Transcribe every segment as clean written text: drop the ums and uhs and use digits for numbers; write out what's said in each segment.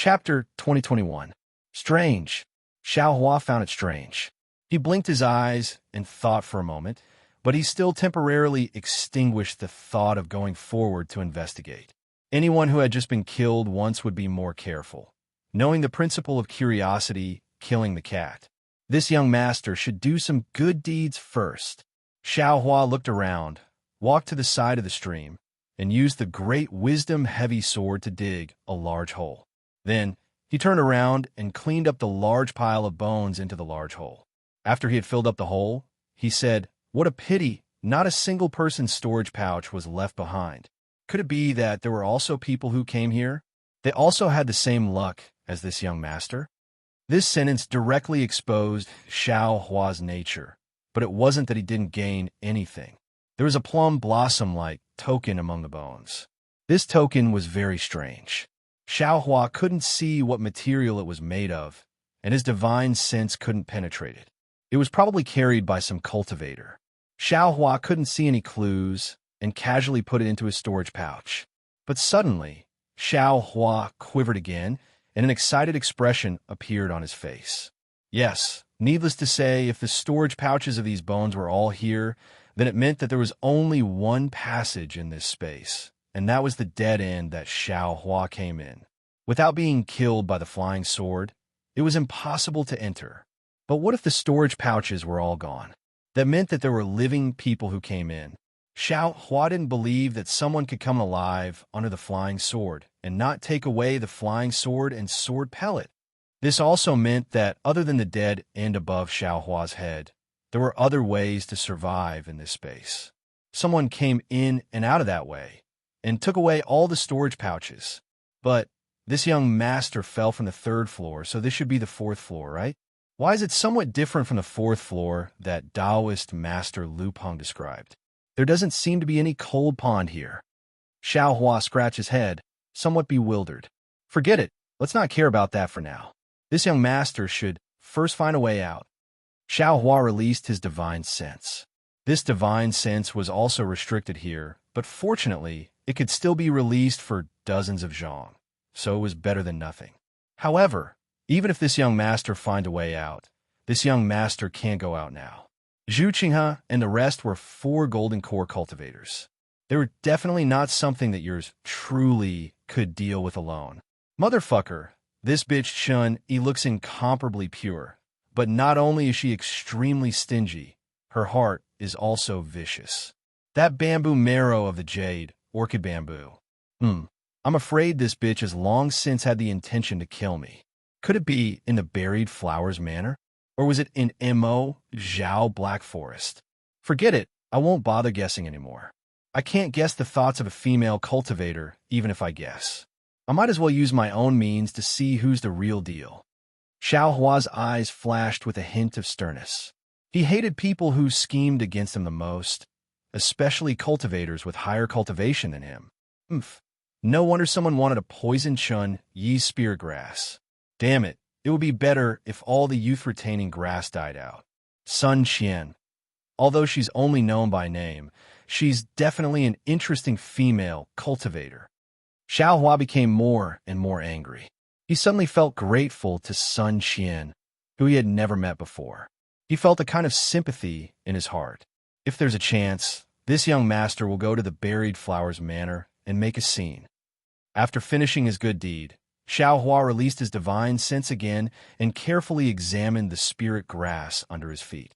Chapter 2021. Strange. Xiao Hua found it strange. He blinked his eyes and thought for a moment, but he still temporarily extinguished the thought of going forward to investigate. Anyone who had just been killed once would be more careful, knowing the principle of curiosity, killing the cat. This young master should do some good deeds first. Xiao Hua looked around, walked to the side of the stream, and used the great wisdom-heavy sword to dig a large hole. Then, he turned around and cleaned up the large pile of bones into the large hole. After he had filled up the hole, he said, "What a pity, not a single person's storage pouch was left behind. Could it be that there were also people who came here? They also had the same luck as this young master?" This sentence directly exposed Xiao Hua's nature, but it wasn't that he didn't gain anything. There was a plum blossom-like token among the bones. This token was very strange. Xiao Hua couldn't see what material it was made of, and his divine sense couldn't penetrate it. It was probably carried by some cultivator. Xiao Hua couldn't see any clues and casually put it into his storage pouch. But suddenly, Xiao Hua quivered again, and an excited expression appeared on his face. Yes, needless to say, if the storage pouches of these bones were all here, then it meant that there was only one passage in this space, and that was the dead end that Xiao Hua came in. Without being killed by the flying sword, it was impossible to enter. But what if the storage pouches were all gone? That meant that there were living people who came in. Xiao Hua didn't believe that someone could come alive under the flying sword and not take away the flying sword and sword pellet. This also meant that other than the dead end above Xiao Hua's head, there were other ways to survive in this space. Someone came in and out of that way and took away all the storage pouches. But this young master fell from the 3rd floor, so this should be the 4th floor, right? Why is it somewhat different from the 4th floor that Taoist master Lu Peng described? There doesn't seem to be any cold pond here. Xiao Hua scratched his head, somewhat bewildered. Forget it. Let's not care about that for now. This young master should first find a way out. Xiao Hua released his divine sense. This divine sense was also restricted here, but fortunately, it could still be released for dozens of zhong, so it was better than nothing. However, even if this young master find a way out, this young master can't go out now. Zhu Qinghe and the rest were 4 golden core cultivators. They were definitely not something that yours truly could deal with alone. Motherfucker, this bitch Chun, he looks incomparably pure, but not only is she extremely stingy, her heart is also vicious. That bamboo marrow of the jade, orchid bamboo. I'm afraid this bitch has long since had the intention to kill me. Could it be in the buried flowers manor? Or was it in Mo Zhao Black Forest? Forget it, I won't bother guessing anymore. I can't guess the thoughts of a female cultivator, even if I guess. I might as well use my own means to see who's the real deal. Xiao Hua's eyes flashed with a hint of sternness. He hated people who schemed against him the most, especially cultivators with higher cultivation than him. No wonder someone wanted to poison Chun Yi's spirit grass. Damn it, it would be better if all the youth-retaining grass died out. Sun Qian. Although she's only known by name, she's definitely an interesting female cultivator. Xiao Hua became more and more angry. He suddenly felt grateful to Sun Qian, who he had never met before. He felt a kind of sympathy in his heart. If there's a chance, this young master will go to the buried flowers manor and make a scene. After finishing his good deed, Xiao Hua released his divine sense again and carefully examined the spirit grass under his feet.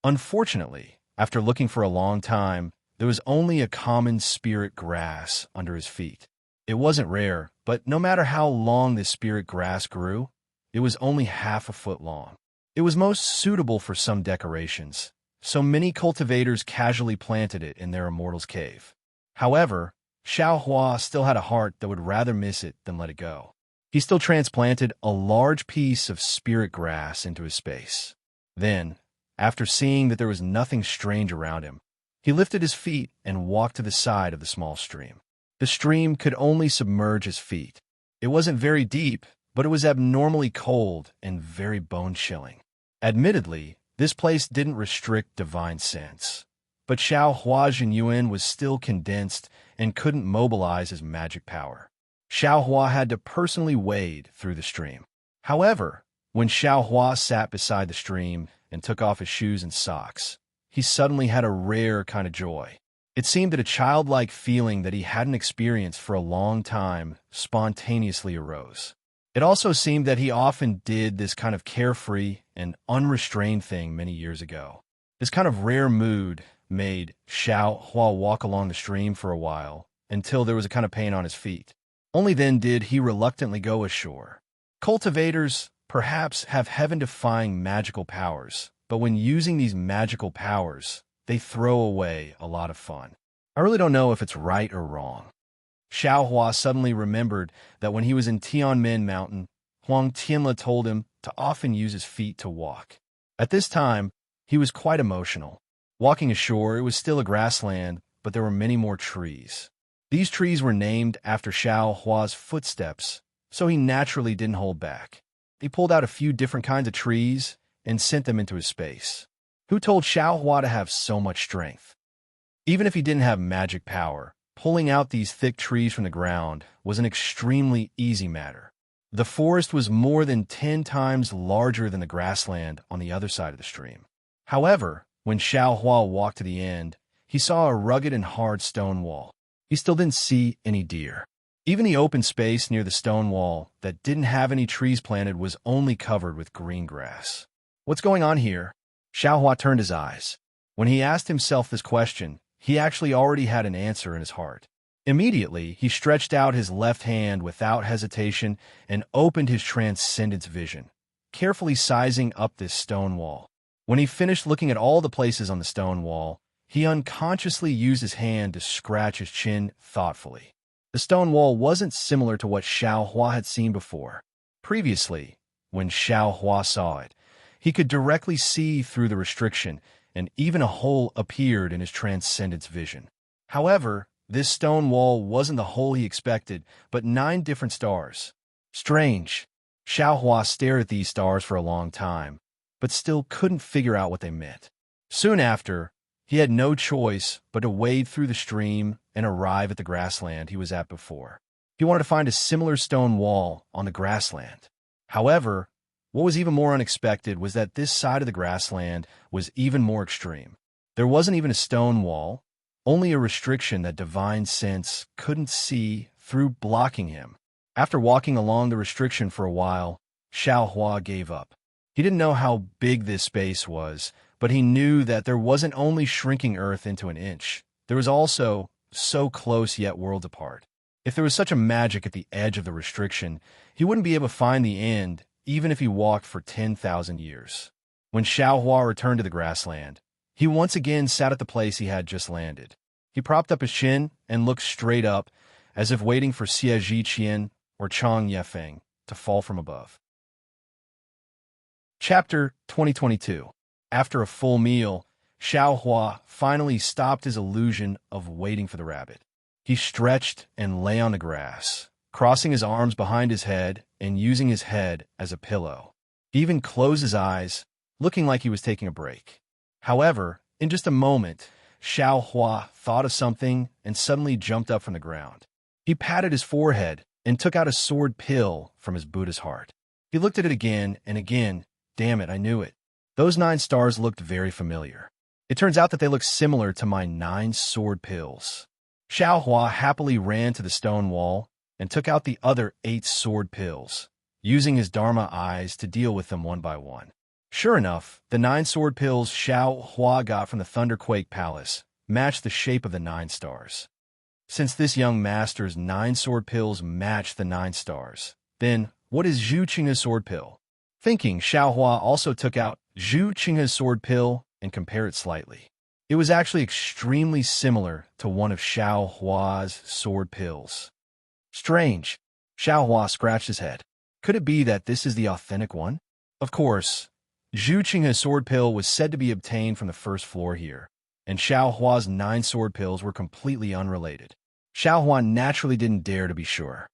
Unfortunately, after looking for a long time, there was only a common spirit grass under his feet. It wasn't rare, but no matter how long this spirit grass grew, it was only half a foot long. It was most suitable for some decorations, so many cultivators casually planted it in their immortal's cave. However, Xiao Hua still had a heart that would rather miss it than let it go. He still transplanted a large piece of spirit grass into his space. Then, after seeing that there was nothing strange around him, he lifted his feet and walked to the side of the small stream. The stream could only submerge his feet. It wasn't very deep, but it was abnormally cold and very bone-chilling. Admittedly, this place didn't restrict divine sense, but Xiao Hua Jinyuan was still condensed and couldn't mobilize his magic power. Xiao Hua had to personally wade through the stream. However, when Xiao Hua sat beside the stream and took off his shoes and socks, he suddenly had a rare kind of joy. It seemed that a childlike feeling that he hadn't experienced for a long time spontaneously arose. It also seemed that he often did this kind of carefree and unrestrained thing many years ago. This kind of rare mood made Xiao Hua walk along the stream for a while until there was a kind of pain on his feet. Only then did he reluctantly go ashore. Cultivators perhaps have heaven-defying magical powers, but when using these magical powers, they throw away a lot of fun. I really don't know if it's right or wrong. Xiao Hua suddenly remembered that when he was in Tianmen Mountain, Huang Tianle told him to often use his feet to walk. At this time, he was quite emotional. Walking ashore, it was still a grassland, but there were many more trees. These trees were named after Xiao Hua's footsteps, so he naturally didn't hold back. He pulled out a few different kinds of trees and sent them into his space. Who told Xiao Hua to have so much strength? Even if he didn't have magic power, pulling out these thick trees from the ground was an extremely easy matter. The forest was more than 10 times larger than the grassland on the other side of the stream. However, when Xiao Hua walked to the end, he saw a rugged and hard stone wall. He still didn't see any deer. Even the open space near the stone wall that didn't have any trees planted was only covered with green grass. What's going on here? Xiao Hua turned his eyes. When he asked himself this question, he actually already had an answer in his heart. Immediately, he stretched out his left hand without hesitation and opened his transcendence vision, carefully sizing up this stone wall. When he finished looking at all the places on the stone wall, he unconsciously used his hand to scratch his chin thoughtfully. The stone wall wasn't similar to what Xiao Hua had seen before. Previously, when Xiao Hua saw it, he could directly see through the restriction, and even a hole appeared in his transcendence vision. However, this stone wall wasn't the hole he expected, but 9 different stars. Strange. Xiao Hua stared at these stars for a long time, but still couldn't figure out what they meant. Soon after, he had no choice but to wade through the stream and arrive at the grassland he was at before. He wanted to find a similar stone wall on the grassland. However, what was even more unexpected was that this side of the grassland was even more extreme. There wasn't even a stone wall, only a restriction that divine sense couldn't see through, blocking him. After walking along the restriction for a while, Xiao Hua gave up. He didn't know how big this space was, but he knew that there wasn't only shrinking Earth into an inch. There was also so close yet worlds apart. If there was such a magic at the edge of the restriction, he wouldn't be able to find the end, even if he walked for 10,000 years. When Xiao Hua returned to the grassland, he once again sat at the place he had just landed. He propped up his chin and looked straight up, as if waiting for Xie Zhiqian or Chang Yefeng to fall from above. Chapter 2022. After a full meal, Xiao Hua finally stopped his illusion of waiting for the rabbit. He stretched and lay on the grass, crossing his arms behind his head and using his head as a pillow. He even closed his eyes, looking like he was taking a break. However, in just a moment, Xiao Hua thought of something and suddenly jumped up from the ground. He patted his forehead and took out a sword pill from his Buddha's heart. He looked at it again and again. Damn it, I knew it. Those 9 stars looked very familiar. It turns out that they looked similar to my 9 sword pills. Xiao Hua happily ran to the stone wall and took out the other 8 sword pills, using his Dharma eyes to deal with them one by one. Sure enough, the 9 sword pills Xiao Hua got from the Thunderquake Palace matched the shape of the 9 stars. Since this young master's 9 sword pills matched the 9 stars, then what is Zhu Qinghe's sword pill? Thinking, Xiao Hua also took out Zhu Qinghe's sword pill and compared it slightly. It was actually extremely similar to one of Xiao Hua's sword pills. Strange. Xiao Hua scratched his head. Could it be that this is the authentic one? Of course, Zhu Qinghe's sword pill was said to be obtained from the first floor here, and Xiao Hua's 9 sword pills were completely unrelated. Xiao Hua naturally didn't dare to be sure.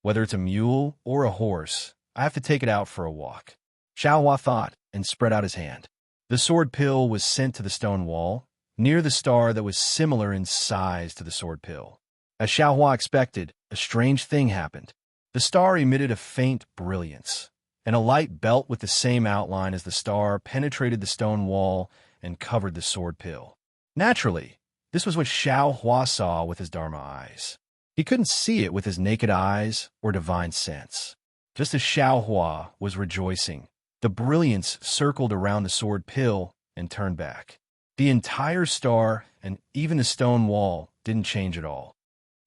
Whether it's a mule or a horse, I have to take it out for a walk. Xiao Hua thought and spread out his hand. The sword pill was sent to the stone wall, near the star that was similar in size to the sword pill. As Xiaohua expected, a strange thing happened. The star emitted a faint brilliance, and a light belt with the same outline as the star penetrated the stone wall and covered the sword pill. Naturally, this was what Xiaohua saw with his Dharma eyes. He couldn't see it with his naked eyes or divine sense. Just as Xiaohua was rejoicing, the brilliance circled around the sword pill and turned back. The entire star and even the stone wall didn't change at all.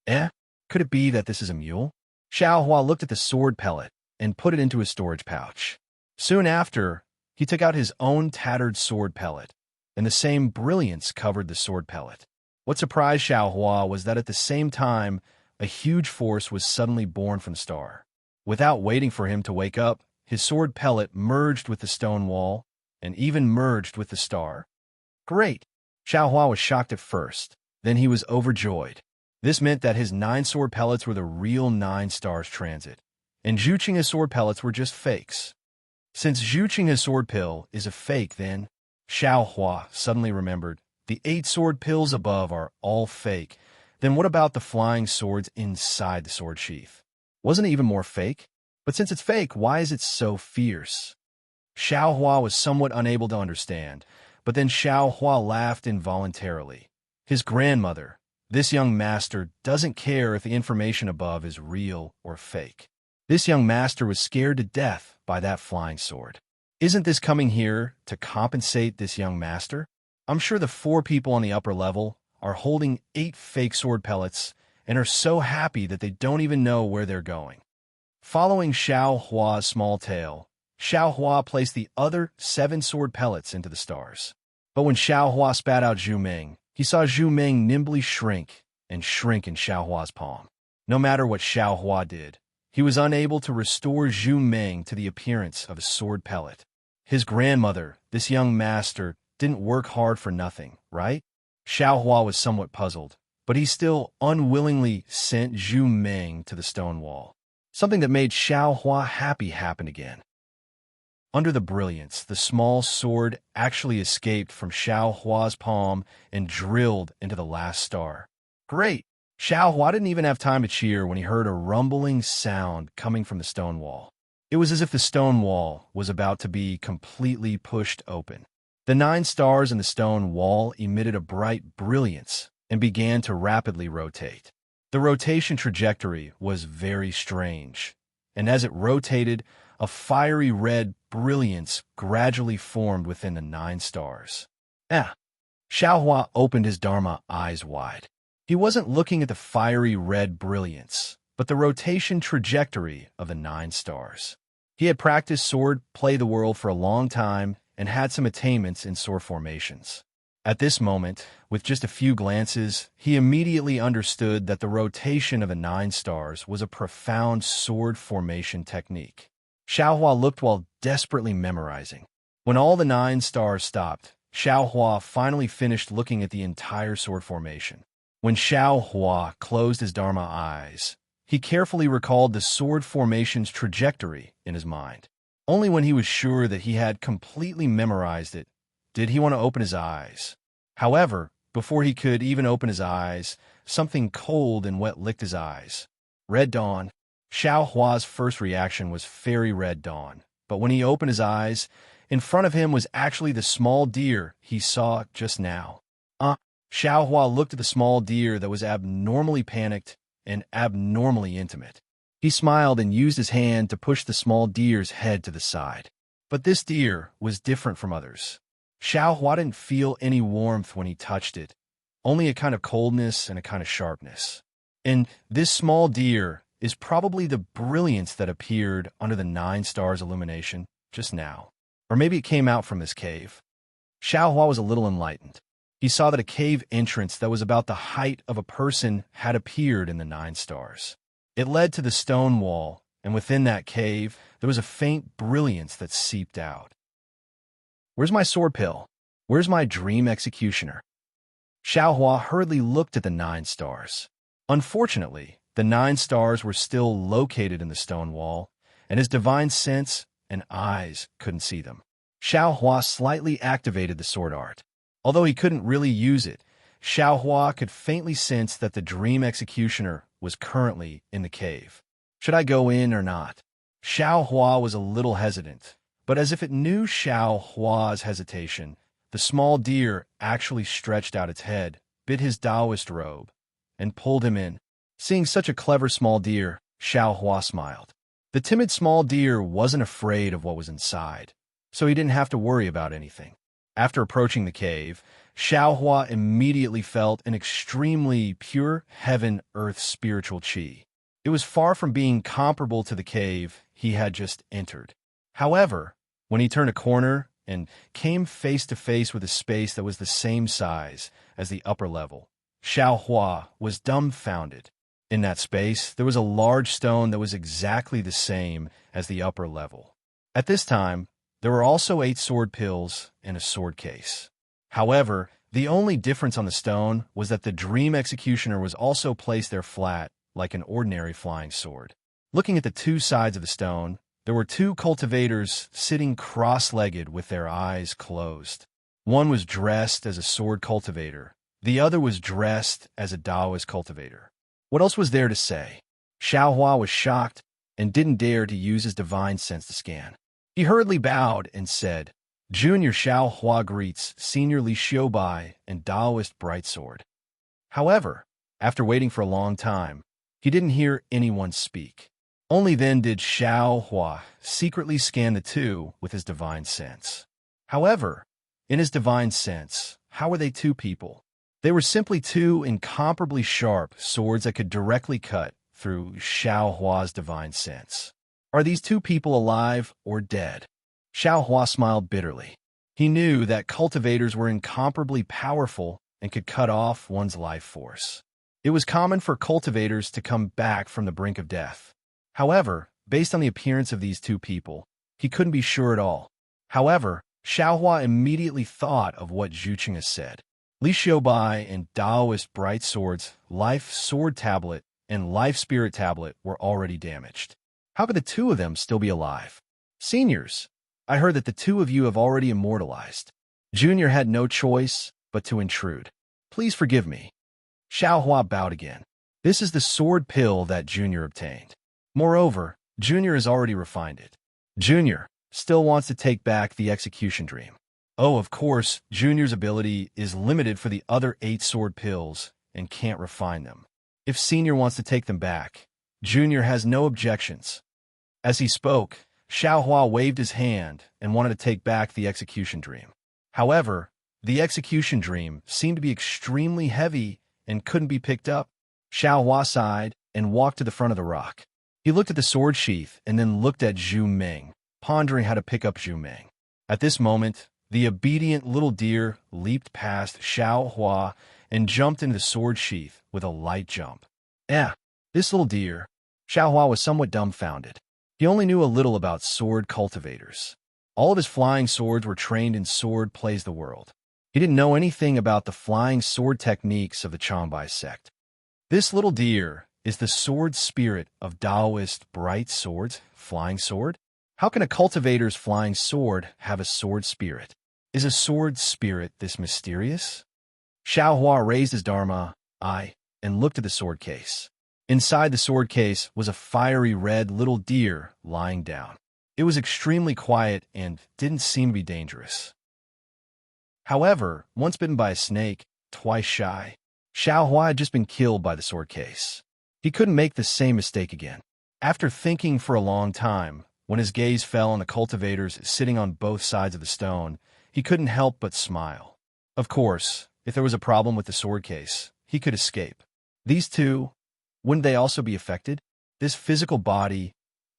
Could it be that this is a mule? Xiaohua looked at the sword pellet and put it into his storage pouch. Soon after, he took out his own tattered sword pellet, and the same brilliance covered the sword pellet. What surprised Xiaohua was that at the same time, a huge force was suddenly born from the star. Without waiting for him to wake up, his sword pellet merged with the stone wall and even merged with the star. Great! Xiaohua was shocked at first, then he was overjoyed. This meant that his 9 sword pellets were the real 9 stars transit, and Zhuqing's sword pellets were just fakes. Since Zhuqing's sword pill is a fake, then, Xiaohua suddenly remembered, the 8 sword pills above are all fake. Then what about the flying swords inside the sword sheath? Wasn't it even more fake? But since it's fake, why is it so fierce? Xiaohua was somewhat unable to understand, but then Xiaohua laughed involuntarily. His grandmother, this young master, doesn't care if the information above is real or fake. This young master was scared to death by that flying sword. Isn't this coming here to compensate this young master? I'm sure the 4 people on the upper level are holding 8 fake sword pellets and are so happy that they don't even know where they're going. Following Xiaohua's small tail, Xiaohua placed the other 7 sword pellets into the stars. But when Xiaohua spat out Zhu Ming, he saw Zhu Ming nimbly shrink and shrink in Xiaohua's palm. No matter what Xiaohua did, he was unable to restore Zhu Ming to the appearance of a sword pellet. His grandmother, this young master, didn't work hard for nothing, right? Xiaohua was somewhat puzzled, but he still unwillingly sent Zhu Ming to the stone wall. Something that made Xiaohua happy happened again. Under the brilliance, the small sword actually escaped from Xiaohua's palm and drilled into the last star. Great! Xiaohua didn't even have time to cheer when he heard a rumbling sound coming from the stone wall. It was as if the stone wall was about to be completely pushed open. The 9 stars in the stone wall emitted a bright brilliance and began to rapidly rotate. The rotation trajectory was very strange, and as it rotated, a fiery red brilliance gradually formed within the 9 stars. Xiaohua opened his Dharma eyes wide. He wasn't looking at the fiery red brilliance, but the rotation trajectory of the 9 stars. He had practiced sword play the world for a long time and had some attainments in sword formations. At this moment, with just a few glances, he immediately understood that the rotation of the 9 stars was a profound sword formation technique. Xiaohua looked while desperately memorizing. When all the 9 stars stopped, Xiaohua finally finished looking at the entire sword formation. When Xiaohua closed his Dharma eyes, he carefully recalled the sword formation's trajectory in his mind. Only when he was sure that he had completely memorized it did he want to open his eyes. However, before he could even open his eyes, something cold and wet licked his eyes. Red dawn. Xiaohua's first reaction was fairy red dawn, but when he opened his eyes, in front of him was actually the small deer he saw just now. Xiaohua looked at the small deer that was abnormally panicked and abnormally intimate. He smiled and used his hand to push the small deer's head to the side. But this deer was different from others. Xiaohua didn't feel any warmth when he touched it, only a kind of coldness and a kind of sharpness. And this small deer is probably the brilliance that appeared under the 9 stars illumination just now. Or maybe it came out from this cave. Xiaohua was a little enlightened. He saw that a cave entrance that was about the height of a person had appeared in the 9 stars. It led to the stone wall, and within that cave, there was a faint brilliance that seeped out. Where's my sword pill? Where's my dream executioner? Xiaohua hurriedly looked at the 9 stars. Unfortunately, the 9 stars were still located in the stone wall, and his divine sense and eyes couldn't see them. Xiaohua slightly activated the sword art. Although he couldn't really use it, Xiaohua could faintly sense that the dream executioner was currently in the cave. Should I go in or not? Xiaohua was a little hesitant, but as if it knew Xiaohua's hesitation, the small deer actually stretched out its head, bit his Taoist robe, and pulled him in. Seeing such a clever small deer, Xiaohua smiled. The timid small deer wasn't afraid of what was inside, so he didn't have to worry about anything. After approaching the cave, Xiaohua immediately felt an extremely pure heaven-earth spiritual qi. It was far from being comparable to the cave he had just entered. However, when he turned a corner and came face to face with a space that was the same size as the upper level, Xiaohua was dumbfounded. In that space, there was a large stone that was exactly the same as the upper level. At this time, there were also 8 sword pills and a sword case. However, the only difference on the stone was that the dream executioner was also placed there flat, like an ordinary flying sword. Looking at the 2 sides of the stone, there were 2 cultivators sitting cross-legged with their eyes closed. One was dressed as a sword cultivator. The other was dressed as a Taoist cultivator. What else was there to say? Xiaohua was shocked and didn't dare to use his divine sense to scan. He hurriedly bowed and said, Junior Xiaohua greets Senior Li Xiubai and Taoist Brightsword. However, after waiting for a long time, he didn't hear anyone speak. Only then did Xiaohua secretly scan the 2 with his divine sense. However, in his divine sense, how were they 2 people? They were simply 2 incomparably sharp swords that could directly cut through Xiaohua's divine sense. Are these 2 people alive or dead? Xiaohua smiled bitterly. He knew that cultivators were incomparably powerful and could cut off one's life force. It was common for cultivators to come back from the brink of death. However, based on the appearance of these 2 people, he couldn't be sure at all. However, Xiaohua immediately thought of what Zhu Qing had said. Li Xiubai and Taoist Bright Sword's Life Sword Tablet and Life Spirit Tablet were already damaged. How could the 2 of them still be alive? Seniors, I heard that the 2 of you have already immortalized. Junior had no choice but to intrude. Please forgive me. Xiaohua bowed again. This is the sword pill that Junior obtained. Moreover, Junior has already refined it. Junior still wants to take back the execution dream. Oh, of course, Junior's ability is limited for the other 8 sword pills and can't refine them. If Senior wants to take them back, Junior has no objections. As he spoke, Xiaohua waved his hand and wanted to take back the execution dream. However, the execution dream seemed to be extremely heavy and couldn't be picked up. Xiaohua sighed and walked to the front of the rock. He looked at the sword sheath and then looked at Zhu Ming, pondering how to pick up Zhu Ming. At this moment, the obedient little deer leaped past Xiaohua and jumped into the sword sheath with a light jump. This little deer. Xiaohua was somewhat dumbfounded. He only knew a little about sword cultivators. All of his flying swords were trained in Sword Plays the World. He didn't know anything about the flying sword techniques of the Changbai sect. This little deer is the sword spirit of Taoist Bright Sword's flying sword? How can a cultivator's flying sword have a sword spirit? Is a sword spirit this mysterious? Xiaohua raised his Dharma eye and looked at the sword case. Inside the sword case was a fiery red little deer lying down. It was extremely quiet and didn't seem to be dangerous. However, once bitten by a snake, twice shy, Xiaohua had just been killed by the sword case. He couldn't make the same mistake again. After thinking for a long time, when his gaze fell on the cultivators sitting on both sides of the stone, he couldn't help but smile. Of course, if there was a problem with the sword case, he could escape. These 2, wouldn't they also be affected? This physical body,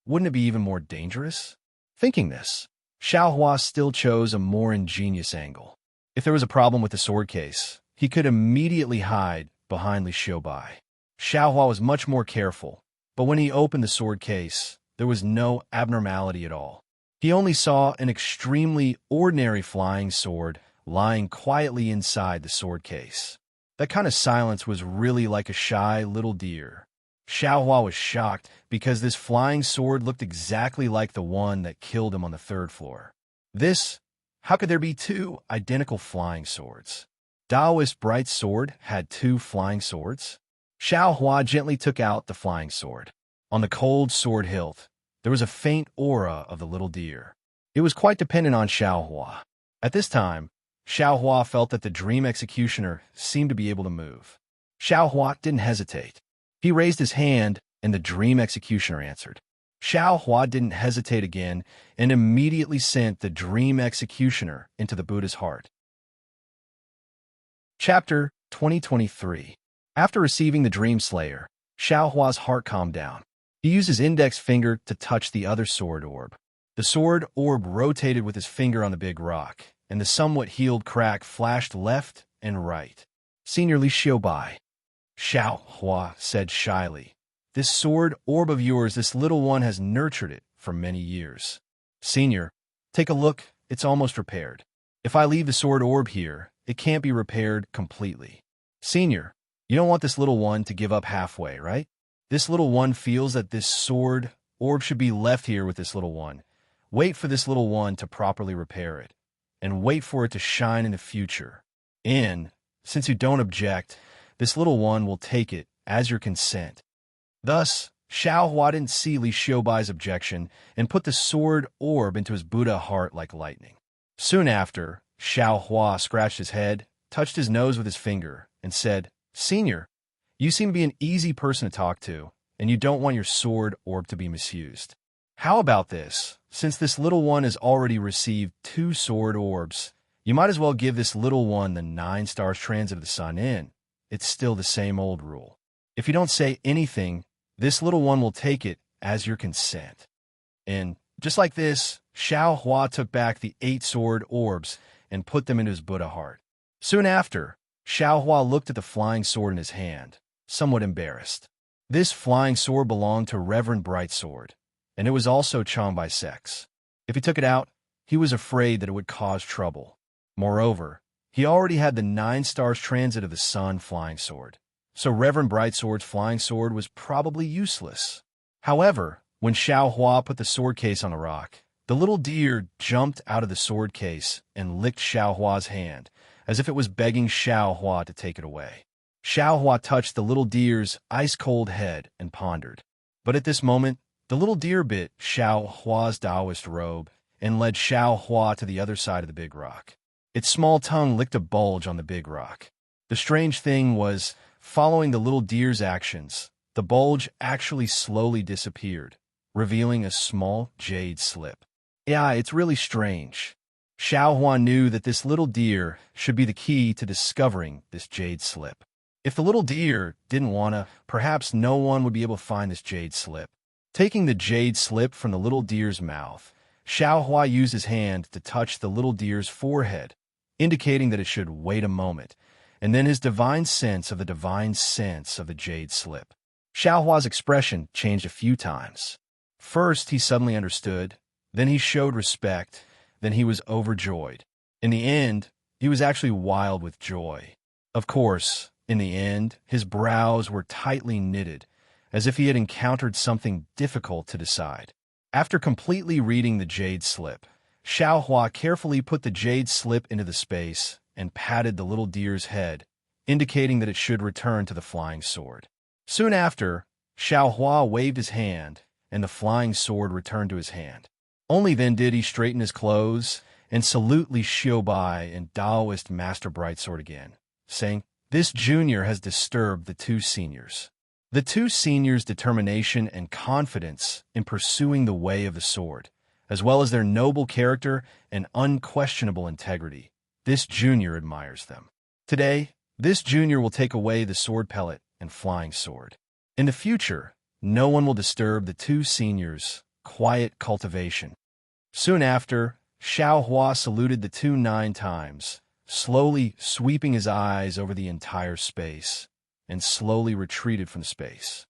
wouldn't it be even more dangerous? Thinking this, Xiaohua still chose a more ingenious angle. If there was a problem with the sword case, he could immediately hide behind Li Xiubai. Xiaohua was much more careful, but when he opened the sword case, there was no abnormality at all. He only saw an extremely ordinary flying sword lying quietly inside the sword case. That kind of silence was really like a shy little deer. Xiaohua was shocked because this flying sword looked exactly like the one that killed him on the 3rd floor. How could there be 2 identical flying swords? Daoist bright sword had 2 flying swords? Xiao Hua gently took out the flying sword. On the cold sword hilt, there was a faint aura of the little deer. It was quite dependent on Xiao Hua. At this time, Xiao Hua felt that the dream executioner seemed to be able to move. Xiao Hua didn't hesitate. He raised his hand, and the dream executioner answered. Xiao Hua didn't hesitate again and immediately sent the dream executioner into the Buddha's heart. Chapter 2023. After receiving the Dream Slayer, Xiao Hua's heart calmed down. He used his index finger to touch the other sword orb. The sword orb rotated with his finger on the big rock, and the somewhat healed crack flashed left and right. Senior Li Xiaobai, Xiao Hua said shyly, "This sword orb of yours, this little one has nurtured it for many years. Senior, take a look, it's almost repaired. If I leave the sword orb here, it can't be repaired completely. Senior, you don't want this little one to give up halfway, right? This little one feels that this sword orb should be left here with this little one. Wait for this little one to properly repair it, and wait for it to shine in the future. And, since you don't object, this little one will take it as your consent." Thus, Xiao Hua didn't see Li Xiaobai's objection and put the sword orb into his Buddha heart like lightning. Soon after, Xiao Hua scratched his head, touched his nose with his finger, and said, "Senior, you seem to be an easy person to talk to, and you don't want your sword orb to be misused. How about this? Since this little one has already received 2 sword orbs, you might as well give this little one the 9 stars transit of the sun in. It's still the same old rule. If you don't say anything, this little one will take it as your consent." And just like this, Xiao Hua took back the 8 sword orbs and put them into his Buddha heart. Soon after, Xiao Hua looked at the flying sword in his hand, somewhat embarrassed. This flying sword belonged to Reverend Brightsword, and it was also Chong by sex. If he took it out, he was afraid that it would cause trouble. Moreover, he already had the 9 stars transit of the sun flying sword, so Reverend Brightsword's flying sword was probably useless. However, when Xiao Hua put the sword case on the rock, the little deer jumped out of the sword case and licked Xiao Hua's hand, as if it was begging Xiao Hua to take it away. Xiao Hua touched the little deer's ice-cold head and pondered. But at this moment, the little deer bit Xiao Hua's Taoist robe and led Xiao Hua to the other side of the big rock. Its small tongue licked a bulge on the big rock. The strange thing was, following the little deer's actions, the bulge actually slowly disappeared, revealing a small jade slip. Yeah, it's really strange. Xiao Hua knew that this little deer should be the key to discovering this jade slip. If the little deer didn't wanna, perhaps no one would be able to find this jade slip. Taking the jade slip from the little deer's mouth, Xiao Hua used his hand to touch the little deer's forehead, indicating that it should wait a moment, and then his divine sense of the jade slip. Xiao Hua's expression changed a few times. First, he suddenly understood, then he showed respect, then he was overjoyed. In the end, he was actually wild with joy. Of course, in the end, his brows were tightly knitted, as if he had encountered something difficult to decide. After completely reading the jade slip, Xiao Hua carefully put the jade slip into the space and patted the little deer's head, indicating that it should return to the flying sword. Soon after, Xiao Hua waved his hand, and the flying sword returned to his hand. Only then did he straighten his clothes and salute Li Xiaobai and Taoist Master Brightsword again, saying, "This junior has disturbed the 2 seniors." The 2 seniors' determination and confidence in pursuing the way of the sword, as well as their noble character and unquestionable integrity, this junior admires them. Today, this junior will take away the sword pellet and flying sword. In the future, no one will disturb the 2 seniors' quiet cultivation. Soon after, Xiao Hua saluted the 2 9 times, slowly sweeping his eyes over the entire space, and slowly retreated from the space.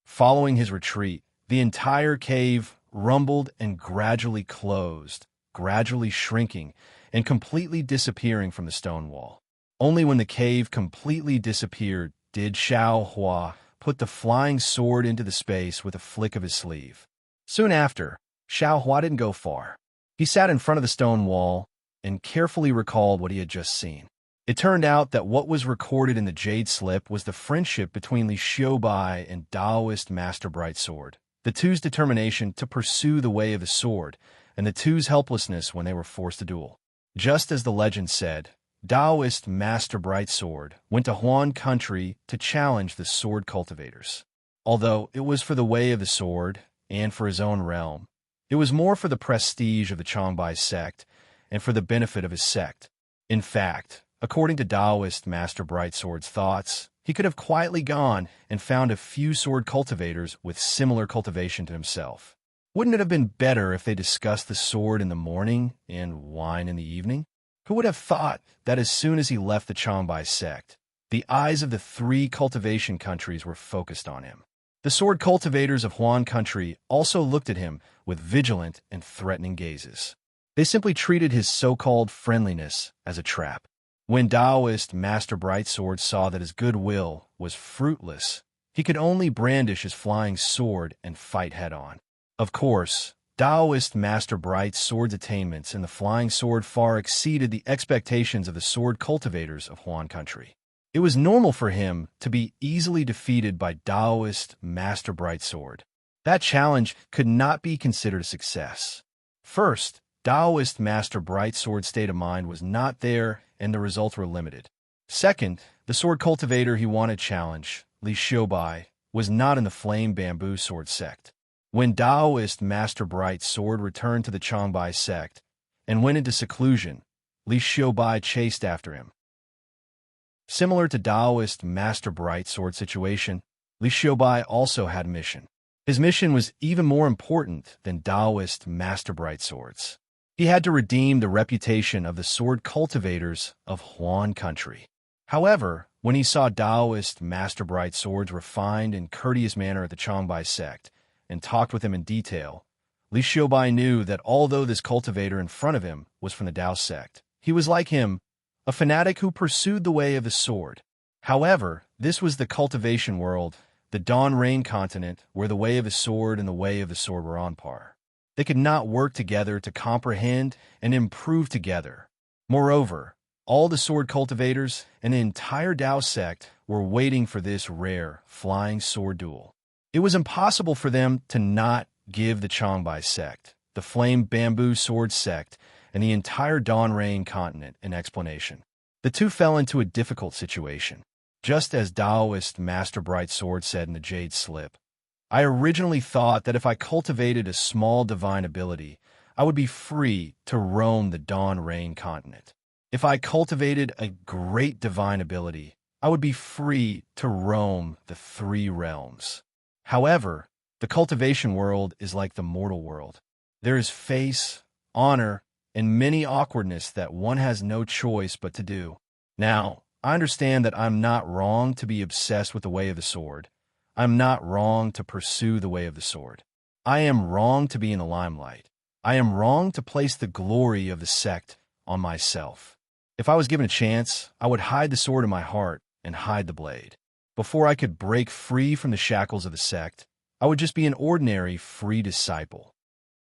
Following his retreat, the entire cave rumbled and gradually closed, gradually shrinking and completely disappearing from the stone wall. Only when the cave completely disappeared did Xiao Hua put the flying sword into the space with a flick of his sleeve. Soon after, Xiao Hua didn't go far. He sat in front of the stone wall and carefully recalled what he had just seen. It turned out that what was recorded in the Jade Slip was the friendship between Li Xiaobai and Taoist Master Brightsword, the two's determination to pursue the way of the sword, and the two's helplessness when they were forced to duel. Just as the legend said, Taoist Master Brightsword went to Huan country to challenge the sword cultivators. Although it was for the way of the sword and for his own realm, it was more for the prestige of the Changbai sect and for the benefit of his sect. In fact, according to Taoist Master Brightsword's thoughts, he could have quietly gone and found a few sword cultivators with similar cultivation to himself. Wouldn't it have been better if they discussed the sword in the morning and wine in the evening? Who would have thought that as soon as he left the Changbai sect, the eyes of the three cultivation countries were focused on him? The sword cultivators of Huan country also looked at him with vigilant and threatening gazes. They simply treated his so-called friendliness as a trap. When Taoist Master Brightsword saw that his goodwill was fruitless, he could only brandish his flying sword and fight head-on. Of course, Taoist Master Brightsword's attainments in the flying sword far exceeded the expectations of the sword cultivators of Huan country. It was normal for him to be easily defeated by Taoist Master Brightsword. That challenge could not be considered a success. First, Taoist Master Brightsword's state of mind was not there and the results were limited. Second, the sword cultivator he wanted to challenge, Li Xiaobai, was not in the flame bamboo sword sect. When Taoist Master Brightsword returned to the Changbai sect and went into seclusion, Li Xiaobai chased after him. Similar to Taoist Master Brightsword's situation, Li Xiaobai also had a mission. His mission was even more important than Taoist Master Brightsword's. He had to redeem the reputation of the sword cultivators of Huan country. However, when he saw Taoist Master Brightsword's refined and courteous manner at the Changbai sect and talked with him in detail, Li Xiaobai knew that although this cultivator in front of him was from the Tao sect, he was like him, a fanatic who pursued the way of the sword. However, this was the cultivation world, the Dawn Rain continent, where the way of the sword and the way of the sword were on par. They could not work together to comprehend and improve together. Moreover, all the sword cultivators and the entire Tao sect were waiting for this rare flying sword duel. It was impossible for them to not give the Changbai sect, the flame bamboo sword sect, and the entire Dawn Rain continent an explanation. The two fell into a difficult situation. Just as Taoist Master Brightsword said in the Jade Slip, I originally thought that if I cultivated a small divine ability, I would be free to roam the Dawn Rain continent. If I cultivated a great divine ability, I would be free to roam the three realms. However, the cultivation world is like the mortal world. There is face, honor, and many awkwardness that one has no choice but to do. Now, I understand that I'm not wrong to be obsessed with the way of the sword. I'm not wrong to pursue the way of the sword. I am wrong to be in the limelight. I am wrong to place the glory of the sect on myself. If I was given a chance, I would hide the sword in my heart and hide the blade. Before I could break free from the shackles of the sect, I would just be an ordinary free disciple.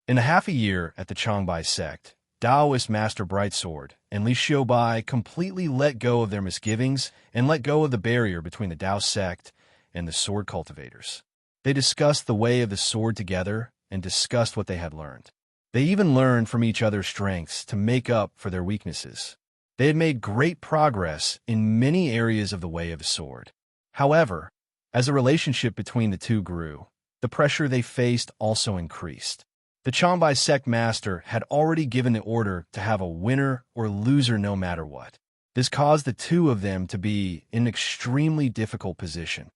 In a half a year at the Changbai sect, Taoist Master Brightsword and Li Xiaobai completely let go of their misgivings and let go of the barrier between the Tao sect and the sword cultivators. They discussed the way of the sword together and discussed what they had learned. They even learned from each other's strengths to make up for their weaknesses. They had made great progress in many areas of the way of the sword. However, as the relationship between the two grew, the pressure they faced also increased. The Changbai sect master had already given the order to have a winner or loser no matter what. This caused the two of them to be in an extremely difficult position.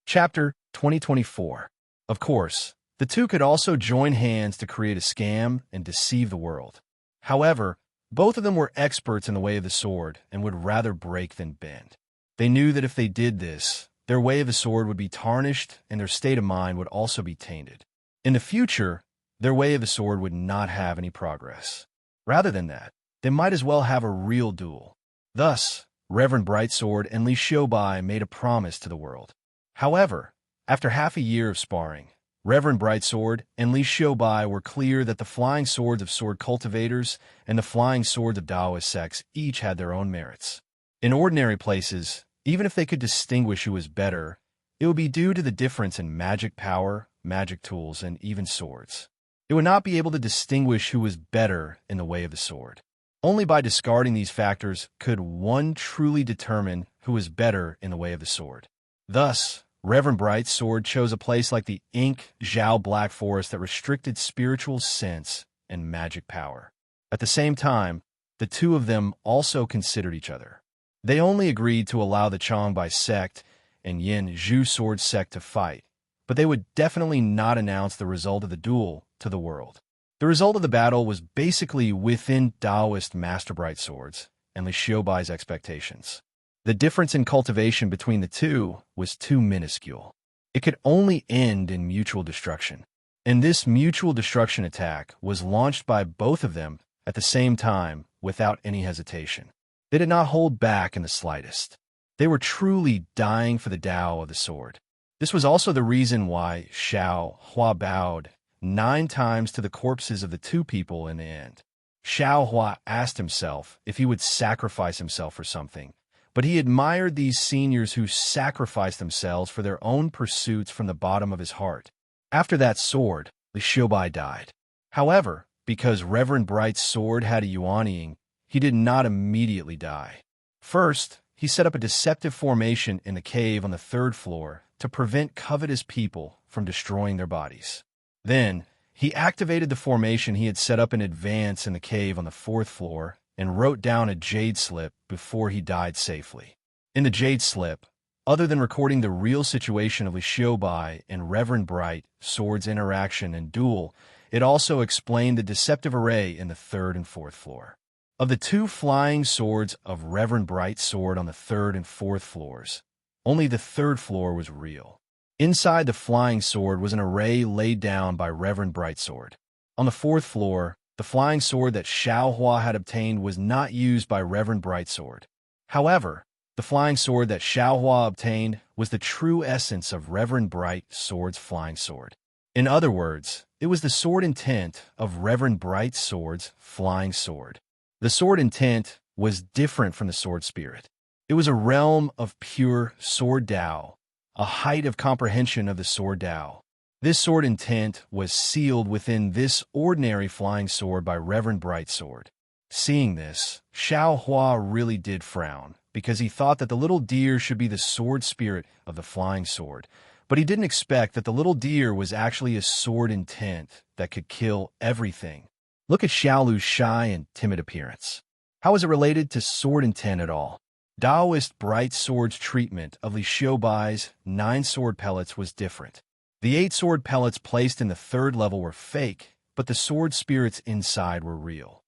Chapter 2024. Of course, the two could also join hands to create a scam and deceive the world. However, both of them were experts in the way of the sword and would rather break than bend. They knew that if they did this, their way of the sword would be tarnished and their state of mind would also be tainted. In the future, their way of the sword would not have any progress. Rather than that, they might as well have a real duel. Thus, Reverend Brightsword and Li Xiaobai made a promise to the world. However, after half a year of sparring, Reverend Brightsword and Li Xiaobai were clear that the flying swords of sword cultivators and the flying swords of Taoist sects each had their own merits. In ordinary places, even if they could distinguish who was better, it would be due to the difference in magic power, magic tools, and even swords. It would not be able to distinguish who was better in the way of the sword. Only by discarding these factors could one truly determine who was better in the way of the sword. Thus, Reverend Brightsword chose a place like the Ink Zhao Black Forest that restricted spiritual sense and magic power. At the same time, the two of them also considered each other. They only agreed to allow the Changbai sect and Yin Zhu sword sect to fight, but they would definitely not announce the result of the duel to the world. The result of the battle was basically within Taoist Master Bright Swords and Li Xiaobai's expectations. The difference in cultivation between the two was too minuscule. It could only end in mutual destruction. And this mutual destruction attack was launched by both of them at the same time without any hesitation. They did not hold back in the slightest. They were truly dying for the Tao of the sword. This was also the reason why Xiao Hua bowed 9 times to the corpses of the two people in the end. Xiao Hua asked himself if he would sacrifice himself for something, but he admired these seniors who sacrificed themselves for their own pursuits from the bottom of his heart. After that sword, Li Xiaobai died. However, because Reverend Bright's sword had a yuanying, he did not immediately die. First, he set up a deceptive formation in the cave on the 3rd floor to prevent covetous people from destroying their bodies. Then, he activated the formation he had set up in advance in the cave on the 4th floor and wrote down a jade slip before he died safely. In the jade slip, other than recording the real situation of Li Xiaobai and Reverend Bright Sword's interaction and duel, it also explained the deceptive array in the 3rd and 4th floor. Of the 2 flying swords of Reverend Bright's sword on the 3rd and 4th floors, only the 3rd floor was real. Inside the flying sword was an array laid down by Reverend Brightsword. On the 4th floor, the flying sword that Xiao Hua had obtained was not used by Reverend Brightsword. However, the flying sword that Xiao Hua obtained was the true essence of Reverend Brightsword's flying sword. In other words, it was the sword intent of Reverend Brightsword's flying sword. The sword intent was different from the sword spirit. It was a realm of pure sword Tao, a height of comprehension of the sword Tao. This sword intent was sealed within this ordinary flying sword by Reverend Brightsword. Seeing this, Xiao Hua really did frown, because he thought that the little deer should be the sword spirit of the flying sword, but he didn't expect that the little deer was actually a sword intent that could kill everything. Look at Xiaolu's shy and timid appearance. How is it related to sword intent at all? Taoist Bright Sword's treatment of Li Xiaobai's 9 sword pellets was different. The 8 sword pellets placed in the 3rd level were fake, but the sword spirits inside were real.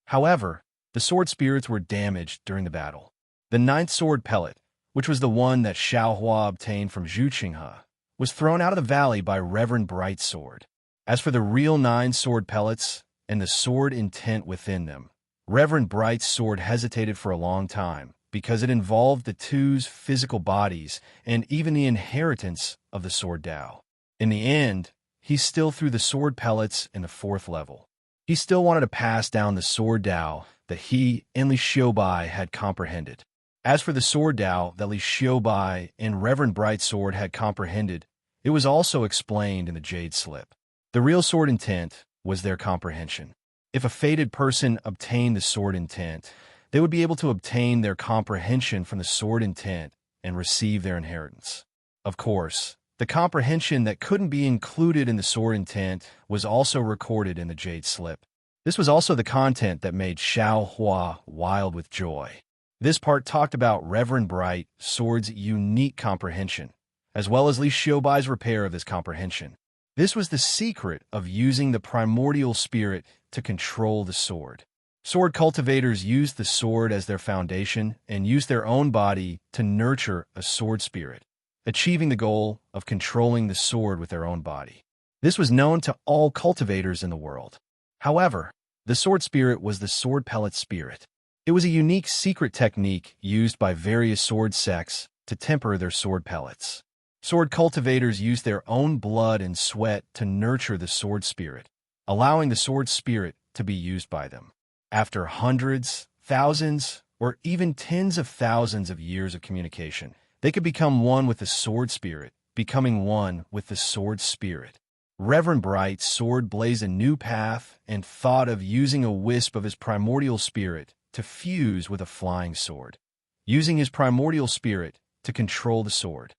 However, the sword spirits were damaged during the battle. The 9th sword pellet, which was the one that Xiao Hua obtained from Zhu Qinghe, was thrown out of the valley by Reverend Brightsword. As for the real 9 sword pellets and the sword intent within them, Reverend Bright's sword hesitated for a long time because it involved the two's physical bodies and even the inheritance of the sword Tao. In the end, he still threw the sword pellets in the 4th level. He still wanted to pass down the sword Tao that he and Li Xiaobai had comprehended. As for the sword Tao that Li Xiaobai and Reverend Brightsword had comprehended, it was also explained in the jade slip. The real sword intent was their comprehension. If a fated person obtained the sword intent, they would be able to obtain their comprehension from the sword intent and receive their inheritance. Of course, the comprehension that couldn't be included in the sword intent was also recorded in the jade slip. This was also the content that made Xiao Hua wild with joy. This part talked about Reverend Bright Sword's unique comprehension, as well as Li Xiaobai's repair of this comprehension. This was the secret of using the primordial spirit to control the sword. Sword cultivators used the sword as their foundation and used their own body to nurture a sword spirit, achieving the goal of controlling the sword with their own body. This was known to all cultivators in the world. However, the sword spirit was the sword pellet spirit. It was a unique secret technique used by various sword sects to temper their sword pellets. Sword cultivators use their own blood and sweat to nurture the sword spirit, allowing the sword spirit to be used by them. After hundreds, thousands, or even tens of thousands of years of communication, they could become one with the sword spirit, becoming one with the sword spirit. Reverend Bright's sword blazed a new path and thought of using a wisp of his primordial spirit to fuse with a flying sword, using his primordial spirit to control the sword.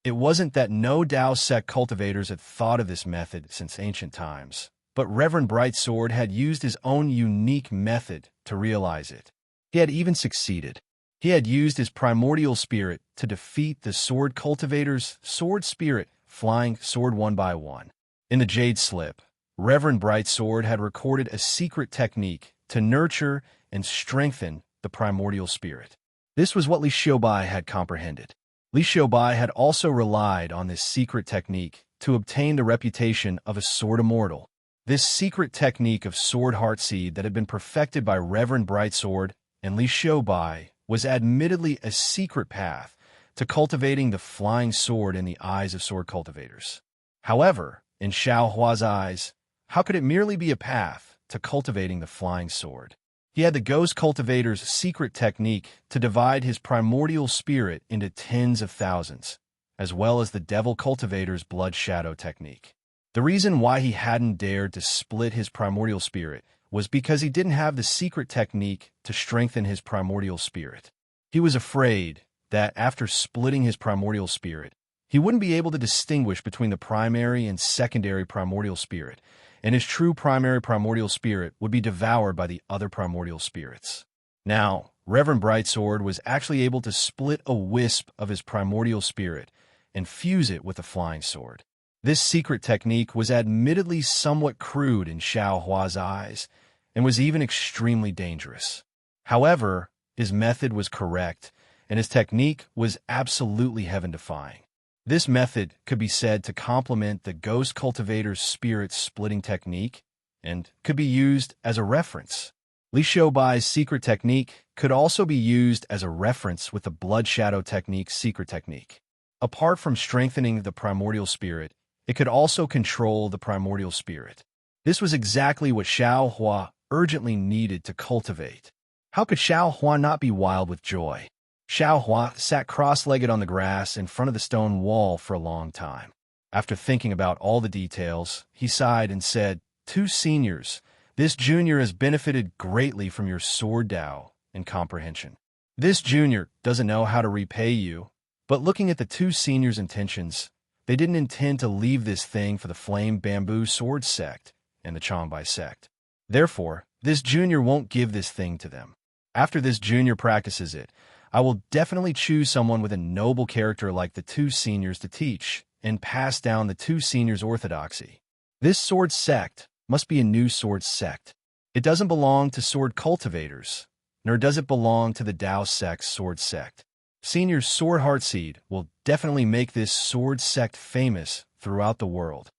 It wasn't that no Tao sect cultivators had thought of this method since ancient times, but Reverend Bright's sword had used his own unique method to realize it. He had even succeeded. He had used his primordial spirit to defeat the sword cultivator's sword spirit, flying sword one by one. In the Jade Slip, Reverend Bright's sword had recorded a secret technique to nurture and strengthen the primordial spirit. This was what Li Xiaobai had comprehended. Li Xiaobai had also relied on this secret technique to obtain the reputation of a sword immortal. This secret technique of sword heart seed that had been perfected by Reverend Brightsword and Li Xiaobai was admittedly a secret path to cultivating the flying sword in the eyes of sword cultivators. However, in Xiao Hua's eyes, how could it merely be a path to cultivating the flying sword? He had the ghost cultivator's secret technique to divide his primordial spirit into tens of thousands, as well as the devil cultivator's blood shadow technique. The reason why he hadn't dared to split his primordial spirit was because he didn't have the secret technique to strengthen his primordial spirit. He was afraid that after splitting his primordial spirit, he wouldn't be able to distinguish between the primary and secondary primordial spirit, and his true primary primordial spirit would be devoured by the other primordial spirits. Now, Reverend Brightsword was actually able to split a wisp of his primordial spirit and fuse it with a flying sword. This secret technique was admittedly somewhat crude in Xiao Hua's eyes and was even extremely dangerous. However, his method was correct, and his technique was absolutely heaven-defying. This method could be said to complement the ghost cultivator's spirit-splitting technique and could be used as a reference. Li Xiaobai's secret technique could also be used as a reference with the blood shadow technique's secret technique. Apart from strengthening the primordial spirit, it could also control the primordial spirit. This was exactly what Xiao Hua urgently needed to cultivate. How could Xiao Hua not be wild with joy? Xiao Hua sat cross-legged on the grass in front of the stone wall for a long time. After thinking about all the details, he sighed and said, "Two seniors, this junior has benefited greatly from your sword Dao and comprehension. This junior doesn't know how to repay you, but looking at the two seniors' intentions, they didn't intend to leave this thing for the Flame Bamboo Sword Sect and the Changbai Sect. Therefore, this junior won't give this thing to them. After this junior practices it, I will definitely choose someone with a noble character like the two seniors to teach and pass down the two seniors' orthodoxy. This sword sect must be a new sword sect. It doesn't belong to sword cultivators, nor does it belong to the Tao sect's sword sect. Senior's sword heartseed will definitely make this sword sect famous throughout the world."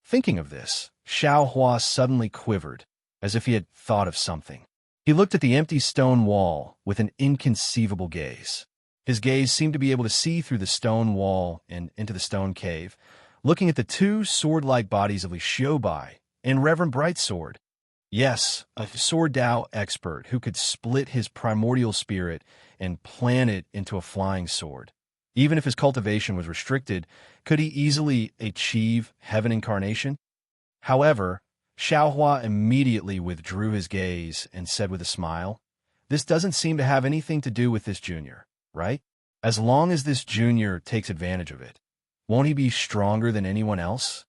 Thinking of this, Xiao Hua suddenly quivered, as if he had thought of something. He looked at the empty stone wall with an inconceivable gaze. His gaze seemed to be able to see through the stone wall and into the stone cave, looking at the two sword-like bodies of Li Xiaobai and Reverend Brightsword. Yes, a sword Dao expert who could split his primordial spirit and plant it into a flying sword. Even if his cultivation was restricted, could he easily achieve heaven incarnation? However, Xiao Hua immediately withdrew his gaze and said with a smile, "This doesn't seem to have anything to do with this junior, right? As long as this junior takes advantage of it, won't he be stronger than anyone else?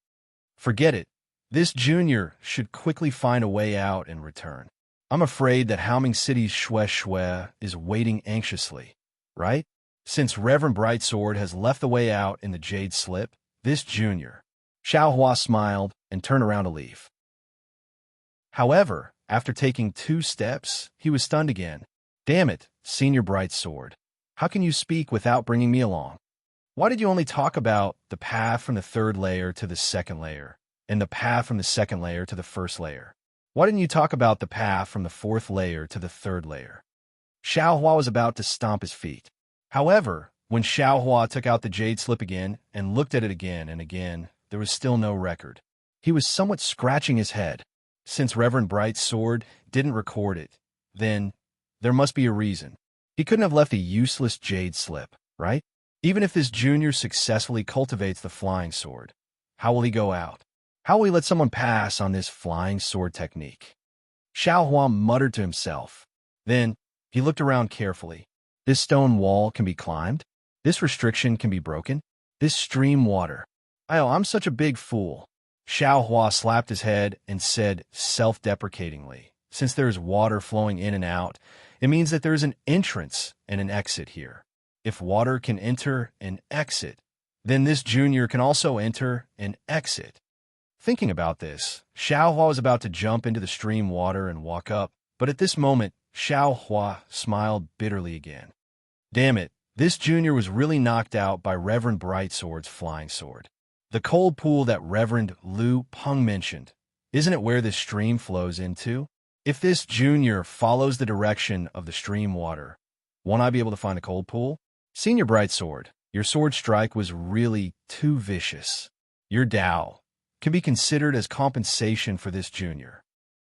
Forget it. This junior should quickly find a way out and return. I'm afraid that Haoming City's Xue Xue is waiting anxiously, right? Since Reverend Brightsword has left the way out in the Jade Slip, this junior." Xiao Hua smiled and turned around to leave. However, after taking 2 steps, he was stunned again. "Damn it, Senior Brightsword. How can you speak without bringing me along? Why did you only talk about the path from the 3rd layer to the 2nd layer, and the path from the 2nd layer to the 1st layer? Why didn't you talk about the path from the 4th layer to the 3rd layer?" Xiao Hua was about to stomp his feet. However, When Xiaohua took out the jade slip again and looked at it again and again, there was still no record. He was somewhat scratching his head. Since Reverend Bright's sword didn't record it, then there must be a reason. He couldn't have left a useless jade slip, right? Even if this junior successfully cultivates the flying sword, how will he go out? How will he let someone pass on this flying sword technique? Xiaohua muttered to himself. Then he looked around carefully. This stone wall can be climbed. This restriction can be broken. This stream water. Oh, I'm such a big fool. Xiaohua slapped his head and said self-deprecatingly, since there is water flowing in and out, it means that there is an entrance and an exit here. If water can enter and exit, then this junior can also enter and exit. Thinking about this, Xiaohua was about to jump into the stream water and walk up, but at this moment, Xiaohua smiled bitterly again. Damn it, this junior was really knocked out by Reverend Brightsword's flying sword. The cold pool that Reverend Lu Peng mentioned, isn't it where this stream flows into? If this junior follows the direction of the stream water, won't I be able to find the cold pool? Senior Brightsword, your sword strike was really too vicious. Your Dao can be considered as compensation for this junior.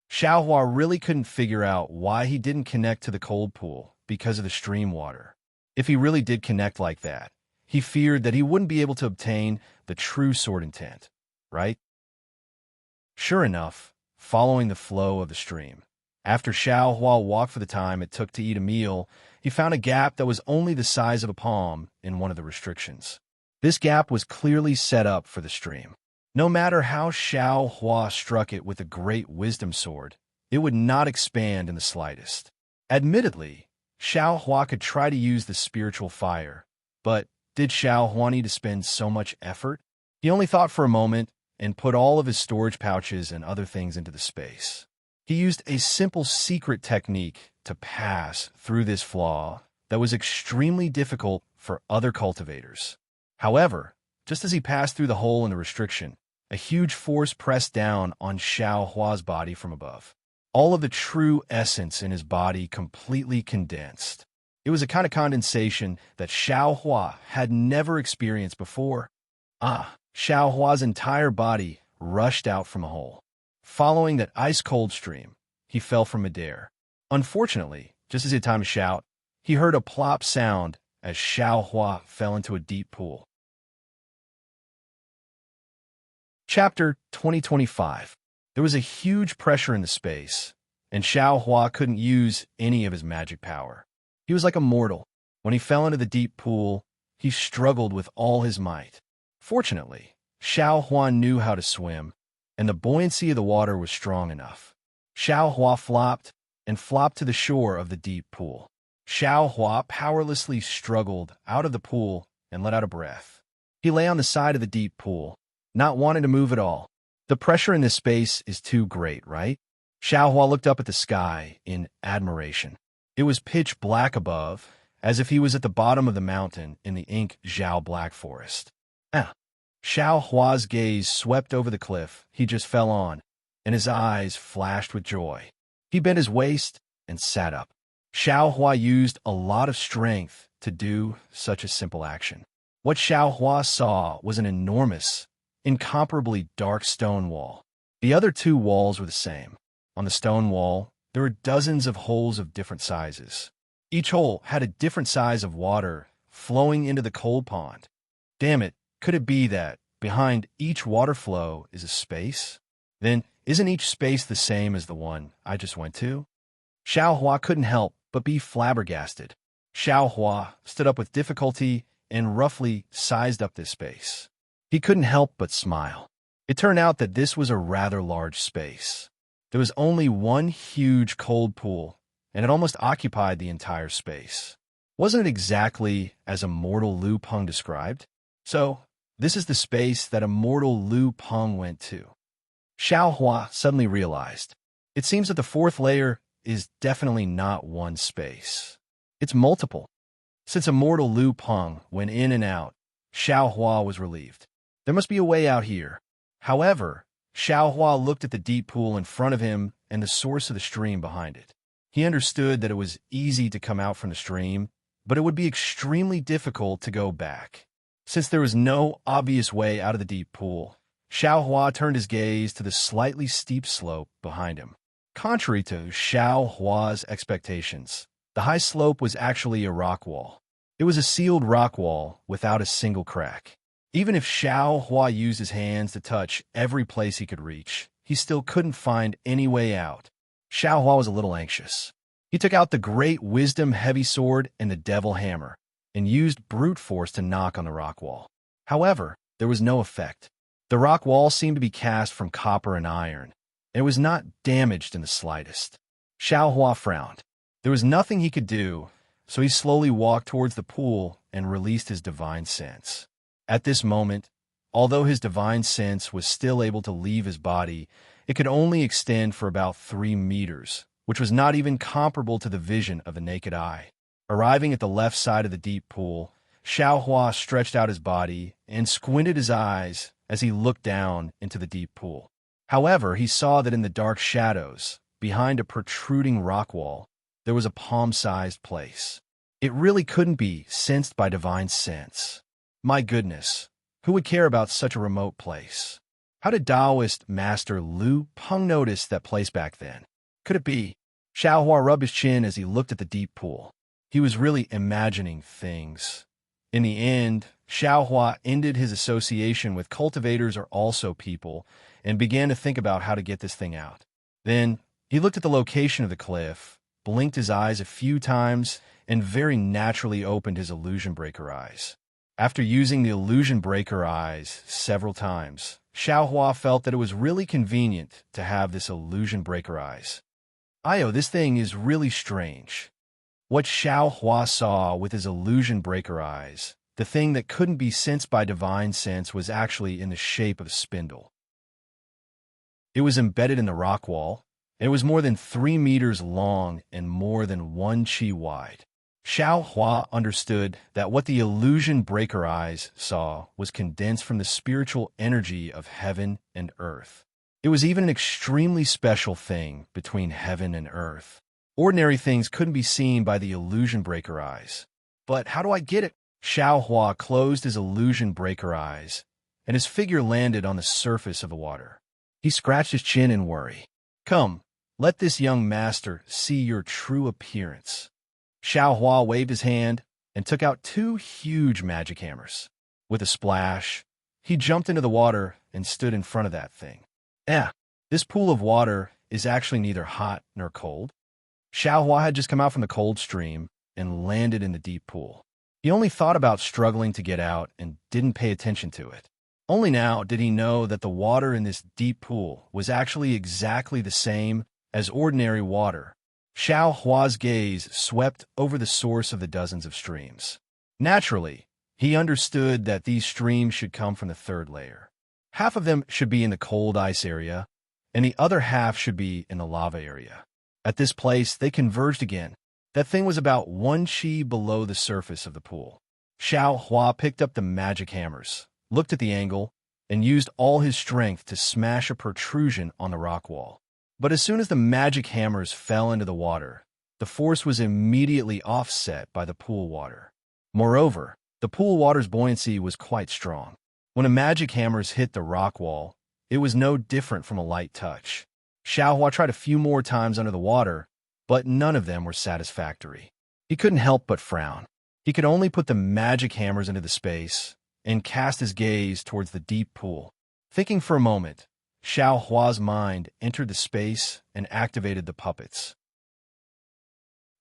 Xiaohua really couldn't figure out why he didn't connect to the cold pool because of the stream water. If he really did connect like that, he feared that he wouldn't be able to obtain the true sword intent, right? Sure enough, following the flow of the stream, after Xiaohua walked for the time it took to eat a meal, he found a gap that was only the size of a palm in one of the restrictions. This gap was clearly set up for the stream. No matter how Xiaohua struck it with a great wisdom sword, it would not expand in the slightest. Admittedly, Xiaohua could try to use the spiritual fire, but did Xiaohua need to spend so much effort? He only thought for a moment and put all of his storage pouches and other things into the space. He used a simple secret technique to pass through this flaw that was extremely difficult for other cultivators. However, just as he passed through the hole in the restriction, a huge force pressed down on Xiaohua's body from above. All of the true essence in his body completely condensed. It was a kind of condensation that Xiaohua had never experienced before. Xiaohua's entire body rushed out from a hole. Following that ice-cold stream, he fell from midair. Unfortunately, just as he had time to shout, he heard a plop sound as Xiaohua fell into a deep pool. Chapter 2025. There was a huge pressure in the space, and Xiaohua couldn't use any of his magic power. He was like a mortal. When he fell into the deep pool, he struggled with all his might. Fortunately, Xiaohua knew how to swim, and the buoyancy of the water was strong enough. Xiaohua flopped and flopped to the shore of the deep pool. Xiaohua powerlessly struggled out of the pool and let out a breath. He lay on the side of the deep pool, not wanting to move at all. The pressure in this space is too great, right? Xiaohua looked up at the sky in admiration. It was pitch black above, as if he was at the bottom of the mountain in the ink Zhao Black Forest. Xiaohua's gaze swept over the cliff he just fell on, and his eyes flashed with joy. He bent his waist and sat up. Xiaohua used a lot of strength to do such a simple action. What Xiaohua saw was an enormous, incomparably dark stone wall. The other two walls were the same. On the stone wall, there were dozens of holes of different sizes. Each hole had a different size of water flowing into the cold pond. Damn it, could it be that behind each water flow is a space? Then isn't each space the same as the one I just went to? Xiaohua couldn't help but be flabbergasted. Xiaohua stood up with difficulty and roughly sized up this space. He couldn't help but smile. It turned out that this was a rather large space. There was only one huge cold pool, and it almost occupied the entire space. Wasn't it exactly as immortal Lu Peng described? So, this is the space that immortal Lu Peng went to. Xiaohua suddenly realized. It seems that the fourth layer is definitely not one space. It's multiple. Since immortal Lu Peng went in and out, Xiaohua was relieved. There must be a way out here. However, Xiaohua looked at the deep pool in front of him and the source of the stream behind it. He understood that it was easy to come out from the stream, but it would be extremely difficult to go back. Since there was no obvious way out of the deep pool, Xiao Hua turned his gaze to the slightly steep slope behind him. Contrary to Xiao Hua's expectations, the high slope was actually a rock wall. It was a sealed rock wall without a single crack. Even if Xiao Hua used his hands to touch every place he could reach, he still couldn't find any way out. Xiao Hua was a little anxious. He took out the great wisdom heavy sword and the devil hammer, and used brute force to knock on the rock wall. However, there was no effect. The rock wall seemed to be cast from copper and iron, and it was not damaged in the slightest. Xiao Hua frowned. There was nothing he could do, so he slowly walked towards the pool and released his divine sense. At this moment, although his divine sense was still able to leave his body, it could only extend for about 3 meters, which was not even comparable to the vision of the naked eye. Arriving at the left side of the deep pool, Xiao Hua stretched out his body and squinted his eyes as he looked down into the deep pool. However, he saw that in the dark shadows, behind a protruding rock wall, there was a palm-sized place. It really couldn't be sensed by divine sense. My goodness, who would care about such a remote place? How did Taoist Master Lu Peng notice that place back then? Could it be? Xiao Hua rubbed his chin as he looked at the deep pool. He was really imagining things. In the end, Xiao Hua ended his association with cultivators are also people and began to think about how to get this thing out. Then, he looked at the location of the cliff, blinked his eyes a few times, and very naturally opened his illusion breaker eyes. After using the illusion breaker eyes several times, Xiao Hua felt that it was really convenient to have this illusion breaker eyes. This thing is really strange. What Xiao Hua saw with his illusion breaker eyes, the thing that couldn't be sensed by divine sense, was actually in the shape of a spindle. It was embedded in the rock wall, and it was more than 3 meters long and more than 1 chi wide. Xiao Hua understood that what the illusion breaker eyes saw was condensed from the spiritual energy of heaven and earth. It was even an extremely special thing between heaven and earth. Ordinary things couldn't be seen by the illusion breaker eyes. But how do I get it? Xiao Hua closed his illusion breaker eyes, and his figure landed on the surface of the water. He scratched his chin in worry. Come, let this young master see your true appearance. Xiao Hua waved his hand and took out 2 huge magic hammers. With a splash, he jumped into the water and stood in front of that thing. This pool of water is actually neither hot nor cold. Xiao Hua had just come out from the cold stream and landed in the deep pool. He only thought about struggling to get out and didn't pay attention to it. Only now did he know that the water in this deep pool was actually exactly the same as ordinary water. Xiao Hua's gaze swept over the source of the dozens of streams. Naturally, he understood that these streams should come from the 3rd layer. Half of them should be in the cold ice area, and the other half should be in the lava area. At this place, they converged again. That thing was about 1 chi below the surface of the pool. Xiao Hua picked up the magic hammers, looked at the angle, and used all his strength to smash a protrusion on the rock wall. But as soon as the magic hammers fell into the water, the force was immediately offset by the pool water. Moreover, the pool water's buoyancy was quite strong. When the magic hammers hit the rock wall, it was no different from a light touch. Xiao Hua tried a few more times under the water, but none of them were satisfactory. He couldn't help but frown. He could only put the magic hammers into the space and cast his gaze towards the deep pool. Thinking for a moment, Xiao Hua's mind entered the space and activated the puppets.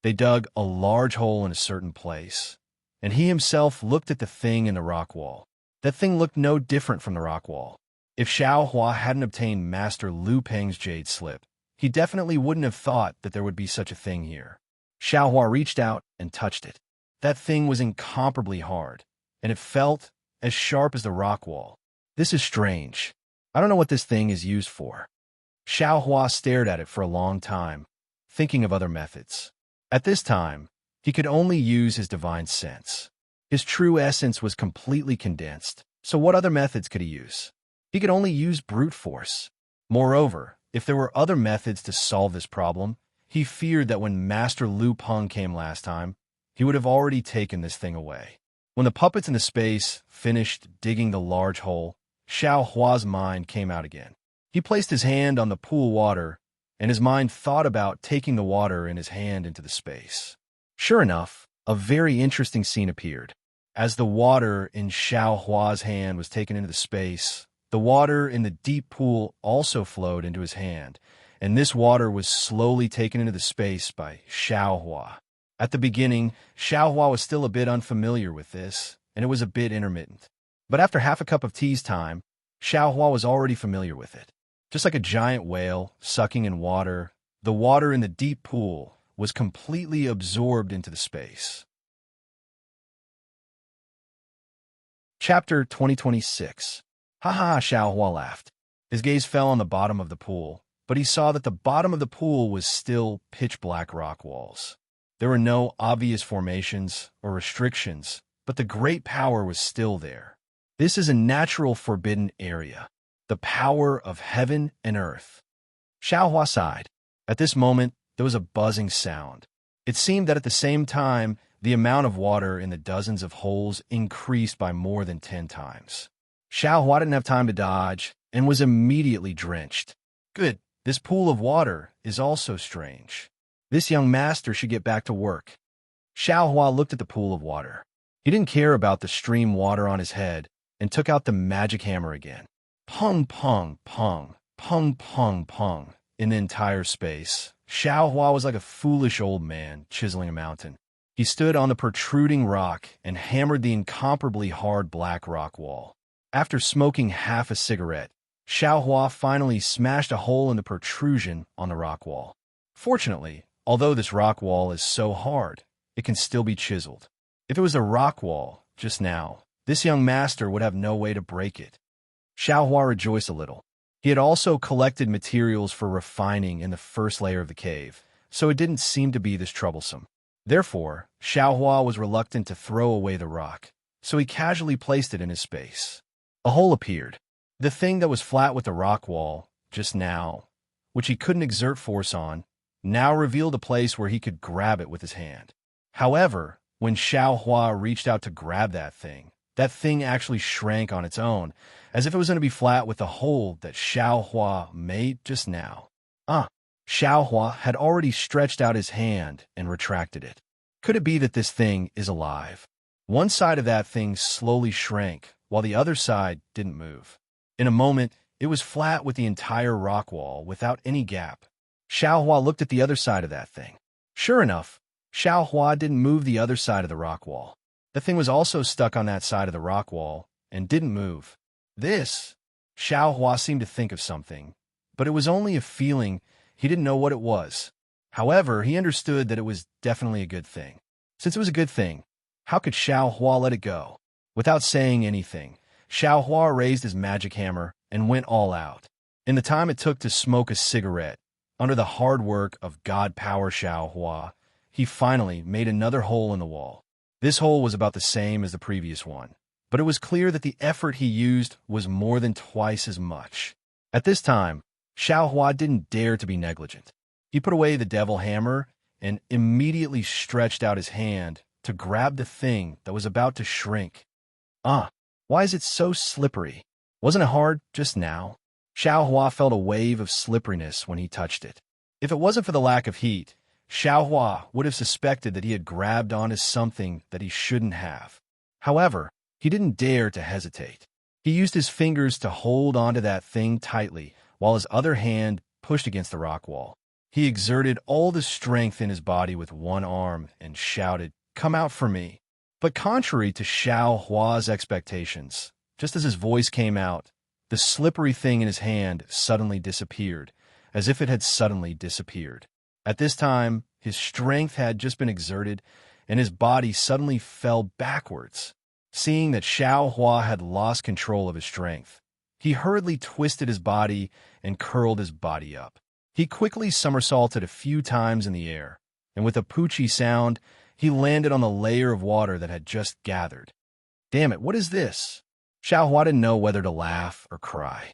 They dug a large hole in a certain place, and he himself looked at the thing in the rock wall. That thing looked no different from the rock wall. If Xiao Hua hadn't obtained Master Lu Peng's jade slip, he definitely wouldn't have thought that there would be such a thing here. Xiao Hua reached out and touched it. That thing was incomparably hard, and it felt as sharp as the rock wall. This is strange. I don't know what this thing is used for. Xiao Hua stared at it for a long time, thinking of other methods. At this time, he could only use his divine sense. His true essence was completely condensed, so what other methods could he use? He could only use brute force. Moreover, if there were other methods to solve this problem, he feared that when Master Lu Peng came last time, he would have already taken this thing away. When the puppets in the space finished digging the large hole, Xiao Hua's mind came out again. He placed his hand on the pool water, and his mind thought about taking the water in his hand into the space. Sure enough, a very interesting scene appeared. As the water in Xiao Hua's hand was taken into the space, the water in the deep pool also flowed into his hand, and this water was slowly taken into the space by Xiao Hua. At the beginning, Xiao Hua was still a bit unfamiliar with this, and it was a bit intermittent. But after half a cup of tea's time, Xiao Hua was already familiar with it. Just like a giant whale sucking in water, the water in the deep pool was completely absorbed into the space. Chapter 2026. Haha, Xiao Hua laughed. His gaze fell on the bottom of the pool, but he saw that the bottom of the pool was still pitch-black rock walls. There were no obvious formations or restrictions, but the great power was still there. This is a natural forbidden area, the power of heaven and earth. Xiao Hua sighed. At this moment, there was a buzzing sound. It seemed that at the same time, the amount of water in the dozens of holes increased by more than 10 times. Xiao Hua didn't have time to dodge and was immediately drenched. Good, this pool of water is also strange. This young master should get back to work. Xiao Hua looked at the pool of water. He didn't care about the stream water on his head and took out the magic hammer again. Pung, pung, pung, pung, pung, pung. In the entire space, Xiao Hua was like a foolish old man chiseling a mountain. He stood on the protruding rock and hammered the incomparably hard black rock wall. After smoking half a cigarette, Xiao Hua finally smashed a hole in the protrusion on the rock wall. Fortunately, although this rock wall is so hard, it can still be chiseled. If it was a rock wall, just now, this young master would have no way to break it. Xiao Hua rejoiced a little. He had also collected materials for refining in the first layer of the cave, so it didn't seem to be this troublesome. Therefore, Xiao Hua was reluctant to throw away the rock, so he casually placed it in his space. A hole appeared. The thing that was flat with the rock wall, just now, which he couldn't exert force on, now revealed a place where he could grab it with his hand. However, when Xiao Hua reached out to grab that thing actually shrank on its own, as if it was going to be flat with the hole that Xiao Hua made just now. Xiao Hua had already stretched out his hand and retracted it. Could it be that this thing is alive? One side of that thing slowly shrank, while the other side didn't move. In a moment, it was flat with the entire rock wall without any gap. Xiao Hua looked at the other side of that thing. Sure enough, Xiao Hua didn't move the other side of the rock wall. The thing was also stuck on that side of the rock wall and didn't move. Xiao Hua seemed to think of something, but it was only a feeling. He didn't know what it was. However, he understood that it was definitely a good thing. Since it was a good thing, how could Xiao Hua let it go? Without saying anything, Xiao Hua raised his magic hammer and went all out. In the time it took to smoke a cigarette, under the hard work of God Power Xiao Hua, he finally made another hole in the wall. This hole was about the same as the previous one, but it was clear that the effort he used was more than twice as much. At this time, Xiao Hua didn't dare to be negligent. He put away the devil hammer and immediately stretched out his hand to grab the thing that was about to shrink. Why is it so slippery? Wasn't it hard just now? Xiao Hua felt a wave of slipperiness when he touched it. If it wasn't for the lack of heat, Xiao Hua would have suspected that he had grabbed onto something that he shouldn't have. However, he didn't dare to hesitate. He used his fingers to hold onto that thing tightly, while his other hand pushed against the rock wall. He exerted all the strength in his body with one arm and shouted, "Come out for me." But contrary to Xiao Hua's expectations, just as his voice came out, the slippery thing in his hand suddenly disappeared, as if it had suddenly disappeared. At this time, his strength had just been exerted, and his body suddenly fell backwards. Seeing that Xiao Hua had lost control of his strength, he hurriedly twisted his body and curled his body up. He quickly somersaulted a few times in the air, and with a poochy sound, he landed on the layer of water that had just gathered. Damn it, what is this? Xiao Hua didn't know whether to laugh or cry.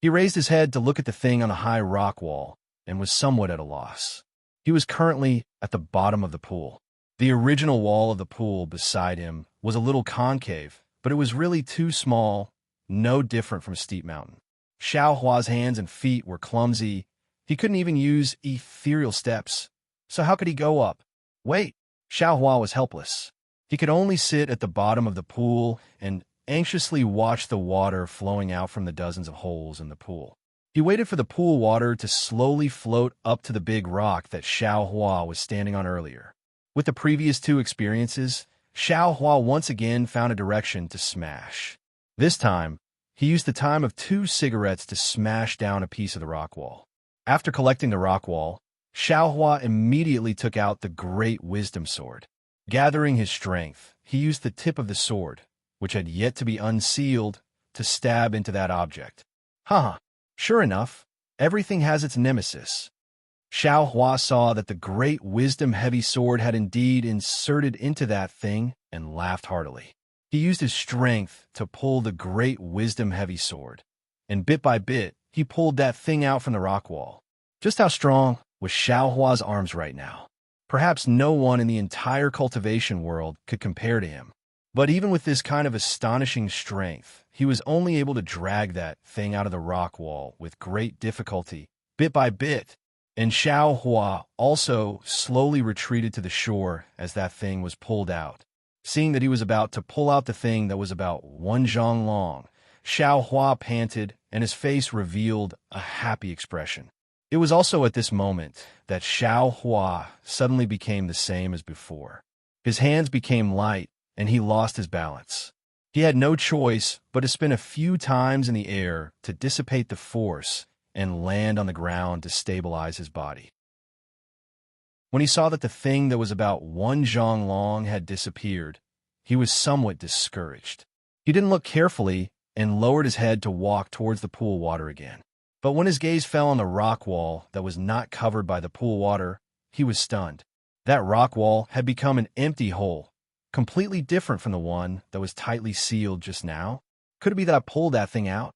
He raised his head to look at the thing on the high rock wall and was somewhat at a loss. He was currently at the bottom of the pool. The original wall of the pool beside him was a little concave, but it was really too small, no different from a steep mountain. Xiao Hua's hands and feet were clumsy. He couldn't even use ethereal steps. So how could he go up? Wait, Xiao Hua was helpless. He could only sit at the bottom of the pool and anxiously watch the water flowing out from the dozens of holes in the pool. He waited for the pool water to slowly float up to the big rock that Xiao Hua was standing on earlier. With the previous two experiences, Xiao Hua once again found a direction to smash. This time, he used the time of 2 cigarettes to smash down a piece of the rock wall. After collecting the rock wall, Xiao Hua immediately took out the Great Wisdom Sword. Gathering his strength, he used the tip of the sword, which had yet to be unsealed, to stab into that object. Sure enough, everything has its nemesis. Xiao Hua saw that the Great Wisdom Heavy Sword had indeed inserted into that thing and laughed heartily. He used his strength to pull the Great Wisdom Heavy Sword, and bit by bit, he pulled that thing out from the rock wall. Just how strong was Xiao Hua's arms right now? Perhaps no one in the entire cultivation world could compare to him. But even with this kind of astonishing strength, he was only able to drag that thing out of the rock wall with great difficulty, bit by bit, and Xiao Hua also slowly retreated to the shore as that thing was pulled out. Seeing that he was about to pull out the thing that was about 1 zhang long, Xiao Hua panted, and his face revealed a happy expression. It was also at this moment that Xiao Hua suddenly became the same as before. His hands became light, and he lost his balance. He had no choice but to spin a few times in the air to dissipate the force and land on the ground to stabilize his body. When he saw that the thing that was about 1 zhang long had disappeared, he was somewhat discouraged. He didn't look carefully and lowered his head to walk towards the pool water again. But when his gaze fell on the rock wall that was not covered by the pool water, he was stunned. That rock wall had become an empty hole, completely different from the one that was tightly sealed just now. Could it be that I pulled that thing out?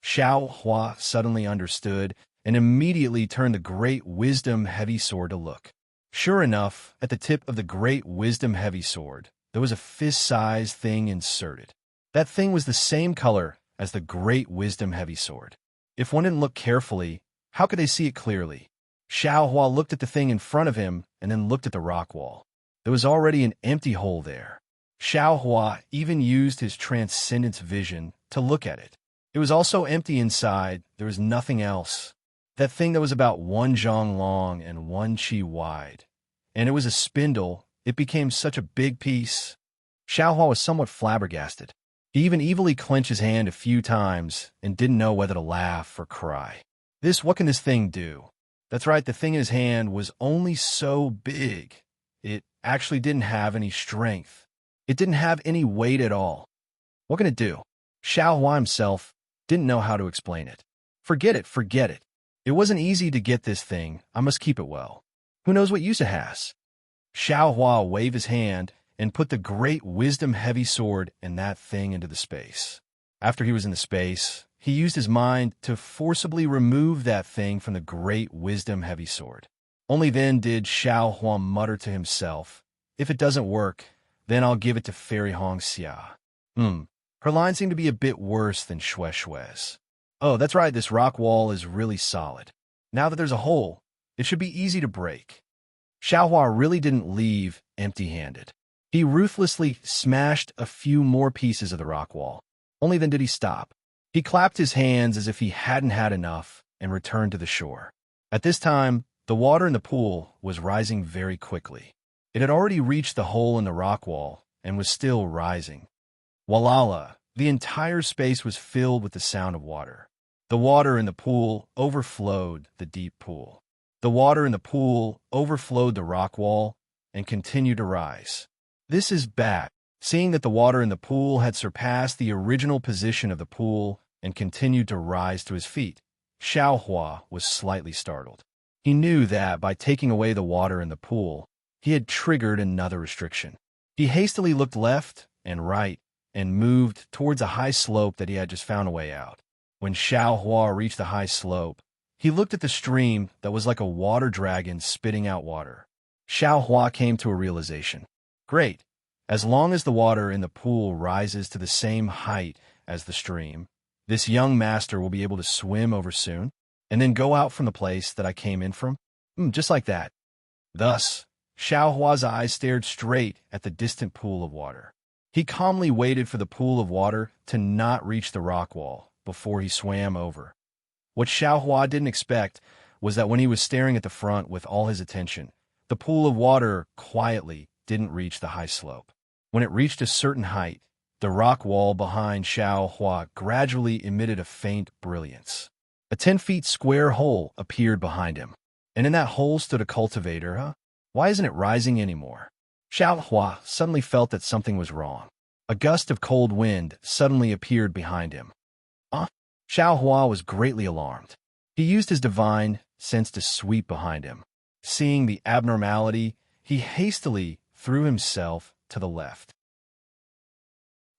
Xiao Hua suddenly understood and immediately turned the Great Wisdom Heavy Sword to look. Sure enough, at the tip of the Great Wisdom Heavy Sword, there was a fist-sized thing inserted. That thing was the same color as the Great Wisdom Heavy Sword. If one didn't look carefully, how could they see it clearly? Xiao Hua looked at the thing in front of him and then looked at the rock wall. There was already an empty hole there. Xiao Hua even used his transcendence vision to look at it. It was also empty inside. There was nothing else. That thing that was about 1 zhang long and 1 qi wide. And it was a spindle. It became such a big piece. Xiao Hua was somewhat flabbergasted. He even evilly clenched his hand a few times and didn't know whether to laugh or cry. What can this thing do? That's right, the thing in his hand was only so big. It actually didn't have any strength. It didn't have any weight at all. What can it do? Xiao Hua himself didn't know how to explain it. Forget it. It wasn't easy to get this thing. I must keep it well. Who knows what use it has? Xiao Hua waved his hand and put the Great Wisdom Heavy Sword and that thing into the space. After he was in the space, he used his mind to forcibly remove that thing from the Great Wisdom Heavy Sword. Only then did Xiao Hua mutter to himself, "If it doesn't work, then I'll give it to Fairy Hong Xia." Her line seemed to be a bit worse than Xue Xue's. Oh, that's right, this rock wall is really solid. Now that there's a hole, it should be easy to break. Xiao Hua really didn't leave empty-handed. He ruthlessly smashed a few more pieces of the rock wall. Only then did he stop. He clapped his hands as if he hadn't had enough and returned to the shore. At this time, the water in the pool was rising very quickly. It had already reached the hole in the rock wall and was still rising. Walala, the entire space was filled with the sound of water. The water in the pool overflowed the deep pool. The water in the pool overflowed the rock wall and continued to rise. This is bad. Seeing that the water in the pool had surpassed the original position of the pool and continued to rise to his feet, Xiao Hua was slightly startled. He knew that by taking away the water in the pool, he had triggered another restriction. He hastily looked left and right and moved towards a high slope that he had just found a way out. When Xiao Hua reached the high slope, He looked at the stream that was like a water dragon spitting out water. Xiao Hua came to a realization. Great. As long as the water in the pool rises to the same height as the stream, this young master will be able to swim over soon, and then go out from the place that I came in from. Just like that. Thus, Xiao Hua's eyes stared straight at the distant pool of water. He calmly waited for the pool of water to not reach the rock wall before he swam over. What Xiao Hua didn't expect was that when he was staring at the front with all his attention, the pool of water quietly didn't reach the high slope. When it reached a certain height, the rock wall behind Xiao Hua gradually emitted a faint brilliance. A 10-foot square hole appeared behind him, and in that hole stood a cultivator. Why isn't it rising anymore? Xiao Hua suddenly felt that something was wrong. A gust of cold wind suddenly appeared behind him. Xiao Hua was greatly alarmed. He used his divine sense to sweep behind him. Seeing the abnormality, he hastily threw himself to the left.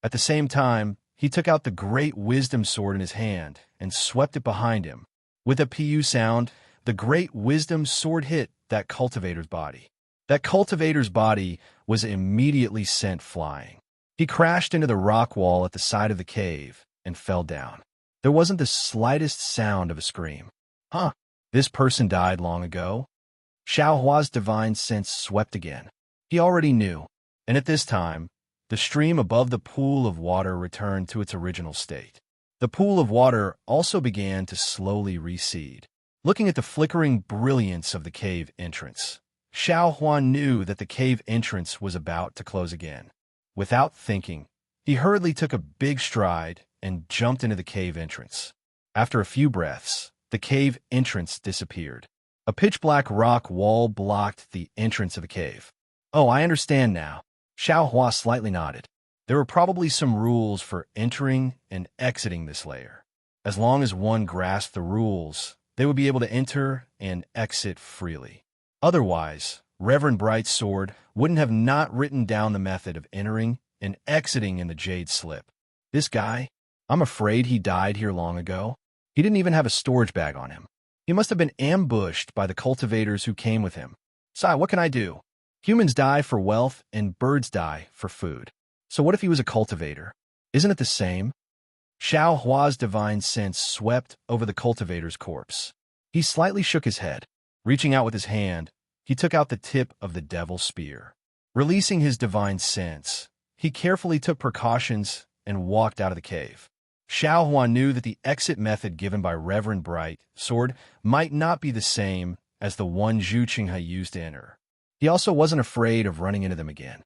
At the same time, he took out the great wisdom sword in his hand and swept it behind him. With a pu sound, the great wisdom sword hit that cultivator's body. That cultivator's body was immediately sent flying. He crashed into the rock wall at the side of the cave and fell down. There wasn't the slightest sound of a scream. This person died long ago. Xiao Hua's divine sense swept again. He already knew, and at this time, the stream above the pool of water returned to its original state. The pool of water also began to slowly recede. Looking at the flickering brilliance of the cave entrance, Xiao Hua knew that the cave entrance was about to close again. Without thinking, he hurriedly took a big stride and jumped into the cave entrance. After a few breaths, the cave entrance disappeared. A pitch-black rock wall blocked the entrance of the cave. Oh, I understand now. Xiao Hua slightly nodded. There were probably some rules for entering and exiting this layer. As long as one grasped the rules, they would be able to enter and exit freely. Otherwise, Reverend Bright's sword wouldn't have not written down the method of entering and exiting in the jade slip. This guy, I'm afraid he died here long ago. He didn't even have a storage bag on him. He must have been ambushed by the cultivators who came with him. Sai, what can I do? Humans die for wealth and birds die for food. So what if he was a cultivator? Isn't it the same? Xiao Hua's divine sense swept over the cultivator's corpse. He slightly shook his head. Reaching out with his hand, he took out the tip of the devil's spear. Releasing his divine sense, he carefully took precautions and walked out of the cave. Xiao Hua knew that the exit method given by Reverend Bright sword might not be the same as the one Zhu Qinghe used to enter. He also wasn't afraid of running into them again.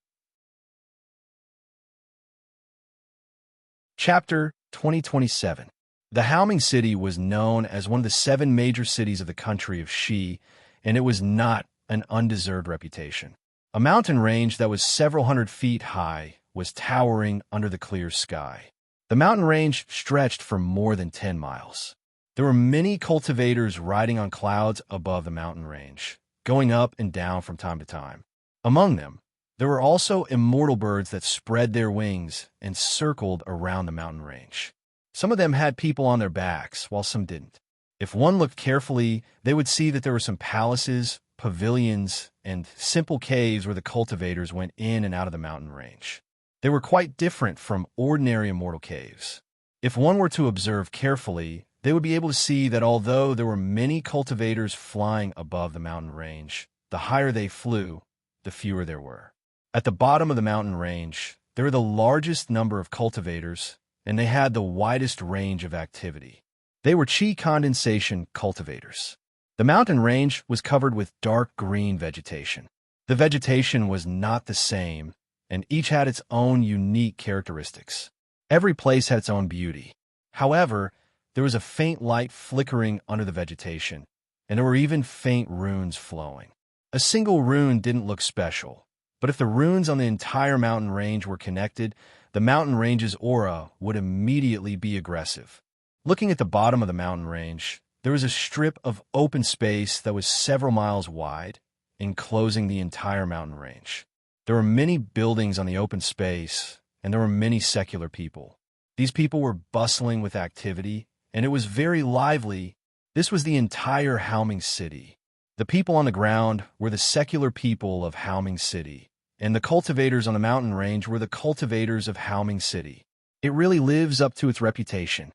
Chapter 2027. The Haoming City was known as one of the 7 major cities of the country of Xi, and it was not an undeserved reputation. A mountain range that was several hundred feet high was towering under the clear sky. The mountain range stretched for more than 10 miles. There were many cultivators riding on clouds above the mountain range, going up and down from time to time. Among them, there were also immortal birds that spread their wings and circled around the mountain range. Some of them had people on their backs, while some didn't. If one looked carefully, they would see that there were some palaces, pavilions, and simple caves where the cultivators went in and out of the mountain range. They were quite different from ordinary immortal caves. If one were to observe carefully, they would be able to see that although there were many cultivators flying above the mountain range, the higher they flew, the fewer there were. At the bottom of the mountain range, there were the largest number of cultivators, and they had the widest range of activity. They were Qi condensation cultivators. The mountain range was covered with dark green vegetation. The vegetation was not the same, and each had its own unique characteristics. Every place had its own beauty. However, there was a faint light flickering under the vegetation, and there were even faint runes flowing. A single rune didn't look special, but if the runes on the entire mountain range were connected, the mountain range's aura would immediately be aggressive. Looking at the bottom of the mountain range, there was a strip of open space that was several miles wide, enclosing the entire mountain range. There were many buildings on the open space, and there were many secular people. These people were bustling with activity, and it was very lively. This was the entire Haoming City. The people on the ground were the secular people of Haoming City, and the cultivators on the mountain range were the cultivators of Haoming City. It really lives up to its reputation.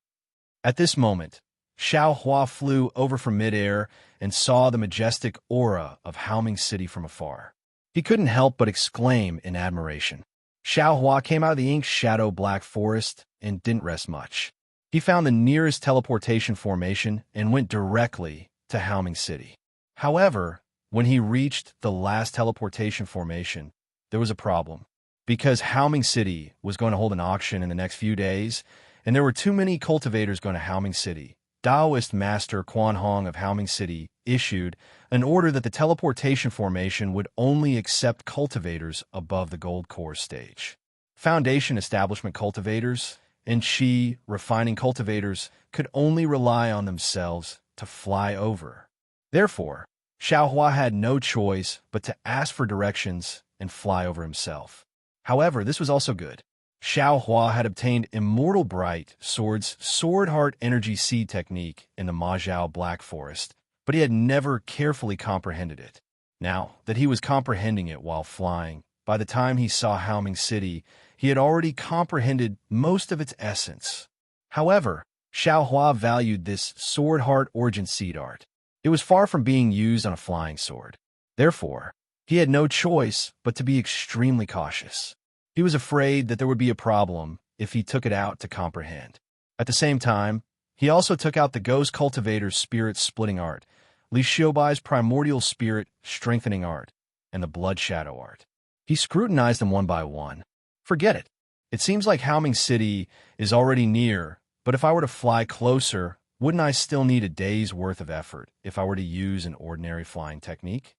At this moment, Xiao Hua flew over from midair and saw the majestic aura of Haoming City from afar. He couldn't help but exclaim in admiration. Xiao Hua came out of the ink shadow black forest and didn't rest much. He found the nearest teleportation formation and went directly to Haoming City. However, when he reached the last teleportation formation, there was a problem. Because Haoming City was going to hold an auction in the next few days, and there were too many cultivators going to Haoming City, Taoist Master Quan Hong of Haoming City issued an order that the teleportation formation would only accept cultivators above the gold core stage. Foundation establishment cultivators and Qi refining cultivators could only rely on themselves to fly over. Therefore, Xiao Hua had no choice but to ask for directions and fly over himself. However, this was also good. Xiao Hua had obtained Immortal Bright Sword's Sword Heart Energy Seed technique in the Majiao Black Forest, but he had never carefully comprehended it. Now that he was comprehending it while flying, by the time he saw Haoming City, he had already comprehended most of its essence. However, Xiao Hua valued this Sword Heart Origin Seed art. It was far from being used on a flying sword. Therefore, he had no choice but to be extremely cautious. He was afraid that there would be a problem if he took it out to comprehend. At the same time, he also took out the Ghost Cultivator's Spirit Splitting Art, Li Xiaobai's Primordial Spirit Strengthening Art, and the Blood Shadow Art. He scrutinized them one by one. Forget it. It seems like Haoming City is already near, but if I were to fly closer, wouldn't I still need a day's worth of effort if I were to use an ordinary flying technique?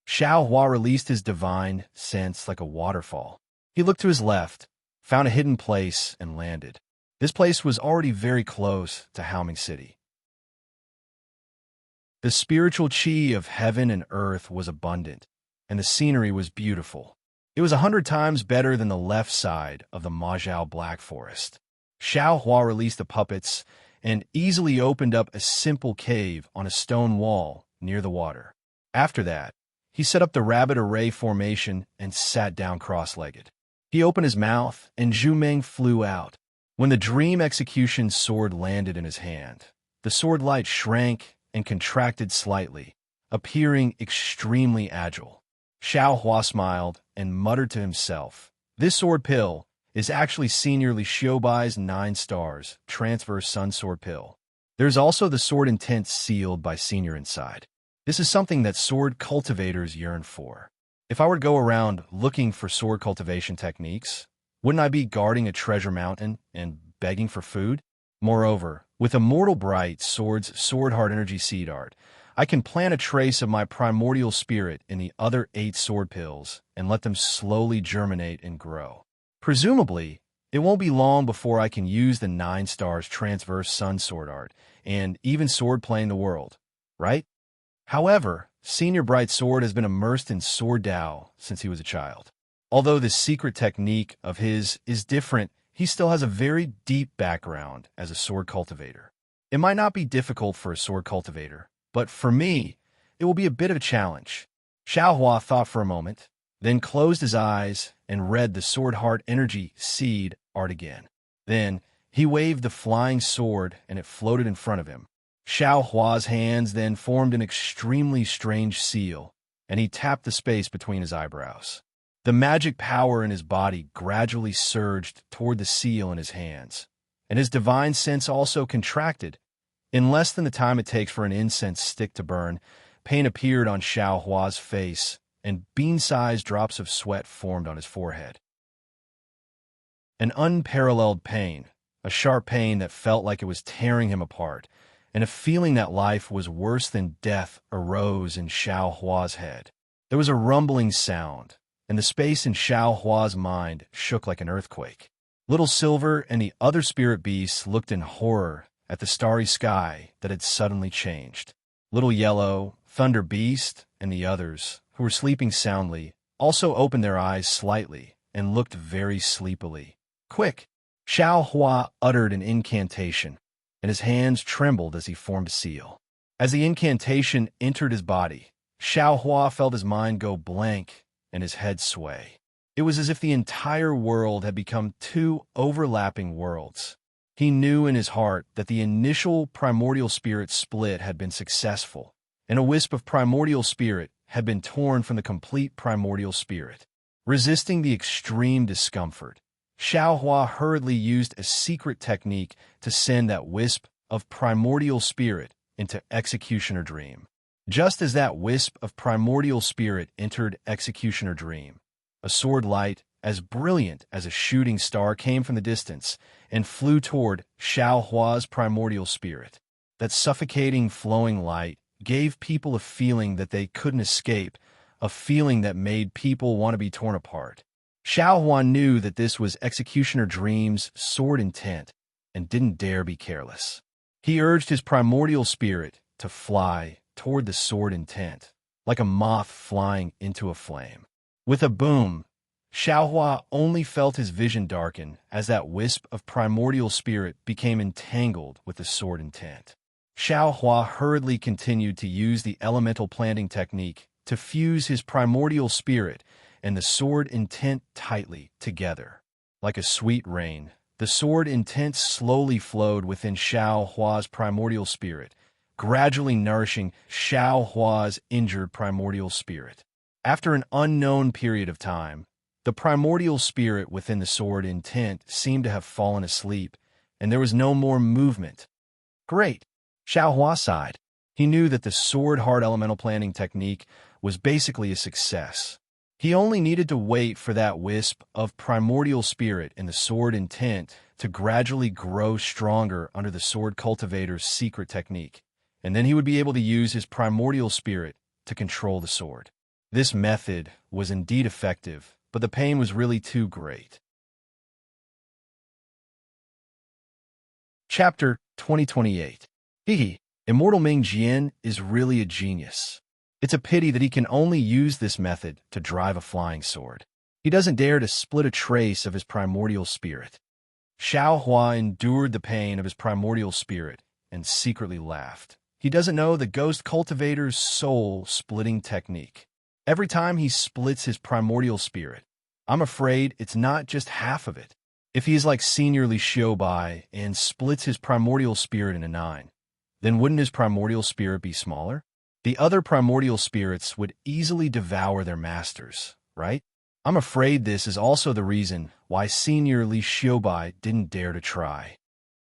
Xiao Hua released his divine sense like a waterfall. He looked to his left, found a hidden place, and landed. This place was already very close to Haoming City. The spiritual qi of heaven and earth was abundant, and the scenery was beautiful. It was 100 times better than the left side of the Majiao Black Forest. Xiao Hua released the puppets and easily opened up a simple cave on a stone wall near the water. After that, he set up the rabbit array formation and sat down cross-legged. He opened his mouth, and Zhu Meng flew out. When the Dream Execution sword landed in his hand, the sword light shrank and contracted slightly, appearing extremely agile. Xiao Hua smiled and muttered to himself, "This sword pill is actually Senior Li Xiaobai's 9 stars transverse sun sword pill. There's also the sword intent sealed by Senior inside. This is something that sword cultivators yearn for. If I were to go around looking for sword cultivation techniques, wouldn't I be guarding a treasure mountain and begging for food? Moreover, with Immortal Bright Sword's Sword Heart Energy Seed Art, I can plant a trace of my primordial spirit in the other 8 sword pills and let them slowly germinate and grow. Presumably, it won't be long before I can use the 9 stars transverse sun sword art and even sword playing the world, right? However, Senior Bright Sword has been immersed in Sword Dao since he was a child. Although this secret technique of his is different, he still has a very deep background as a sword cultivator. It might not be difficult for a sword cultivator, but for me, it will be a bit of a challenge." Xiao Hua thought for a moment, then closed his eyes and read the Sword Heart Energy Seed art again. Then he waved the flying sword and it floated in front of him. Xiao Hua's hands then formed an extremely strange seal, and he tapped the space between his eyebrows. The magic power in his body gradually surged toward the seal in his hands, and his divine sense also contracted. In less than the time it takes for an incense stick to burn, pain appeared on Xiao Hua's face, and bean-sized drops of sweat formed on his forehead. An unparalleled pain, a sharp pain that felt like it was tearing him apart, and a feeling that life was worse than death arose in Xiao Hua's head. There was a rumbling sound, and the space in Xiao Hua's mind shook like an earthquake. Little Silver and the other spirit beasts looked in horror at the starry sky that had suddenly changed. Little Yellow, Thunder Beast, and the others, who were sleeping soundly, also opened their eyes slightly and looked very sleepily. "Quick!" Xiao Hua uttered an incantation, and his hands trembled as he formed a seal. As the incantation entered his body, Xiao Hua felt his mind go blank and his head sway. It was as if the entire world had become two overlapping worlds. He knew in his heart that the initial primordial spirit split had been successful, and a wisp of primordial spirit had been torn from the complete primordial spirit. Resisting the extreme discomfort, Xiao Hua hurriedly used a secret technique to send that wisp of primordial spirit into Executioner Dream. Just as that wisp of primordial spirit entered Executioner Dream, a sword light as brilliant as a shooting star came from the distance and flew toward Xiao Hua's primordial spirit. That suffocating, flowing light gave people a feeling that they couldn't escape, a feeling that made people want to be torn apart. Xiao Hua knew that this was Executioner Dream's sword intent and didn't dare be careless. He urged his primordial spirit to fly toward the sword intent, like a moth flying into a flame. With a boom, Xiao Hua only felt his vision darken as that wisp of primordial spirit became entangled with the sword intent. Xiao Hua hurriedly continued to use the elemental planting technique to fuse his primordial spirit and the sword intent tightly together. Like a sweet rain, the sword intent slowly flowed within Xiao Hua's primordial spirit, gradually nourishing Xiao Hua's injured primordial spirit. After an unknown period of time, the primordial spirit within the sword intent seemed to have fallen asleep, and there was no more movement. Great! Xiao Hua sighed. He knew that the sword-hard elemental planting technique was basically a success. He only needed to wait for that wisp of primordial spirit in the sword intent to gradually grow stronger under the sword cultivator's secret technique, and then he would be able to use his primordial spirit to control the sword. This method was indeed effective, but the pain was really too great. Chapter 2028. Hehe, Immortal Ming Jian is really a genius. It's a pity that he can only use this method to drive a flying sword. He doesn't dare to split a trace of his primordial spirit. Xiao Hua endured the pain of his primordial spirit and secretly laughed. He doesn't know the ghost cultivator's soul-splitting technique. Every time he splits his primordial spirit, I'm afraid it's not just half of it. If he is like Senior Li Xiubai and splits his primordial spirit into 9, then wouldn't his primordial spirit be smaller? The other primordial spirits would easily devour their masters, right? I'm afraid this is also the reason why Senior Li Xiubai didn't dare to try.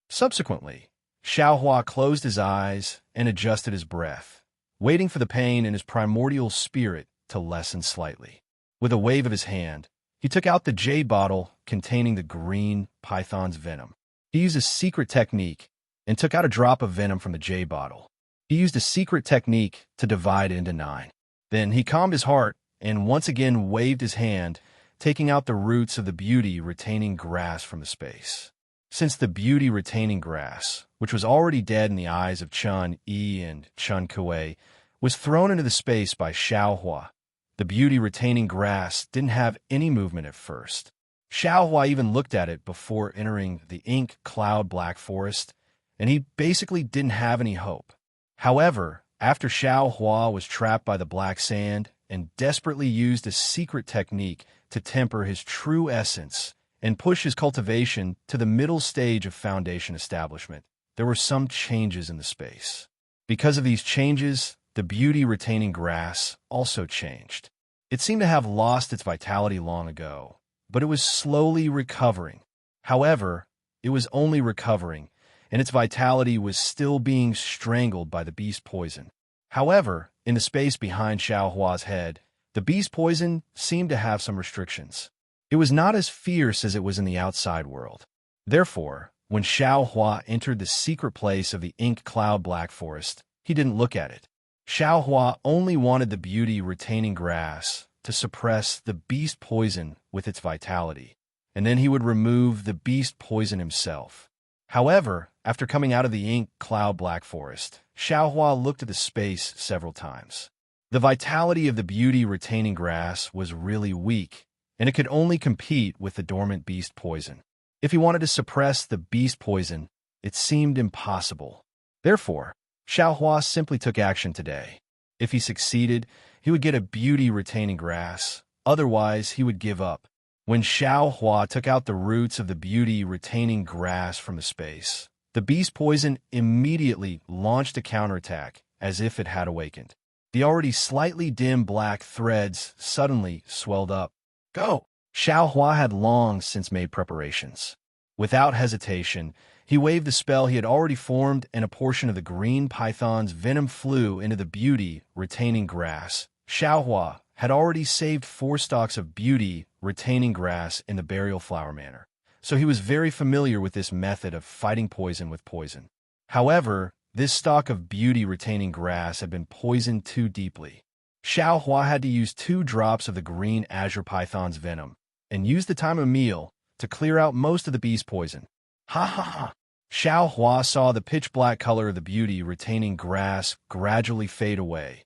Subsequently, Xiao Hua closed his eyes and adjusted his breath, waiting for the pain in his primordial spirit to lessen slightly. With a wave of his hand, he took out the jade bottle containing the green python's venom. He used a secret technique and took out a drop of venom from the jade bottle. He used a secret technique to divide it into 9. Then he calmed his heart and once again waved his hand, taking out the roots of the beauty-retaining grass from the space. Since the beauty-retaining grass, which was already dead in the eyes of Chun Yi and Chun Kuei, was thrown into the space by Xiao Hua, the beauty-retaining grass didn't have any movement at first. Xiao Hua even looked at it before entering the ink cloud black forest, and he basically didn't have any hope. However, after Xiao Hua was trapped by the black sand and desperately used a secret technique to temper his true essence and push his cultivation to the middle stage of foundation establishment, there were some changes in the space. Because of these changes, the beauty-retaining grass also changed. It seemed to have lost its vitality long ago, but it was slowly recovering. However, it was only recovering, and its vitality was still being strangled by the beast poison. However, in the space behind Xiao Hua's head, the beast poison seemed to have some restrictions. It was not as fierce as it was in the outside world. Therefore, when Xiao Hua entered the secret place of the ink cloud black forest, he didn't look at it. Xiao Hua only wanted the beauty-retaining grass to suppress the beast poison with its vitality, and then he would remove the beast poison himself. However, after coming out of the ink cloud black forest, Xiao Hua looked at the space several times. The vitality of the beauty-retaining grass was really weak, and it could only compete with the dormant beast poison. If he wanted to suppress the beast poison, it seemed impossible. Therefore, Xiaohua simply took action today. If he succeeded, he would get a beauty-retaining grass. Otherwise, he would give up. When Xiaohua took out the roots of the beauty-retaining grass from the space, the beast poison immediately launched a counterattack as if it had awakened. The already slightly dim black threads suddenly swelled up. Go! Xiaohua had long since made preparations. Without hesitation, he waved the spell he had already formed, and a portion of the green python's venom flew into the beauty-retaining grass. Xiaohua had already saved 4 stalks of beauty-retaining grass in the burial flower manner, so he was very familiar with this method of fighting poison with poison. However, this stalk of beauty-retaining grass had been poisoned too deeply. Xiaohua had to use 2 drops of the green azure python's venom, and use the time of meal to clear out most of the beast poison. Ha ha ha! Xiaohua saw the pitch-black color of the beauty-retaining grass gradually fade away,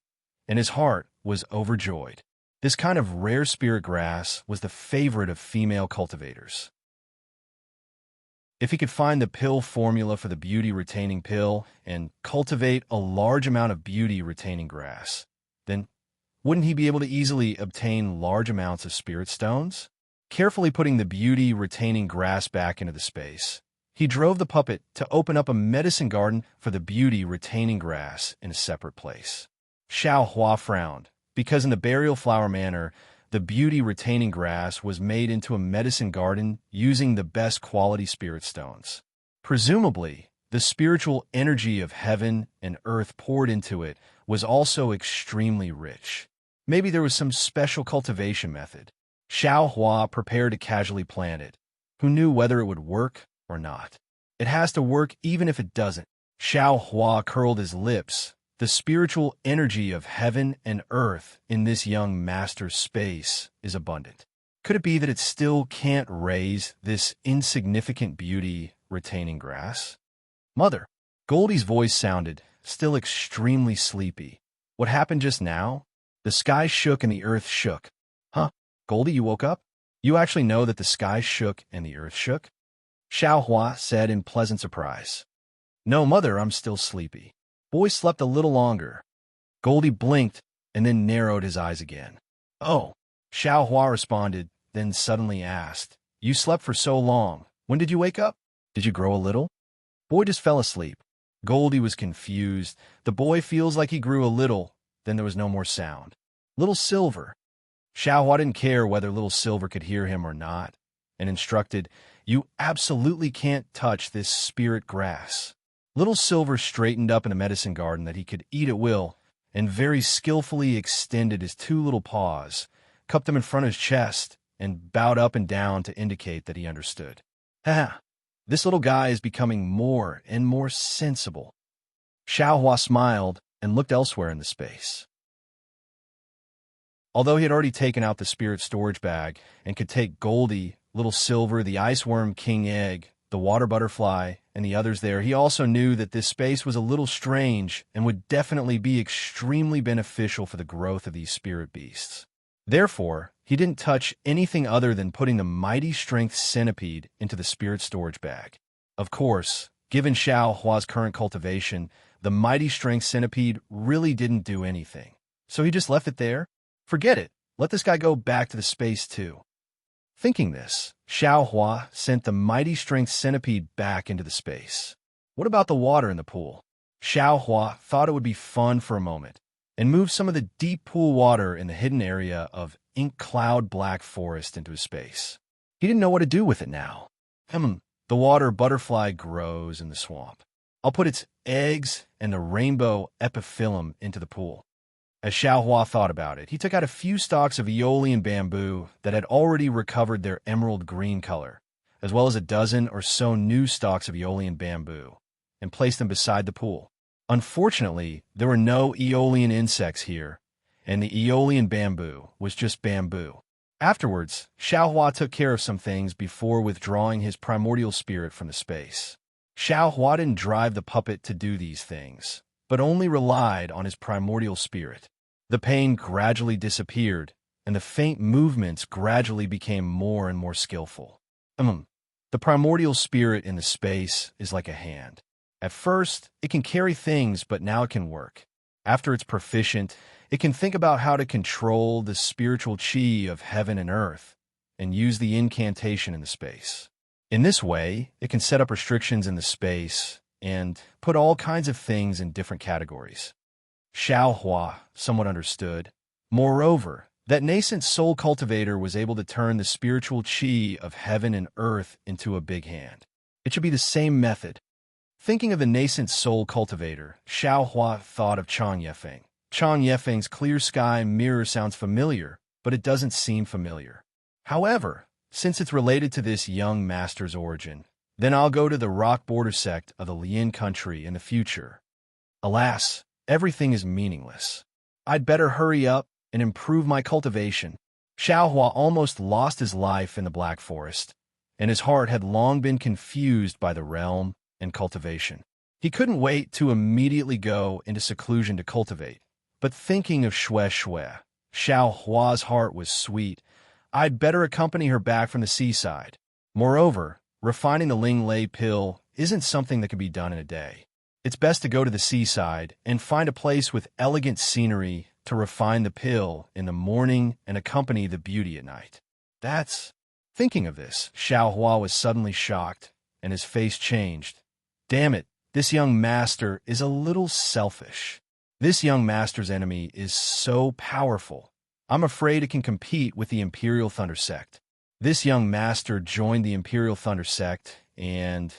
and his heart was overjoyed. This kind of rare spirit grass was the favorite of female cultivators. If he could find the pill formula for the beauty-retaining pill and cultivate a large amount of beauty-retaining grass, then wouldn't he be able to easily obtain large amounts of spirit stones? Carefully putting the beauty-retaining grass back into the space, he drove the puppet to open up a medicine garden for the beauty-retaining grass in a separate place. Xiaohua frowned, because in the burial flower manor, the beauty-retaining grass was made into a medicine garden using the best quality spirit stones. Presumably, the spiritual energy of heaven and earth poured into it was also extremely rich. Maybe there was some special cultivation method. Xiaohua prepared to casually plant it. Who knew whether it would work or not? It has to work even if it doesn't. Xiaohua curled his lips. The spiritual energy of heaven and earth in this young master's space is abundant. Could it be that it still can't raise this insignificant beauty-retaining grass? Mother, Goldie's voice sounded, still extremely sleepy. What happened just now? The sky shook and the earth shook. Huh? Goldie, you woke up? You actually know that the sky shook and the earth shook? Xiaohua said in pleasant surprise. No, Mother, I'm still sleepy. Boy slept a little longer. Goldie blinked and then narrowed his eyes again. Oh, Xiaohua responded, then suddenly asked, You slept for so long. When did you wake up? Did you grow a little? Boy just fell asleep. Goldie was confused. The boy feels like he grew a little. Then there was no more sound. Little Silver. Xiaohua didn't care whether Little Silver could hear him or not, and instructed, You absolutely can't touch this spirit grass. Little Silver straightened up in a medicine garden that he could eat at will, and very skillfully extended his 2 little paws, cupped them in front of his chest, and bowed up and down to indicate that he understood. Ha! This little guy is becoming more and more sensible. Xiaohua smiled and looked elsewhere in the space. Although he had already taken out the spirit storage bag and could take Goldie, Little Silver, the ice worm king egg, the water butterfly, and the others there, he also knew that this space was a little strange and would definitely be extremely beneficial for the growth of these spirit beasts. Therefore, he didn't touch anything other than putting the mighty strength centipede into the spirit storage bag. Of course, given Xiaohua's current cultivation, the mighty strength centipede really didn't do anything. So he just left it there? Forget it. Let this guy go back to the space too. Thinking this, Xiaohua sent the mighty strength centipede back into the space. What about the water in the pool? Xiaohua thought it would be fun for a moment, and moved some of the deep pool water in the hidden area of ink cloud black forest into his space. He didn't know what to do with it now. The water butterfly grows in the swamp. I'll put its eggs and the rainbow epiphyllum into the pool. As Xiaohua thought about it, he took out a few stalks of Aeolian bamboo that had already recovered their emerald green color, as well as a dozen or so new stalks of Aeolian bamboo, and placed them beside the pool. Unfortunately, there were no Aeolian insects here, and the Aeolian bamboo was just bamboo. Afterwards, Xiaohua took care of some things before withdrawing his primordial spirit from the space. Xiaohua didn't drive the puppet to do these things, but only relied on his primordial spirit. The pain gradually disappeared, and the faint movements gradually became more and more skillful. The primordial spirit in the space is like a hand. At first, it can carry things, but now it can work. After it's proficient, it can think about how to control the spiritual chi of heaven and earth and use the incantation in the space. In this way, it can set up restrictions in the space and put all kinds of things in different categories. Xiaohua somewhat understood. Moreover, that nascent soul cultivator was able to turn the spiritual chi of heaven and earth into a big hand. It should be the same method. Thinking of the nascent soul cultivator, Xiaohua thought of Chang Yefeng. Chang Yefeng's clear sky mirror sounds familiar, but it doesn't seem familiar. However, since it's related to this young master's origin, then I'll go to the rock border sect of the Lian country in the future. Alas, everything is meaningless. I'd better hurry up and improve my cultivation. Xiaohua almost lost his life in the Black Forest, and his heart had long been confused by the realm and cultivation. He couldn't wait to immediately go into seclusion to cultivate, but thinking of Shui, Xiaohua's heart was sweet. I'd better accompany her back from the seaside. Moreover, refining the Ling Lei pill isn't something that can be done in a day. It's best to go to the seaside and find a place with elegant scenery to refine the pill in the morning and accompany the beauty at night. Thinking of this, Xiaohua was suddenly shocked, and his face changed. Damn it, this young master is a little selfish. This young master's enemy is so powerful. I'm afraid it can compete with the Imperial Thunder Sect. This young master joined the Imperial Thunder Sect, and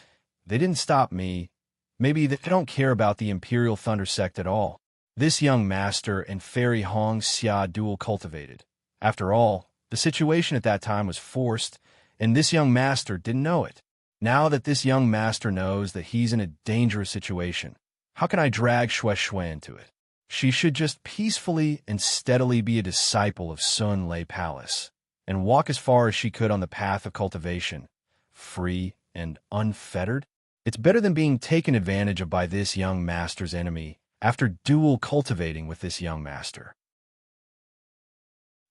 they didn't stop me. Maybe they don't care about the Imperial Thunder Sect at all. This young master and Fairy Hong Xia dual cultivated. After all, the situation at that time was forced, and this young master didn't know it. Now that this young master knows that he's in a dangerous situation, how can I drag Shui into it? She should just peacefully and steadily be a disciple of Sun Lei Palace, and walk as far as she could on the path of cultivation, free and unfettered. It's better than being taken advantage of by this young master's enemy after dual cultivating with this young master.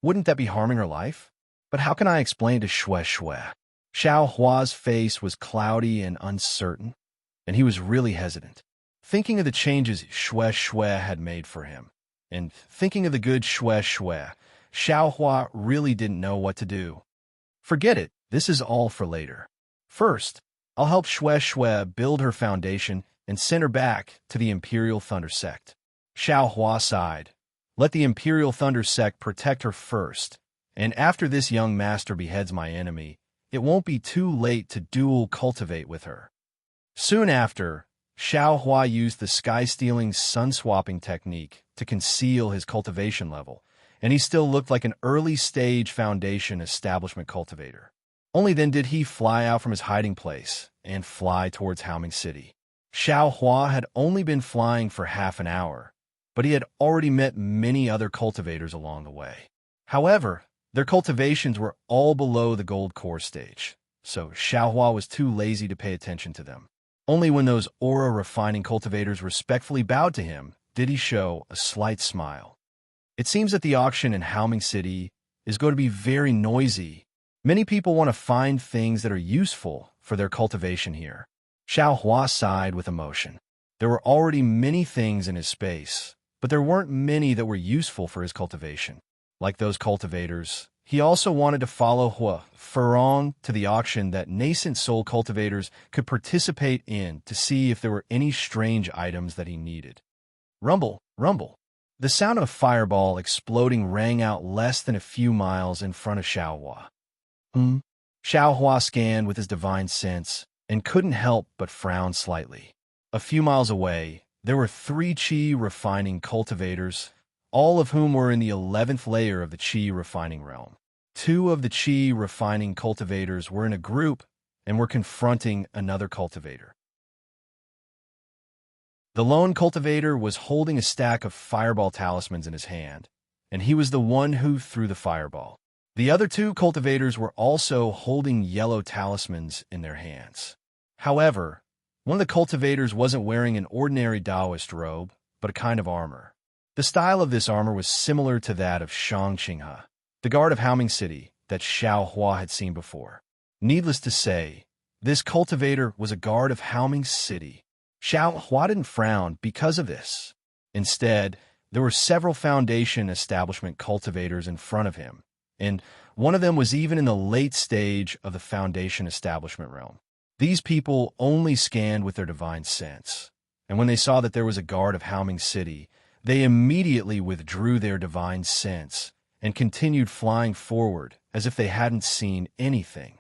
Wouldn't that be harming her life? But how can I explain to Shui? Xiaohua's face was cloudy and uncertain, and he was really hesitant. Thinking of the changes Shui had made for him, and thinking of the good Shui, Xiaohua really didn't know what to do. Forget it, this is all for later. First, I'll help Shui build her foundation and send her back to the Imperial Thunder Sect. Xiaohua sighed. Let the Imperial Thunder Sect protect her first, and after this young master beheads my enemy, it won't be too late to dual cultivate with her. Soon after, Xiaohua used the sky-stealing sun-swapping technique to conceal his cultivation level, and he still looked like an early-stage foundation establishment cultivator. Only then did he fly out from his hiding place and fly towards Haoming City. Xiaohua had only been flying for half an hour, but he had already met many other cultivators along the way. However, their cultivations were all below the gold core stage, so Xiaohua was too lazy to pay attention to them. Only when those aura-refining cultivators respectfully bowed to him did he show a slight smile. It seems that the auction in Haoming City is going to be very noisy. Many people want to find things that are useful for their cultivation here. Xiaohua sighed with emotion. There were already many things in his space, but there weren't many that were useful for his cultivation. Like those cultivators, he also wanted to follow Hua Furong to the auction that nascent soul cultivators could participate in to see if there were any strange items that he needed. Rumble, rumble. The sound of a fireball exploding rang out less than a few miles in front of Xiaohua. Xiaohua scanned with his divine sense and couldn't help but frown slightly. A few miles away, there were 3 qi refining cultivators, all of whom were in the 11th layer of the qi refining realm. 2 of the qi refining cultivators were in a group and were confronting another cultivator. The lone cultivator was holding a stack of fireball talismans in his hand, and he was the one who threw the fireball. The other 2 cultivators were also holding yellow talismans in their hands. However, one of the cultivators wasn't wearing an ordinary Taoist robe, but a kind of armor. The style of this armor was similar to that of Shang Qinghe, the guard of Haoming City that Xiaohua had seen before. Needless to say, this cultivator was a guard of Haoming City. Xiao Hua didn't frown because of this. Instead, there were several foundation establishment cultivators in front of him, and one of them was even in the late stage of the foundation establishment realm. These people only scanned with their divine sense, and when they saw that there was a guard of Haoming City, they immediately withdrew their divine sense and continued flying forward as if they hadn't seen anything.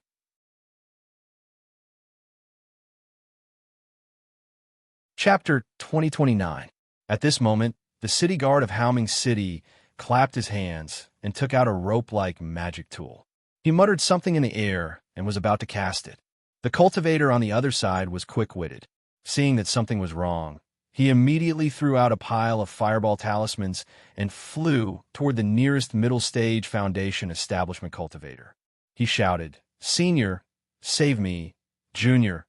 Chapter 2029. At this moment, the city guard of Haoming City clapped his hands and took out a rope-like magic tool. He muttered something in the air and was about to cast it. The cultivator on the other side was quick-witted. Seeing that something was wrong, he immediately threw out a pile of fireball talismans and flew toward the nearest middle-stage foundation establishment cultivator. He shouted, "Senior, save me. Junior."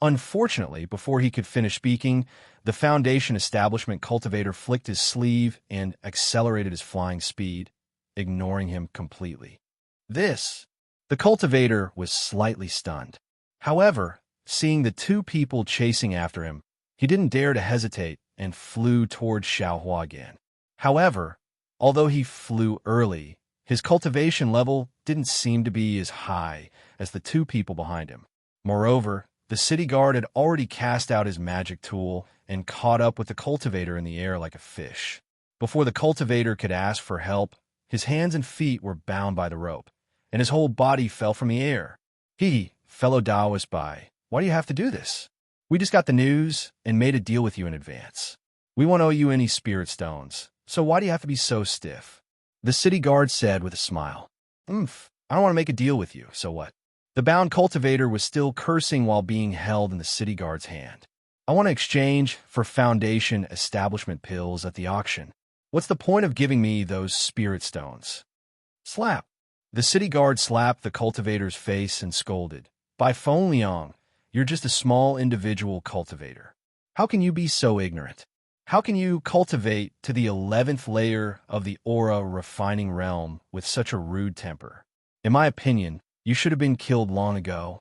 Unfortunately, before he could finish speaking, the foundation establishment cultivator flicked his sleeve and accelerated his flying speed, ignoring him completely. The cultivator was slightly stunned. However, seeing the two people chasing after him, he didn't dare to hesitate and flew towards Xiaohua again. However, although he flew early, his cultivation level didn't seem to be as high as the two people behind him. Moreover, the city guard had already cast out his magic tool and caught up with the cultivator in the air like a fish. Before the cultivator could ask for help, his hands and feet were bound by the rope, and his whole body fell from the air. Fellow Taoist Bai, why do you have to do this? We just got the news and made a deal with you in advance. We won't owe you any spirit stones, so why do you have to be so stiff? The city guard said with a smile. I don't want to make a deal with you, so what? The bound cultivator was still cursing while being held in the city guard's hand. I want to exchange for foundation establishment pills at the auction. What's the point of giving me those spirit stones? Slap. The city guard slapped the cultivator's face and scolded. Bai Feng Liang, you're just a small individual cultivator. How can you be so ignorant? How can you cultivate to the 11th layer of the aura refining realm with such a rude temper? In my opinion, you should have been killed long ago.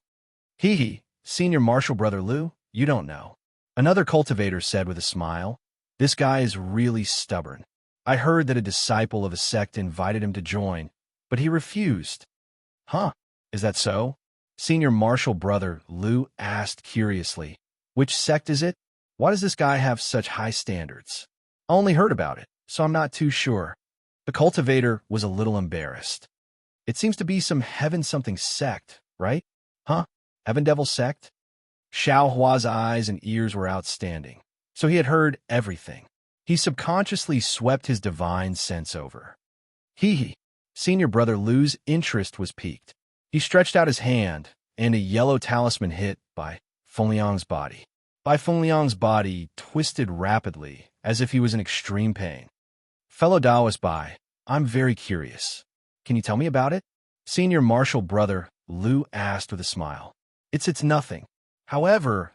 Senior Marshal Brother Liu, you don't know. Another cultivator said with a smile. This guy is really stubborn. I heard that a disciple of a sect invited him to join, but he refused. Is that so? Senior Marshal Brother Liu asked curiously. Which sect is it? Why does this guy have such high standards? I only heard about it, so I'm not too sure. The cultivator was a little embarrassed. It seems to be some heaven something sect, right? Heaven devil sect? Xiao Hua's eyes and ears were outstanding, so he had heard everything. He subconsciously swept his divine sense over. Senior Brother Liu's interest was piqued. He stretched out his hand, and a yellow talisman hit Bai Fengliang's body. Bai Fengliang's body twisted rapidly, as if he was in extreme pain. Fellow Taoist Bai, I'm very curious. Can you tell me about it? Senior Marshal Brother Liu asked with a smile. It's nothing. However,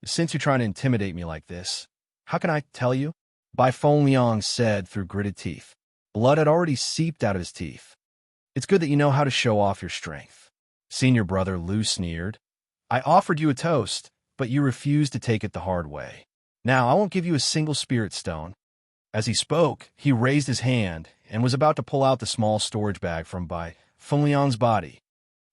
since you're trying to intimidate me like this, how can I tell you? Bai Fengliang said through gritted teeth. Blood had already seeped out of his teeth. It's good that you know how to show off your strength. Senior Brother Liu sneered. I offered you a toast, but you refused to take it the hard way. Now, I won't give you a single spirit stone. As he spoke, he raised his hand and was about to pull out the small storage bag from Bai Fengliang's body.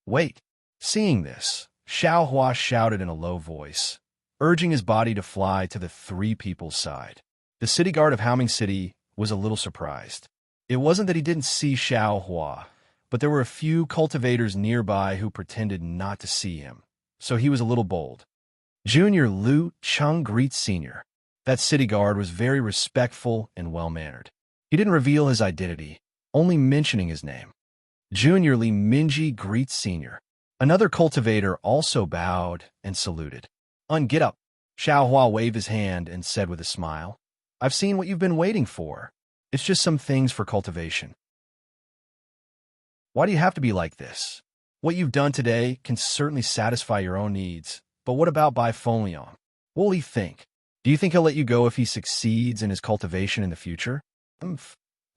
Wait. Seeing this, Xiao Hua shouted in a low voice, urging his body to fly to the three people's side. The city guard of Haoming City was a little surprised. It wasn't that he didn't see Xiao Hua, but there were a few cultivators nearby who pretended not to see him, so he was a little bold. Junior Liu Chung greets Senior. That city guard was very respectful and well-mannered. He didn't reveal his identity, only mentioning his name. Junior Li Minji greets Senior. Another cultivator also bowed and saluted. Get up. Xiao Hua waved his hand and said with a smile, I've seen what you've been waiting for. It's just some things for cultivation. Why do you have to be like this? What you've done today can certainly satisfy your own needs, but what about Bai Fengliang? What will he think? Do you think he'll let you go if he succeeds in his cultivation in the future?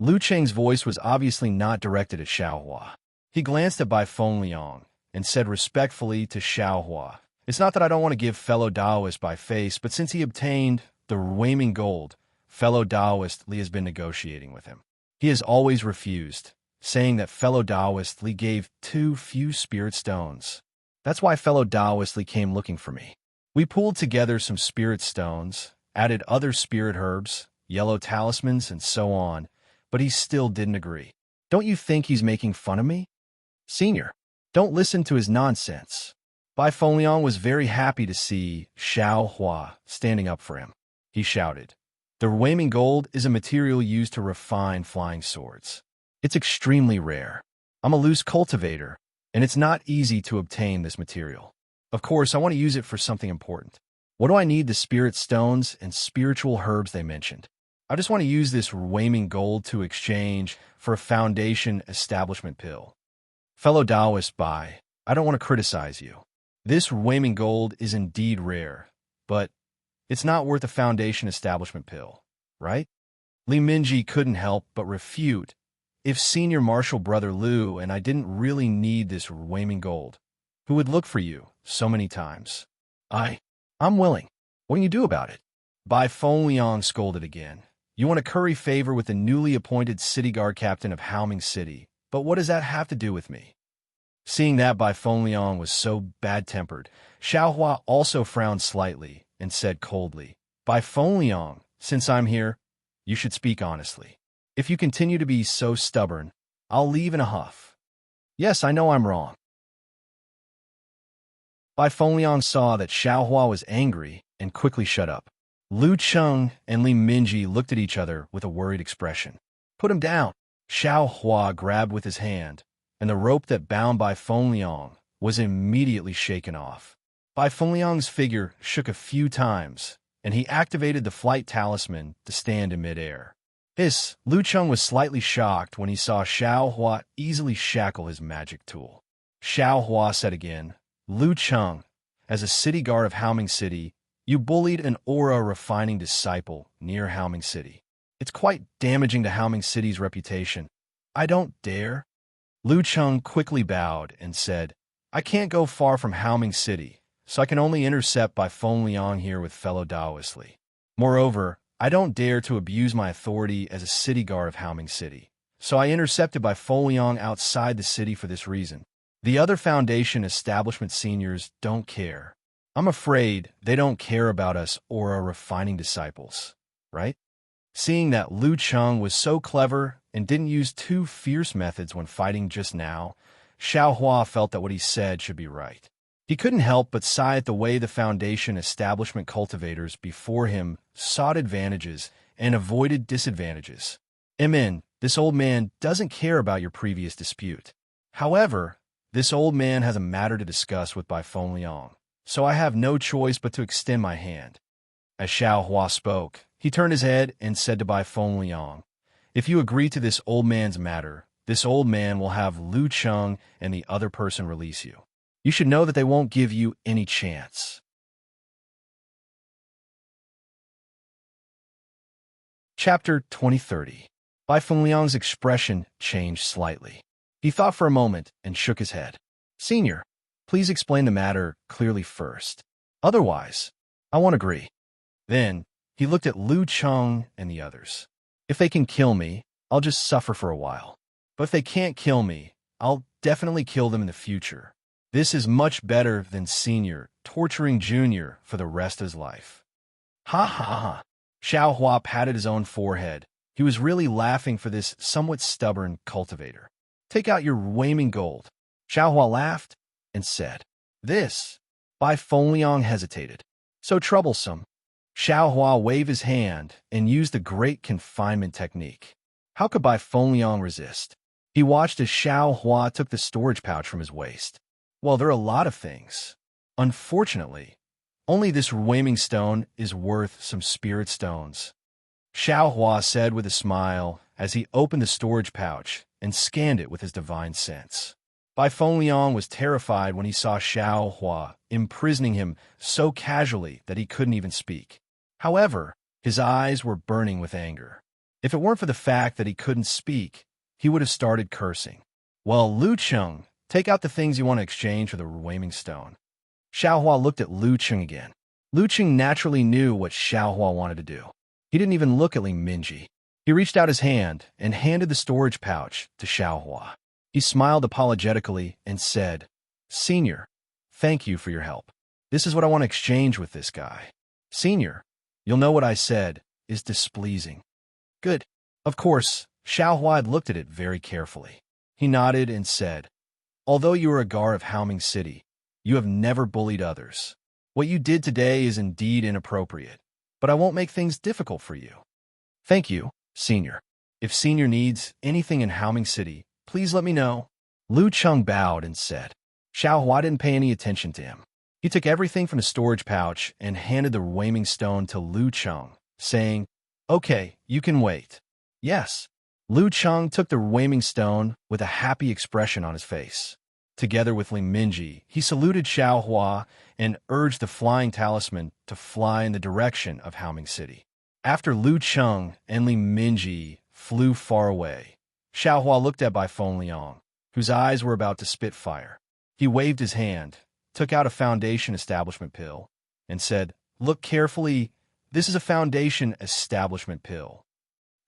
Lu Cheng's voice was obviously not directed at Xiao Hua. He glanced at Bai Fengliang and said respectfully to Xiao Hua, It's not that I don't want to give fellow Taoist by face, but since he obtained the Whaming Gold, fellow Taoist Li has been negotiating with him. He has always refused, saying that fellow Taoist Li gave too few spirit stones. That's why fellow Taoist Li came looking for me. We pooled together some spirit stones, added other spirit herbs, yellow talismans, and so on, but he still didn't agree. Don't you think he's making fun of me? Senior, don't listen to his nonsense. Bai Fengliang was very happy to see Xiao Hua standing up for him. He shouted, "The Whaming Gold is a material used to refine flying swords. It's extremely rare. I'm a loose cultivator, and it's not easy to obtain this material. Of course, I want to use it for something important. What do I need the spirit stones and spiritual herbs they mentioned? I just want to use this Whaming Gold to exchange for a foundation establishment pill. Fellow Taoist Bai, I don't want to criticize you. This Whaming Gold is indeed rare, but it's not worth a foundation establishment pill, right?" Li Minji couldn't help but refute. If Senior Marshal Brother Liu and I didn't really need this Whaming Gold, who would look for you so many times? I'm willing. What can you do about it? Bai Fengliang scolded again. You want to curry favor with the newly appointed city guard captain of Haoming City, but what does that have to do with me? Seeing that Bai Fengliang was so bad-tempered, Xiao Hua also frowned slightly and said coldly, "Bai Fengliang, since I'm here, you should speak honestly. If you continue to be so stubborn, I'll leave in a huff." "Yes, I know I'm wrong." Bai Fengliang saw that Xiao Hua was angry and quickly shut up. Lu Cheng and Li Minji looked at each other with a worried expression. "Put him down." Xiao Hua grabbed with his hand, and the rope that bound Bai Fengliang was immediately shaken off. Bai Fengliang's figure shook a few times, and he activated the flight talisman to stand in midair. Lu Cheng was slightly shocked when he saw Xiao Hua easily shackle his magic tool. Xiao Hua said again, "Lu Cheng, as a city guard of Haoming City, you bullied an aura-refining disciple near Haoming City. It's quite damaging to Haoming City's reputation. I don't dare." Lu Cheng quickly bowed and said, "I can't go far from Haoming City, so I can only intercept Bai Fengliang here with fellow Taoist Li. Moreover, I don't dare to abuse my authority as a city guard of Haoming City, so I intercepted Bai Fengliang outside the city for this reason. The other Foundation establishment seniors don't care. I'm afraid they don't care about us or our refining disciples, right?" Seeing that Lu Cheng was so clever and didn't use too fierce methods when fighting just now, Xiao Hua felt that what he said should be right. He couldn't help but sigh at the way the Foundation establishment cultivators before him sought advantages and avoided disadvantages. This old man doesn't care about your previous dispute. However, this old man has a matter to discuss with Bai Fengliang, so I have no choice but to extend my hand." As Xiao Hua spoke, he turned his head and said to Bai Fengliang, "If you agree to this old man's matter, this old man will have Lu Cheng and the other person release you. You should know that they won't give you any chance." Chapter 2030. Bai Fengliang's expression changed slightly. He thought for a moment and shook his head. "Senior, please explain the matter clearly first. Otherwise, I won't agree." Then he looked at Lu Cheng and the others. "If they can kill me, I'll just suffer for a while. But if they can't kill me, I'll definitely kill them in the future. This is much better than Senior torturing Junior for the rest of his life." "Ha ha ha." Xiao Hua patted his own forehead. He was really laughing for this somewhat stubborn cultivator. "Take out your Whaming Gold." Xiao Hua laughed and said, "This." Bai Fengliang hesitated. "So troublesome." Xiao Hua waved his hand and used the great confinement technique. How could Bai Fengliang resist? He watched as Xiao Hua took the storage pouch from his waist. "Well, there are a lot of things. Unfortunately, only this Whaming Stone is worth some spirit stones," Xiao Hua said with a smile as he opened the storage pouch and scanned it with his divine sense. Bai Fengliang was terrified when he saw Xiao Hua imprisoning him so casually that he couldn't even speak. However, his eyes were burning with anger. If it weren't for the fact that he couldn't speak, he would have started cursing. "Well, Lu Cheng, take out the things you want to exchange for the Whaming Stone." Xiaohua looked at Lu Cheng again. Lu Cheng naturally knew what Xiaohua wanted to do. He didn't even look at Li Minji. He reached out his hand and handed the storage pouch to Xiaohua. He smiled apologetically and said, "Senior, thank you for your help. This is what I want to exchange with this guy. Senior, you'll know what I said is displeasing." "Good." Of course, Xiaohua had looked at it very carefully. He nodded and said, "Although you are a guard of Haoming City, you have never bullied others. What you did today is indeed inappropriate, but I won't make things difficult for you." "Thank you, Senior. If Senior needs anything in Haoming City, please let me know." Lu Cheng bowed and said. Xiaohua didn't pay any attention to him. He took everything from the storage pouch and handed the Waming Stone to Lu Cheng, saying, "Okay, you can wait." "Yes." Lu Cheng took the Waming Stone with a happy expression on his face. Together with Li Minji, he saluted Xiaohua and urged the flying talisman to fly in the direction of Haoming City. After Lu Cheng and Li Minji flew far away, Xiaohua looked at Bai Fengliang, whose eyes were about to spit fire. He waved his hand, took out a foundation establishment pill, and said, "Look carefully, this is a foundation establishment pill."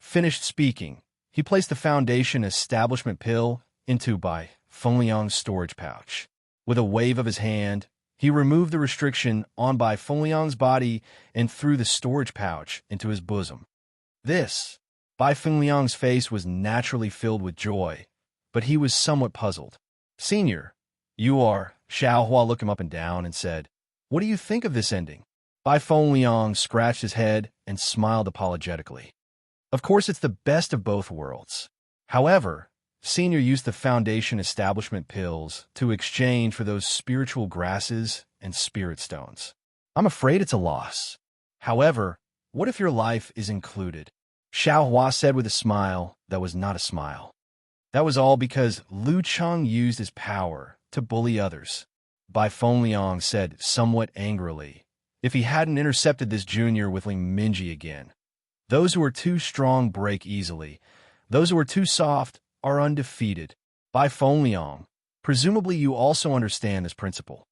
Finished speaking, he placed the foundation establishment pill into Bai Fengliang's storage pouch. With a wave of his hand, he removed the restriction on Bai Fengliang's body and threw the storage pouch into his bosom. Bai Fengliang's face was naturally filled with joy, but he was somewhat puzzled. "Senior, you are..." Xiaohua looked him up and down and said, "What do you think of this ending?" Bai Fengliang scratched his head and smiled apologetically. "Of course, it's the best of both worlds. However, Senior used the foundation establishment pills to exchange for those spiritual grasses and spirit stones. I'm afraid it's a loss. However, what if your life is included?" Xiaohua said with a smile that was not a smile. That was all because Lu Cheng used his power to bully others. Bai Fengliang said somewhat angrily, "If he hadn't intercepted this junior with Li Minji again. Those who are too strong break easily. Those who are too soft are undefeated. Bai Fengliang, presumably you also understand this principle."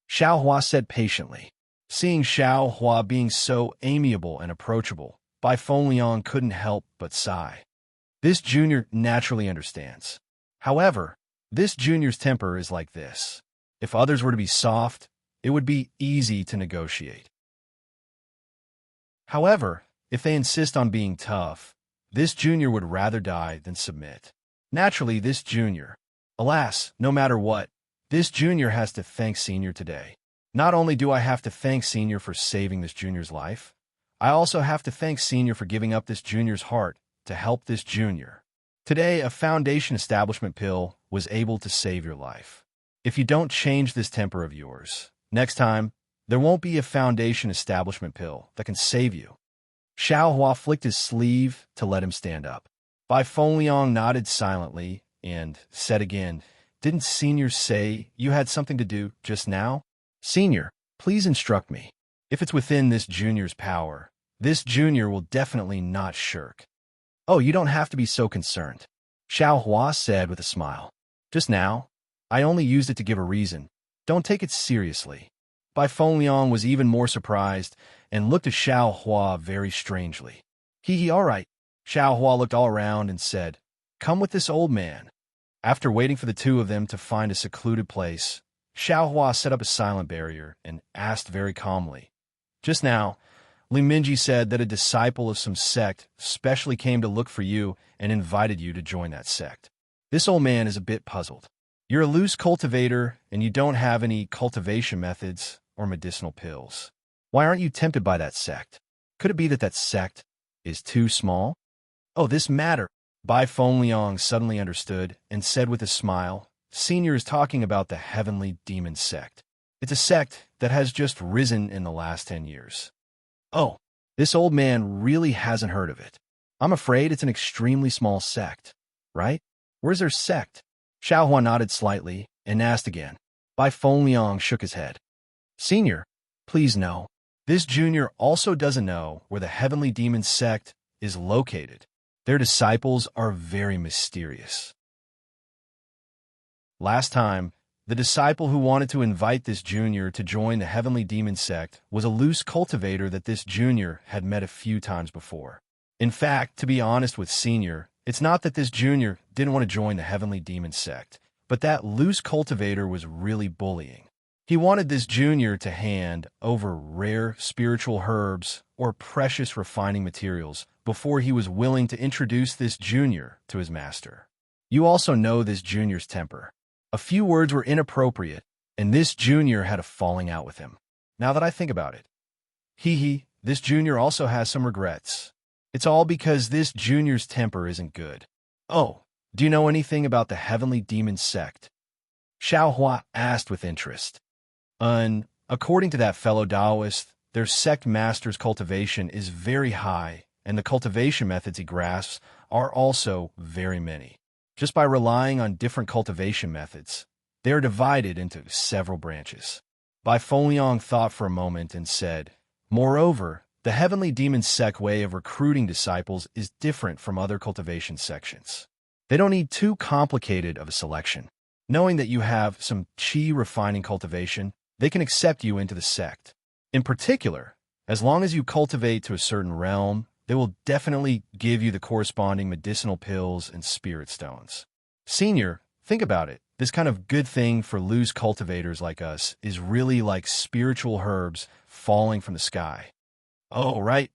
Xiaohua said patiently. Seeing Xiaohua being so amiable and approachable, Bai Fengliang couldn't help but sigh. This junior naturally understands. However, this junior's temper is like this. If others were to be soft, it would be easy to negotiate. However, if they insist on being tough, this junior would rather die than submit. Naturally, this junior. Alas, no matter what, this junior has to thank Senior today. Not only do I have to thank Senior for saving this junior's life, I also have to thank Senior for giving up this junior's heart to help this junior. Today, a foundation establishment pill was able to save your life. If you don't change this temper of yours, next time, there won't be a foundation establishment pill that can save you. Xiaohua flicked his sleeve to let him stand up. Bai Fengliang nodded silently and said again, "Didn't Senior say you had something to do just now?" "Senior, please instruct me. If it's within this junior's power, this junior will definitely not shirk." "Oh, you don't have to be so concerned," Xiaohua said with a smile. "Just now, I only used it to give a reason. Don't take it seriously." Bai Fengliang was even more surprised and looked at Xiaohua very strangely. All right." Xiaohua looked all around and said, "Come with this old man." After waiting for the two of them to find a secluded place, Xiaohua set up a silent barrier and asked very calmly, "Just now, Li Minji said that a disciple of some sect specially came to look for you and invited you to join that sect. This old man is a bit puzzled. You're a loose cultivator and you don't have any cultivation methods or medicinal pills. Why aren't you tempted by that sect? Could it be that that sect is too small?" "Oh, this matter." Bai Fengliang suddenly understood and said with a smile, "Senior is talking about the Heavenly Demon Sect. It's a sect that has just risen in the last 10 years. "Oh, this old man really hasn't heard of it. I'm afraid it's an extremely small sect, right? Where's their sect?" Xiaohua nodded slightly and asked again. Bai Fengliang shook his head. "Senior, please no. This junior also doesn't know where the Heavenly Demon Sect is located. Their disciples are very mysterious." Last time, The disciple who wanted to invite this junior to join the Heavenly Demon sect was a loose cultivator that this junior had met a few times before. In fact, to be honest with Senior, it's not that this junior didn't want to join the Heavenly Demon sect, but that loose cultivator was really bullying. He wanted this junior to hand over rare spiritual herbs or precious refining materials before he was willing to introduce this junior to his master. You also know this junior's temper. A few words were inappropriate, and this junior had a falling out with him. Now that I think about it, this junior also has some regrets. It's all because this junior's temper isn't good. Oh, do you know anything about the Heavenly Demon sect? Xiao Hua asked with interest. According to that fellow Taoist, their sect master's cultivation is very high, and the cultivation methods he grasps are also very many. Just by relying on different cultivation methods, they are divided into several branches. Bai Fengliang thought for a moment and said, moreover, the Heavenly Demon sect way of recruiting disciples is different from other cultivation sections. They don't need too complicated of a selection. Knowing that you have some qi refining cultivation, they can accept you into the sect. In particular, as long as you cultivate to a certain realm, they will definitely give you the corresponding medicinal pills and spirit stones. Senior, think about it. This kind of good thing for loose cultivators like us is really like spiritual herbs falling from the sky. Oh, right.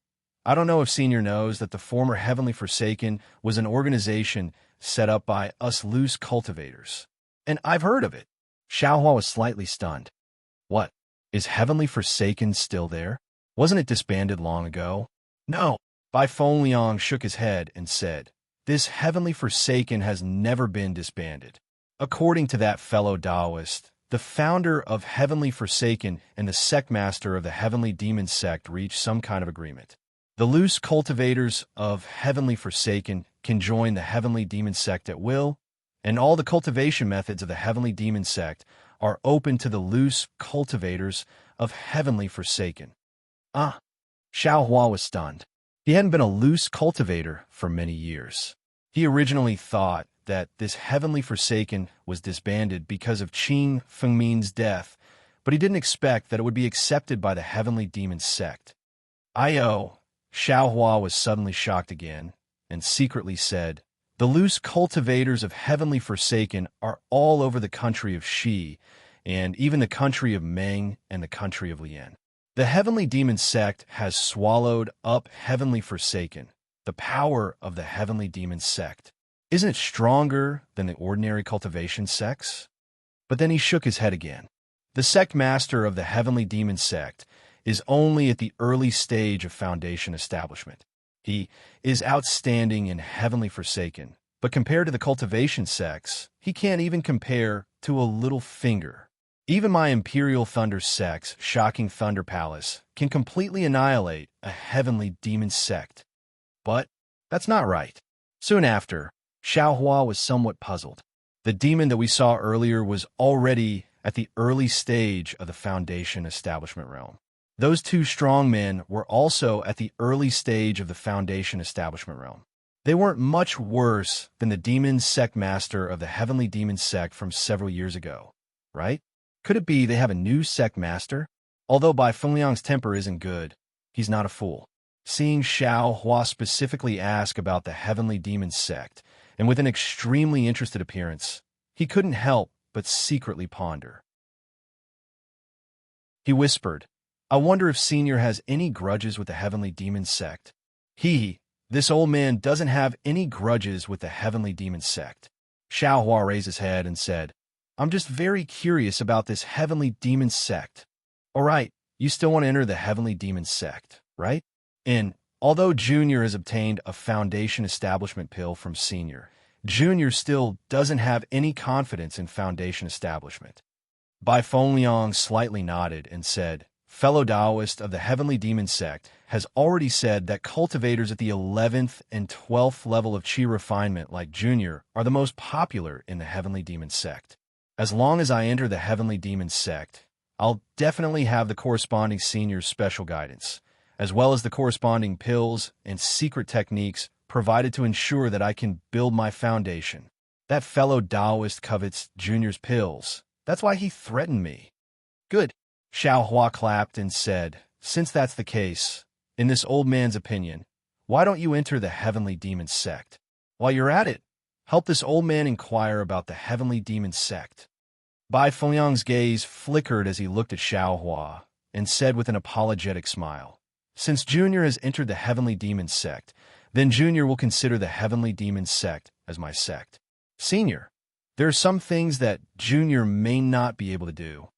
I don't know if Senior knows that the former Heavenly Forsaken was an organization set up by us loose cultivators. And I've heard of it. Xiaohua was slightly stunned. What? Is Heavenly Forsaken still there? Wasn't it disbanded long ago? No. Bai Fengliang shook his head and said, this Heavenly Forsaken has never been disbanded. According to that fellow Taoist, the founder of Heavenly Forsaken and the sect master of the Heavenly Demon sect reached some kind of agreement. The loose cultivators of Heavenly Forsaken can join the Heavenly Demon sect at will, and all the cultivation methods of the Heavenly Demon sect are open to the loose cultivators of Heavenly Forsaken. Xiao Hua was stunned. He hadn't been a loose cultivator for many years. He originally thought that this Heavenly Forsaken was disbanded because of Qing Fengmin's death, but he didn't expect that it would be accepted by the Heavenly Demon sect. Xiao Hua was suddenly shocked again, and secretly said, the loose cultivators of Heavenly Forsaken are all over the country of Shi, and even the country of Meng and the country of Lian. The Heavenly Demon sect has swallowed up Heavenly Forsaken, the power of the Heavenly Demon sect. Isn't it stronger than the ordinary cultivation sects? But then he shook his head again. The sect master of the Heavenly Demon sect is only at the early stage of foundation establishment. He is outstanding in Heavenly Forsaken, but compared to the cultivation sects, he can't even compare to a little finger. Even my Imperial Thunder sect's Shocking Thunder Palace can completely annihilate a Heavenly Demon sect. But that's not right. Soon after, Xiao Hua was somewhat puzzled. The demon that we saw earlier was already at the early stage of the foundation establishment realm. Those two strong men were also at the early stage of the foundation establishment realm. They weren't much worse than the demon sect master of the Heavenly Demon sect from several years ago, right? Could it be they have a new sect master? Although Bai Fengliang's temper isn't good, he's not a fool. Seeing Xiao Hua specifically ask about the Heavenly Demon sect, and with an extremely interested appearance, he couldn't help but secretly ponder. He whispered, I wonder if Senior has any grudges with the Heavenly Demon sect. This old man doesn't have any grudges with the Heavenly Demon sect. Xiao Hua raised his head and said, I'm just very curious about this Heavenly Demon sect. All right, you still want to enter the Heavenly Demon sect, right? And although Junior has obtained a foundation establishment pill from Senior, Junior still doesn't have any confidence in foundation establishment. Bai Fengliang slightly nodded and said, fellow Taoist of the Heavenly Demon sect has already said that cultivators at the 11th and 12th level of Qi refinement like Junior are the most popular in the Heavenly Demon sect. As long as I enter the Heavenly Demon sect, I'll definitely have the corresponding Senior's special guidance, as well as the corresponding pills and secret techniques provided to ensure that I can build my foundation. That fellow Taoist covets Junior's pills. That's why he threatened me. Good. Xiao Hua clapped and said, since that's the case, in this old man's opinion, why don't you enter the Heavenly Demon Sect? While you're at it, help this old man inquire about the Heavenly Demon Sect. Bai Fengyang's gaze flickered as he looked at Xiao Hua and said with an apologetic smile, since Junior has entered the Heavenly Demon Sect, then Junior will consider the Heavenly Demon Sect as my sect. Senior, there are some things that Junior may not be able to do.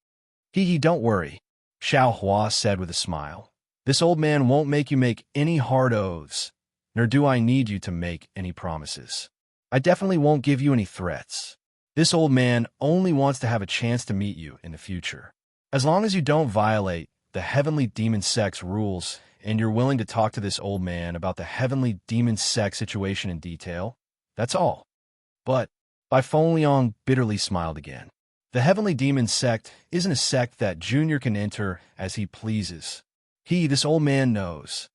Don't worry, Xiao Hua said with a smile. This old man won't make you make any hard oaths, nor do I need you to make any promises. I definitely won't give you any threats. This old man only wants to have a chance to meet you in the future. As long as you don't violate the Heavenly Demon Sect's rules and you're willing to talk to this old man about the Heavenly Demon Sect situation in detail, that's all. But Bai Fengyang bitterly smiled again. The Heavenly Demon Sect isn't a sect that Junior can enter as he pleases. This old man knows.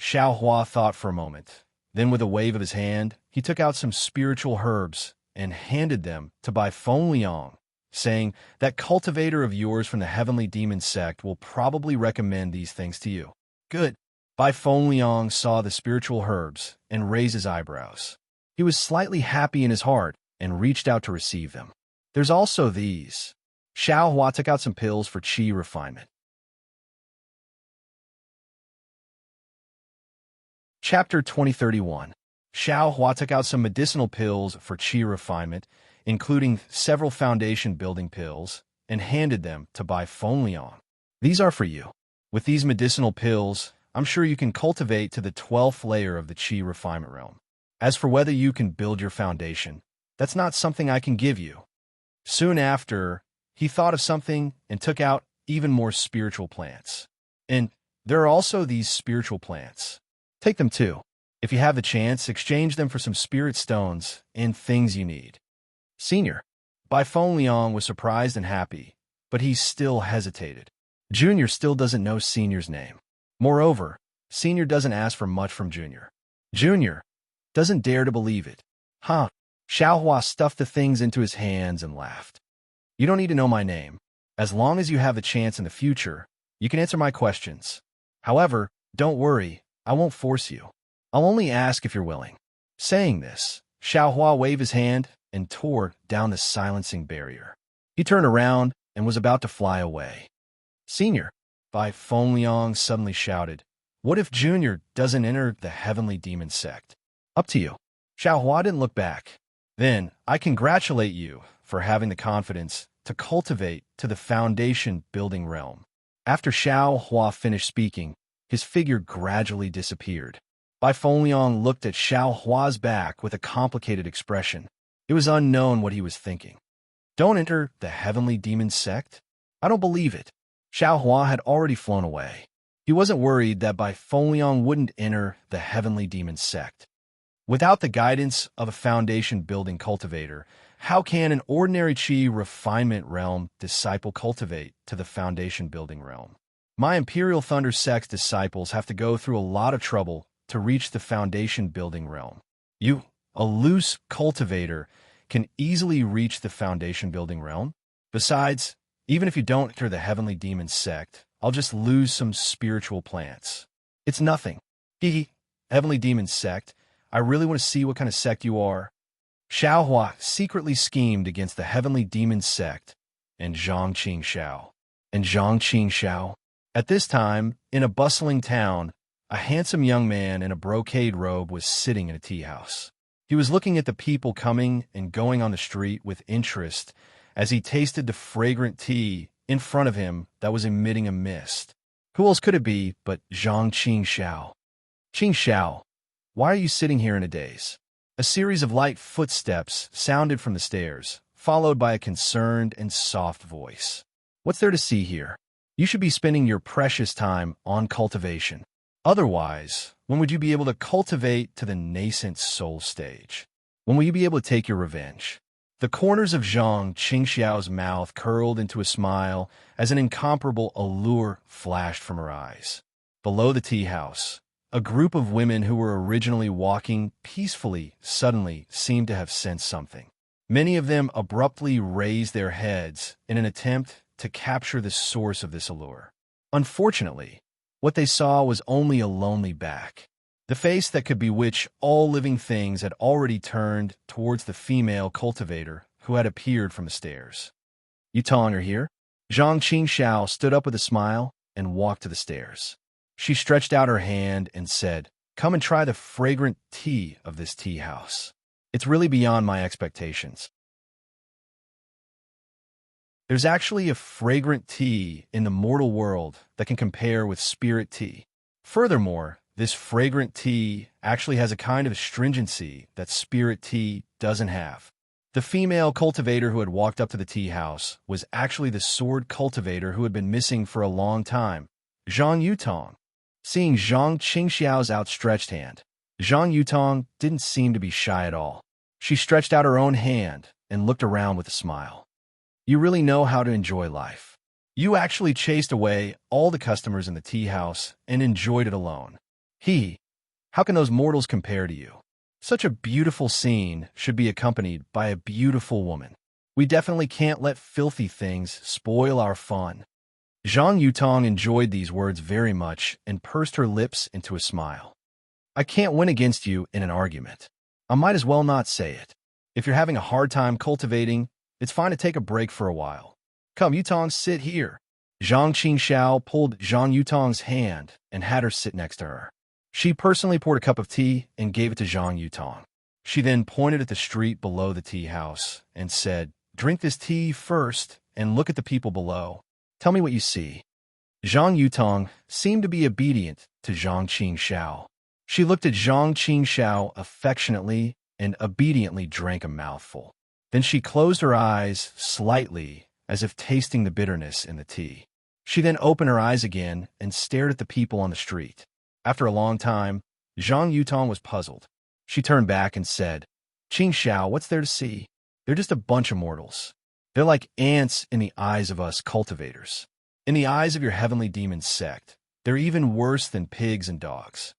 Xiao Hua thought for a moment. Then with a wave of his hand, he took out some spiritual herbs and handed them to Bai Fengyang, saying, that cultivator of yours from the Heavenly Demon Sect will probably recommend these things to you. Good. Bai Fengyang saw the spiritual herbs and raised his eyebrows. He was slightly happy in his heart and reached out to receive them. There's also these. Xiao Hua took out some pills for qi refinement. Chapter 2031. Xiao Hua took out some medicinal pills for qi refinement, including several foundation-building pills, and handed them to Bai Fengyang. These are for you. With these medicinal pills, I'm sure you can cultivate to the 12th layer of the qi refinement realm. As for whether you can build your foundation, that's not something I can give you. Soon after, he thought of something and took out even more spiritual plants. And there are also these spiritual plants. Take them too. If you have the chance, exchange them for some spirit stones and things you need. Senior. Bai Fengyang was surprised and happy, but he still hesitated. Junior still doesn't know Senior's name. Moreover, Senior doesn't ask for much from Junior. Junior doesn't dare to believe it. Huh? Xiao Hua stuffed the things into his hands and laughed. You don't need to know my name. As long as you have the chance in the future, you can answer my questions. However, don't worry, I won't force you. I'll only ask if you're willing. Saying this, Xiao Hua waved his hand and tore down the silencing barrier. He turned around and was about to fly away. Senior, Bai Fengyang suddenly shouted, what if Junior doesn't enter the Heavenly Demon Sect? Up to you. Xiao Hua didn't look back. Then, I congratulate you for having the confidence to cultivate to the foundation-building realm. After Xiao Hua finished speaking, his figure gradually disappeared. Bai Fengyang looked at Xiao Hua's back with a complicated expression. It was unknown what he was thinking. Don't enter the Heavenly Demon Sect? I don't believe it. Xiao Hua had already flown away. He wasn't worried that Bai Fengyang wouldn't enter the Heavenly Demon Sect. Without the guidance of a foundation-building cultivator, how can an ordinary qi refinement realm disciple cultivate to the foundation-building realm? My Imperial Thunder Sect's disciples have to go through a lot of trouble to reach the foundation-building realm. You, a loose cultivator, can easily reach the foundation-building realm. Besides, even if you don't enter the Heavenly Demon Sect, I'll just lose some spiritual plants. It's nothing. Heavenly Demon Sect, I really want to see what kind of sect you are. Xiao Hua secretly schemed against the Heavenly Demon Sect and Zhang Qingxiao. At this time, in a bustling town, a handsome young man in a brocade robe was sitting in a tea house. He was looking at the people coming and going on the street with interest as he tasted the fragrant tea in front of him that was emitting a mist. Who else could it be but Zhang Qingxiao? Qingxiao, why are you sitting here in a daze? A series of light footsteps sounded from the stairs, followed by a concerned and soft voice. What's there to see here? You should be spending your precious time on cultivation. Otherwise, when would you be able to cultivate to the nascent soul stage? When will you be able to take your revenge? The corners of Zhang Qingxiao's mouth curled into a smile as an incomparable allure flashed from her eyes. Below the tea house, a group of women who were originally walking peacefully suddenly seemed to have sensed something. Many of them abruptly raised their heads in an attempt to capture the source of this allure. Unfortunately, what they saw was only a lonely back. The face that could bewitch all living things had already turned towards the female cultivator who had appeared from the stairs. Yutong are here? Zhang Qingxiao stood up with a smile and walked to the stairs. She stretched out her hand and said, "Come and try the fragrant tea of this tea house. It's really beyond my expectations." There's actually a fragrant tea in the mortal world that can compare with spirit tea. Furthermore, this fragrant tea actually has a kind of astringency that spirit tea doesn't have. The female cultivator who had walked up to the tea house was actually the sword cultivator who had been missing for a long time, Zhang Yutong. Seeing Zhang Qingxiao's outstretched hand, Zhang Yutong didn't seem to be shy at all. She stretched out her own hand and looked around with a smile. You really know how to enjoy life. You actually chased away all the customers in the tea house and enjoyed it alone. How can those mortals compare to you? Such a beautiful scene should be accompanied by a beautiful woman. We definitely can't let filthy things spoil our fun. Zhang Yutong enjoyed these words very much and pursed her lips into a smile. I can't win against you in an argument. I might as well not say it. If you're having a hard time cultivating, it's fine to take a break for a while. Come, Yutong, sit here. Zhang Qingxiao pulled Zhang Yutong's hand and had her sit next to her. She personally poured a cup of tea and gave it to Zhang Yutong. She then pointed at the street below the tea house and said, "Drink this tea first and look at the people below. Tell me what you see." Zhang Yutong seemed to be obedient to Zhang Qingxiao. She looked at Zhang Qingxiao affectionately and obediently drank a mouthful. Then she closed her eyes slightly, as if tasting the bitterness in the tea. She then opened her eyes again and stared at the people on the street. After a long time, Zhang Yutong was puzzled. She turned back and said, "Qingxiao, what's there to see? They're just a bunch of mortals. They're like ants in the eyes of us cultivators. In the eyes of your heavenly demon sect, they're even worse than pigs and dogs."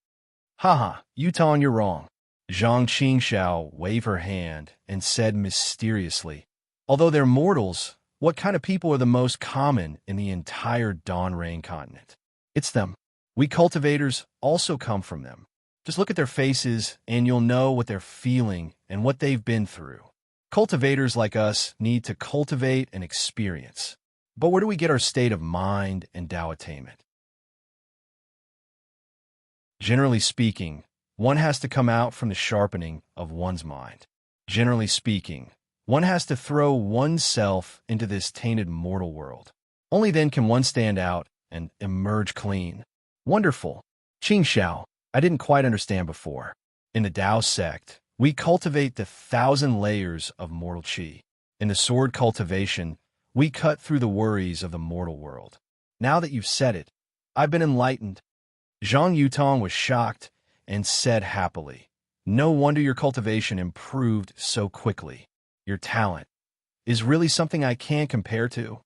"Haha, Yutong, you're wrong." Zhang Qingxiao waved her hand and said mysteriously, "Although they're mortals, what kind of people are the most common in the entire Dawn Rain continent? It's them. We cultivators also come from them. Just look at their faces and you'll know what they're feeling and what they've been through. Cultivators like us need to cultivate and experience. But where do we get our state of mind and Tao attainment? Generally speaking, one has to come out from the sharpening of one's mind. Generally speaking, one has to throw oneself into this tainted mortal world. Only then can one stand out and emerge clean. Wonderful. Qingxiao, I didn't quite understand before. In the Tao sect, we cultivate the 1,000 layers of mortal qi. In the sword cultivation, we cut through the worries of the mortal world. Now that you've said it, I've been enlightened. Zhang Yutong was shocked and said happily, "No wonder your cultivation improved so quickly. Your talent is really something I can't compare to."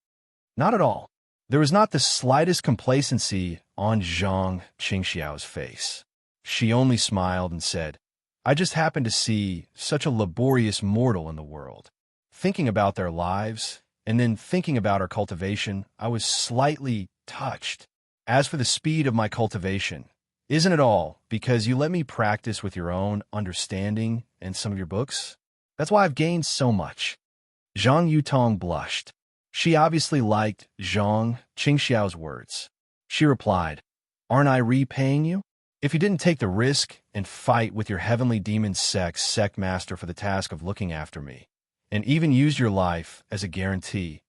Not at all. There was not the slightest complacency on Zhang Qingxiao's face. She only smiled and said, "I just happened to see such a laborious mortal in the world. Thinking about their lives, and then thinking about our cultivation, I was slightly touched. As for the speed of my cultivation, isn't it all because you let me practice with your own understanding and some of your books? That's why I've gained so much." Zhang Yutong blushed. She obviously liked Zhang Qingxiao's words. She replied, "Aren't I repaying you? If you didn't take the risk and fight with your heavenly demon sect master for the task of looking after me, and even used your life as a guarantee,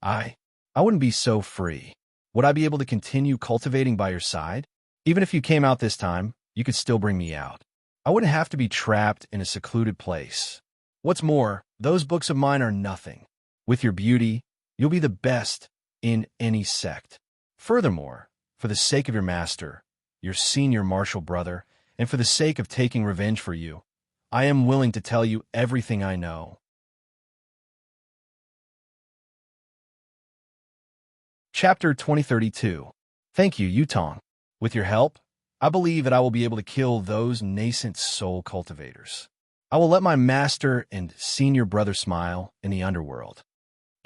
I wouldn't be so free. Would I be able to continue cultivating by your side? Even if you came out this time, you could still bring me out. I wouldn't have to be trapped in a secluded place. What's more, those books of mine are nothing. With your beauty, you'll be the best in any sect. Furthermore, for the sake of your master, your senior martial brother, and for the sake of taking revenge for you, I am willing to tell you everything I know." Chapter 2032. Thank you, Yutong. With your help, I believe that I will be able to kill those nascent soul cultivators. I will let my master and senior brother smile in the underworld.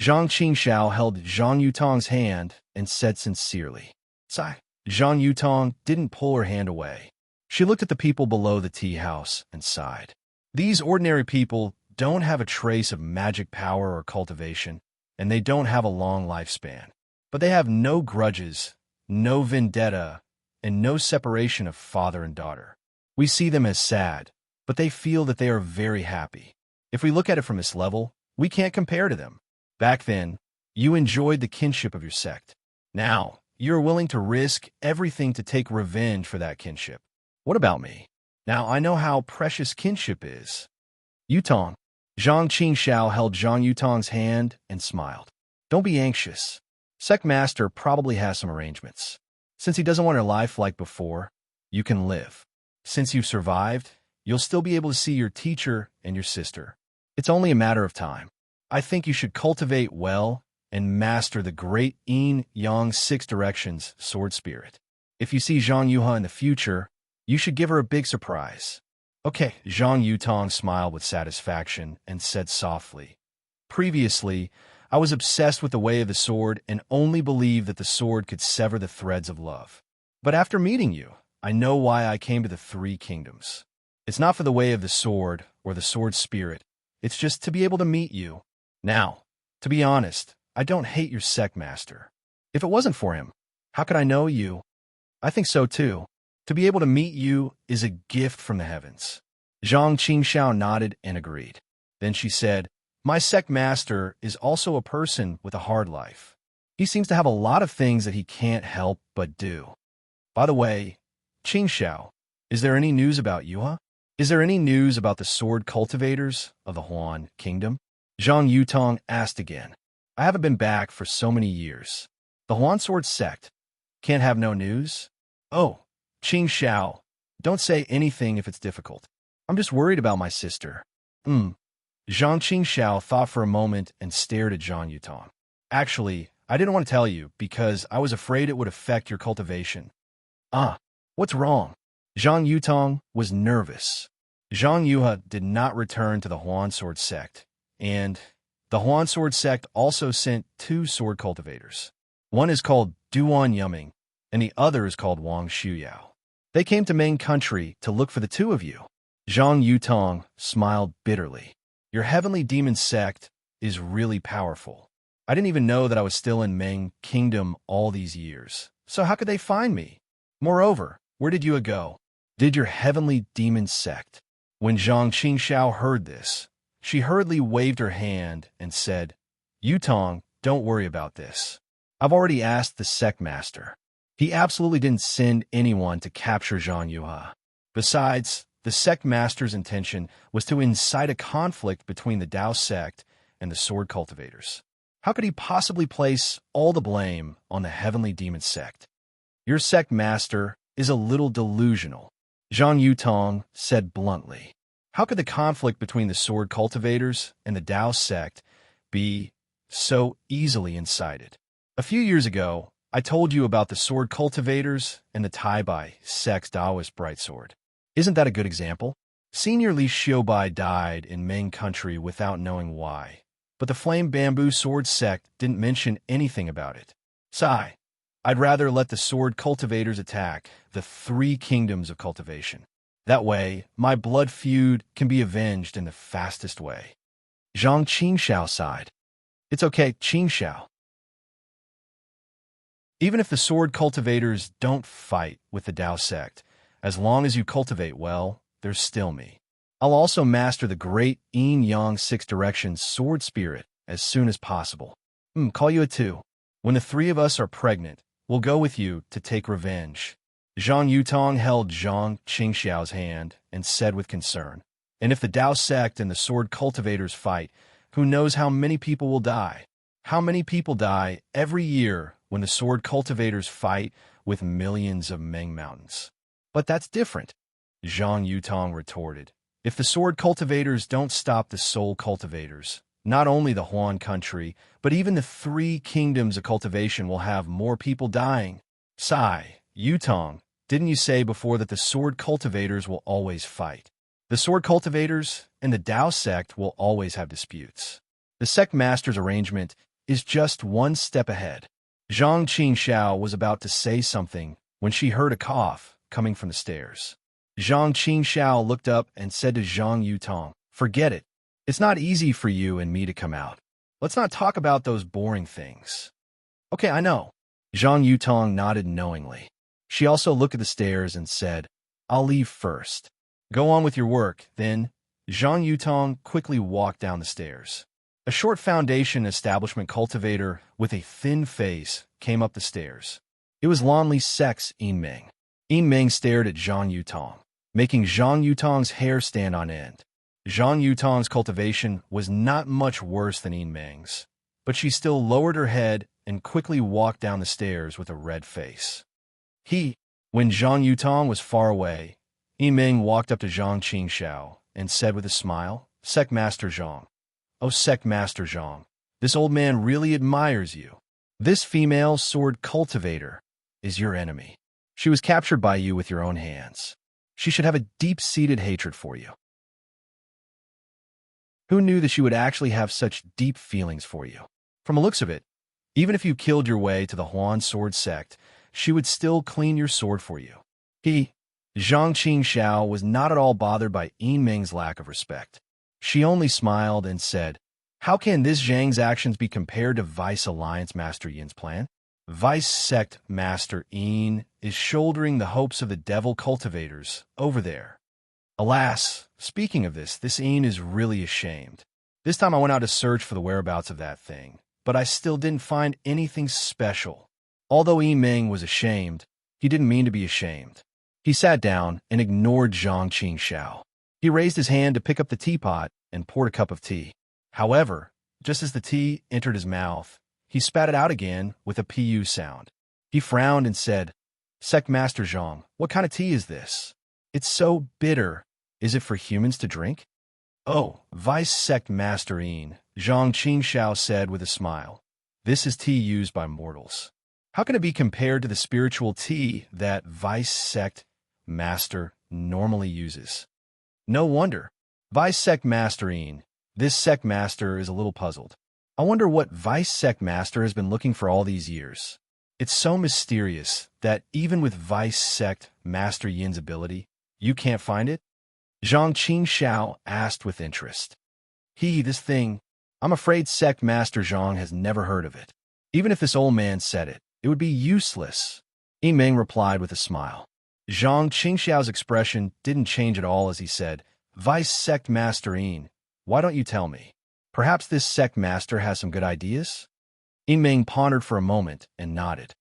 Zhang Qingxiao held Zhang Yutong's hand and said sincerely, "Sigh." Zhang Yutong didn't pull her hand away. She looked at the people below the tea house and sighed. These ordinary people don't have a trace of magic power or cultivation, and they don't have a long lifespan. But they have no grudges, no vendetta, and no separation of father and daughter. We see them as sad, but they feel that they are very happy. If we look at it from this level, we can't compare to them. Back then, you enjoyed the kinship of your sect. Now, you're willing to risk everything to take revenge for that kinship. What about me? Now I know how precious kinship is. Yutong. Zhang Qingxiao held Zhang Yutong's hand and smiled. Don't be anxious. Sect Master probably has some arrangements. Since he doesn't want her life like before, you can live. Since you've survived, you'll still be able to see your teacher and your sister. It's only a matter of time. I think you should cultivate well and master the great Yin-Yang 6 directions sword spirit. If you see Zhang Yuha in the future, you should give her a big surprise. Okay, Zhang Yutong smiled with satisfaction and said softly, "Previously, I was obsessed with the way of the sword and only believed that the sword could sever the threads of love. But after meeting you, I know why I came to the 3 kingdoms. It's not for the way of the sword or the sword spirit. It's just to be able to meet you. Now, to be honest, I don't hate your sect master. If it wasn't for him, how could I know you? I think so too. To be able to meet you is a gift from the heavens." Zhang Qingxiao nodded and agreed. Then she said, "My sect master is also a person with a hard life. He seems to have a lot of things that he can't help but do. By the way, Qingxiao, is there any news about Yuha? Is there any news about the sword cultivators of the Huan Kingdom?" Zhang Yutong asked again. "I haven't been back for so many years. The Huan Sword Sect can't have no news? Oh, Qingxiao, don't say anything if it's difficult. I'm just worried about my sister." Zhang Qingxiao thought for a moment and stared at Zhang Yutong. "Actually, I didn't want to tell you because I was afraid it would affect your cultivation." What's wrong?" Zhang Yutong was nervous. Zhang Yuha did not return to the Huan Sword Sect, and the Huan Sword Sect also sent 2 sword cultivators. One is called Duan Yuming, and the other is called Wang Shuyao. They came to Ming Country to look for the 2 of you. Zhang Yutong smiled bitterly. "Your heavenly demon sect is really powerful. I didn't even know that I was still in Ming Kingdom all these years. So how could they find me? Moreover, where did you go? Did your heavenly demon sect?" When Zhang Qingxiao heard this, she hurriedly waved her hand and said, "Yutong, don't worry about this. I've already asked the sect master. He absolutely didn't send anyone to capture Zhang Yuha. Besides, the sect master's intention was to incite a conflict between the Dao sect and the sword cultivators. How could he possibly place all the blame on the heavenly demon sect? Your sect master is a little delusional," Zhang Yutong said bluntly. "How could the conflict between the sword cultivators and the Dao sect be so easily incited? A few years ago, I told you about the sword cultivators and the Taibai sect's Taoist bright sword. Isn't that a good example? Senior Li Xiubai died in Ming Country without knowing why, but the flame bamboo sword sect didn't mention anything about it. Sigh. I'd rather let the sword cultivators attack the 3 kingdoms of cultivation. That way, my blood feud can be avenged in the fastest way." Zhang Qingxiao sighed. "It's okay, Qingxiao. Even if the sword cultivators don't fight with the Dao sect, as long as you cultivate well, there's still me. I'll also master the great Yin-Yang 6 directions sword spirit as soon as possible. Call you a 2. When the 3 of us are pregnant, we'll go with you to take revenge." Zhang Yutong held Zhang Qingxiao's hand and said with concern, "And if the Dao sect and the sword cultivators fight, who knows how many people will die? How many people die every year when the sword cultivators fight with millions of Ming mountains?" "But that's different," Zhang Yutong retorted. "If the sword cultivators don't stop the soul cultivators, not only the Huan country, but even the 3 kingdoms of cultivation will have more people dying." Sigh. "Yutong, didn't you say before that the sword cultivators will always fight?" The sword cultivators and the Tao sect will always have disputes. The sect master's arrangement is just one step ahead. Zhang Qingxiao was about to say something when she heard a cough coming from the stairs. Zhang Qingxiao looked up and said to Zhang Yutong, "Forget it. It's not easy for you and me to come out. Let's not talk about those boring things." "Okay, I know." Zhang Yutong nodded knowingly. She also looked at the stairs and said, "I'll leave first." "Go on with your work, then." Zhang Yutong quickly walked down the stairs. A short foundation establishment cultivator with a thin face came up the stairs. It was Lonely Sex Yimeng. Yimeng stared at Zhang Yutong, making Zhang Yutong's hair stand on end. Zhang Yutong's cultivation was not much worse than Yimeng's, but she still lowered her head and quickly walked down the stairs with a red face. When Zhang Yutong was far away, Yimeng walked up to Zhang Qingxiao and said with a smile, "Sect Master Zhang. Oh, Sect Master Zhang, this old man really admires you. This female sword cultivator is your enemy. She was captured by you with your own hands. She should have a deep-seated hatred for you." Who knew that she would actually have such deep feelings for you? From the looks of it, even if you killed your way to the Huan sword sect, she would still clean your sword for you. Zhang Qingxiao was not at all bothered by Yimeng's lack of respect. She only smiled and said, "How can this Zhang's actions be compared to Vice Alliance Master Yin's plan? Vice Sect Master Yin is shouldering the hopes of the devil cultivators over there. Alas, speaking of this Yin is really ashamed. This time I went out to search for the whereabouts of that thing, but I still didn't find anything special." Although Yimeng was ashamed, he didn't mean to be ashamed. He sat down and ignored Zhang Qingxiao. He raised his hand to pick up the teapot and poured a cup of tea. However, just as the tea entered his mouth, he spat it out again with a pu sound. He frowned and said, "Sect Master Zhang, what kind of tea is this? It's so bitter. Is it for humans to drink?" "Oh, Vice Sect Master Yin," Zhang Qingxiao said with a smile. "This is tea used by mortals. How can it be compared to the spiritual tea that Vice Sect Master normally uses?" "No wonder. Vice Sect Master Yin, this Sect Master is a little puzzled. I wonder what Vice Sect Master has been looking for all these years. It's so mysterious that even with Vice Sect Master Yin's ability, you can't find it?" Zhang Qingxiao asked with interest. This thing, I'm afraid Sect Master Zhang has never heard of it. Even if this old man said it, it would be useless." Yimeng replied with a smile. Zhang Qingxiao's expression didn't change at all as he said, "Vice Sect Master Yin, why don't you tell me? Perhaps this Sect Master has some good ideas?" Yimeng pondered for a moment and nodded.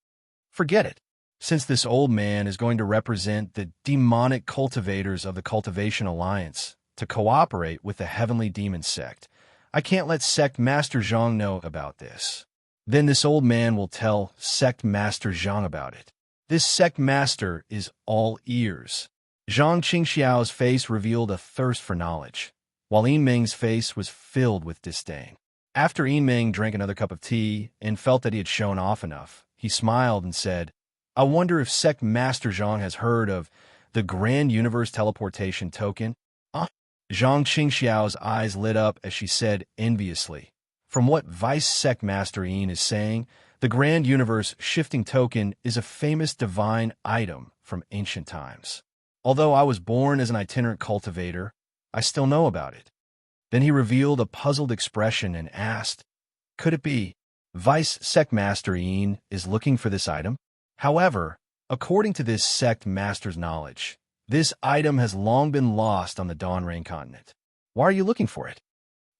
"Forget it. Since this old man is going to represent the demonic cultivators of the Cultivation Alliance to cooperate with the Heavenly Demon Sect, I can't let Sect Master Zhang know about this. Then this old man will tell Sect Master Zhang about it. This Sect Master is all ears." Zhang Qingxiao's face revealed a thirst for knowledge, while Yimeng's face was filled with disdain. After Yimeng drank another cup of tea and felt that he had shown off enough, he smiled and said, "I wonder if Sect Master Zhang has heard of the Grand Universe Teleportation Token?" Zhang Qingxiao's eyes lit up as she said enviously, "From what Vice Sect Master Yin is saying, the Grand Universe Shifting Token is a famous divine item from ancient times. Although I was born as an itinerant cultivator, I still know about it." Then he revealed a puzzled expression and asked, "Could it be Vice Sect Master Yin is looking for this item? However, according to this Sect Master's knowledge, this item has long been lost on the Dawn Rain continent. Why are you looking for it?"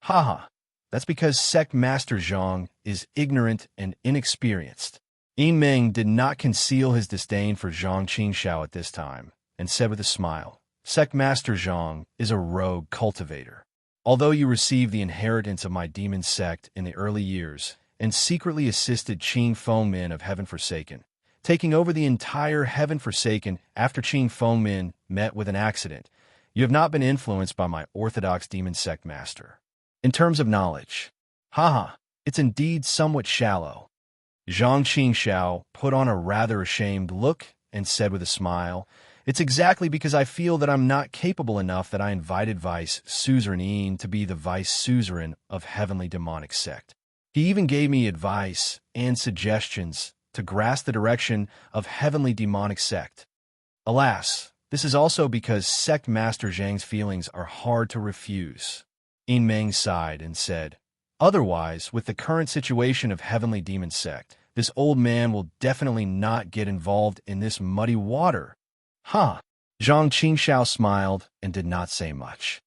"Haha, that's because Sect Master Zhang is ignorant and inexperienced." Yimeng did not conceal his disdain for Zhang Qingxiao at this time, and said with a smile, "Sect Master Zhang is a rogue cultivator. Although you received the inheritance of my demon sect in the early years and secretly assisted Qing Fengmin of Heaven Forsaken, taking over the entire Heaven Forsaken after Qing Fengmin met with an accident, you have not been influenced by my orthodox demon sect master. In terms of knowledge, it's indeed somewhat shallow." Zhang Qingxiao put on a rather ashamed look and said with a smile, "It's exactly because I feel that I'm not capable enough that I invited Vice Suzerain to be the Vice Suzerain of Heavenly Demonic Sect. He even gave me advice and suggestions to grasp the direction of Heavenly Demonic Sect. Alas, this is also because Sect Master Zhang's feelings are hard to refuse." Yin Meng sighed and said, "Otherwise, with the current situation of Heavenly Demon Sect, this old man will definitely not get involved in this muddy water." Huh. Zhang Qingxiao smiled and did not say much.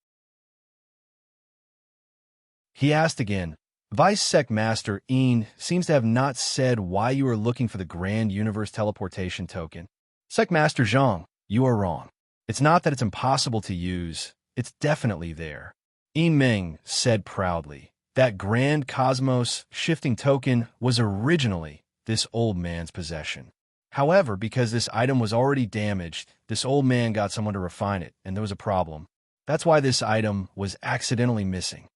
He asked again, "Vice Sect Master Yin seems to have not said why you are looking for the Grand Universe Teleportation Token." "Sect Master Zhang, you are wrong. It's not that it's impossible to use, it's definitely there." Yin Meng said proudly, "That Grand Cosmos Shifting Token was originally this old man's possession. However, because this item was already damaged, this old man got someone to refine it, and there was a problem. That's why this item was accidentally missing."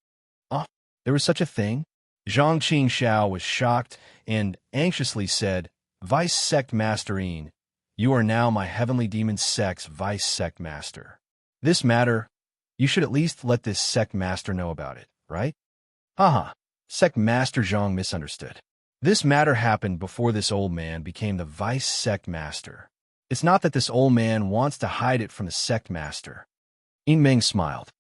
"Ah, there was such a thing?" Zhang Qingxiao was shocked and anxiously said, "Vice Sect Master Yin, you are now my Heavenly Demon Sect's Vice Sect Master. This matter, you should at least let this Sect Master know about it, right?" "Haha." Sect Master Zhang misunderstood. "This matter happened before this old man became the Vice Sect Master. It's not that this old man wants to hide it from the Sect Master." Yin Meng smiled.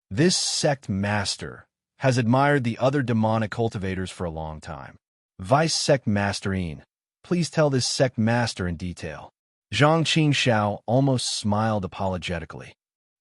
"This Sect Master has admired the other demonic cultivators for a long time. Vice Sect Master Yin, please tell this Sect Master in detail." Zhang Qingxiao almost smiled apologetically.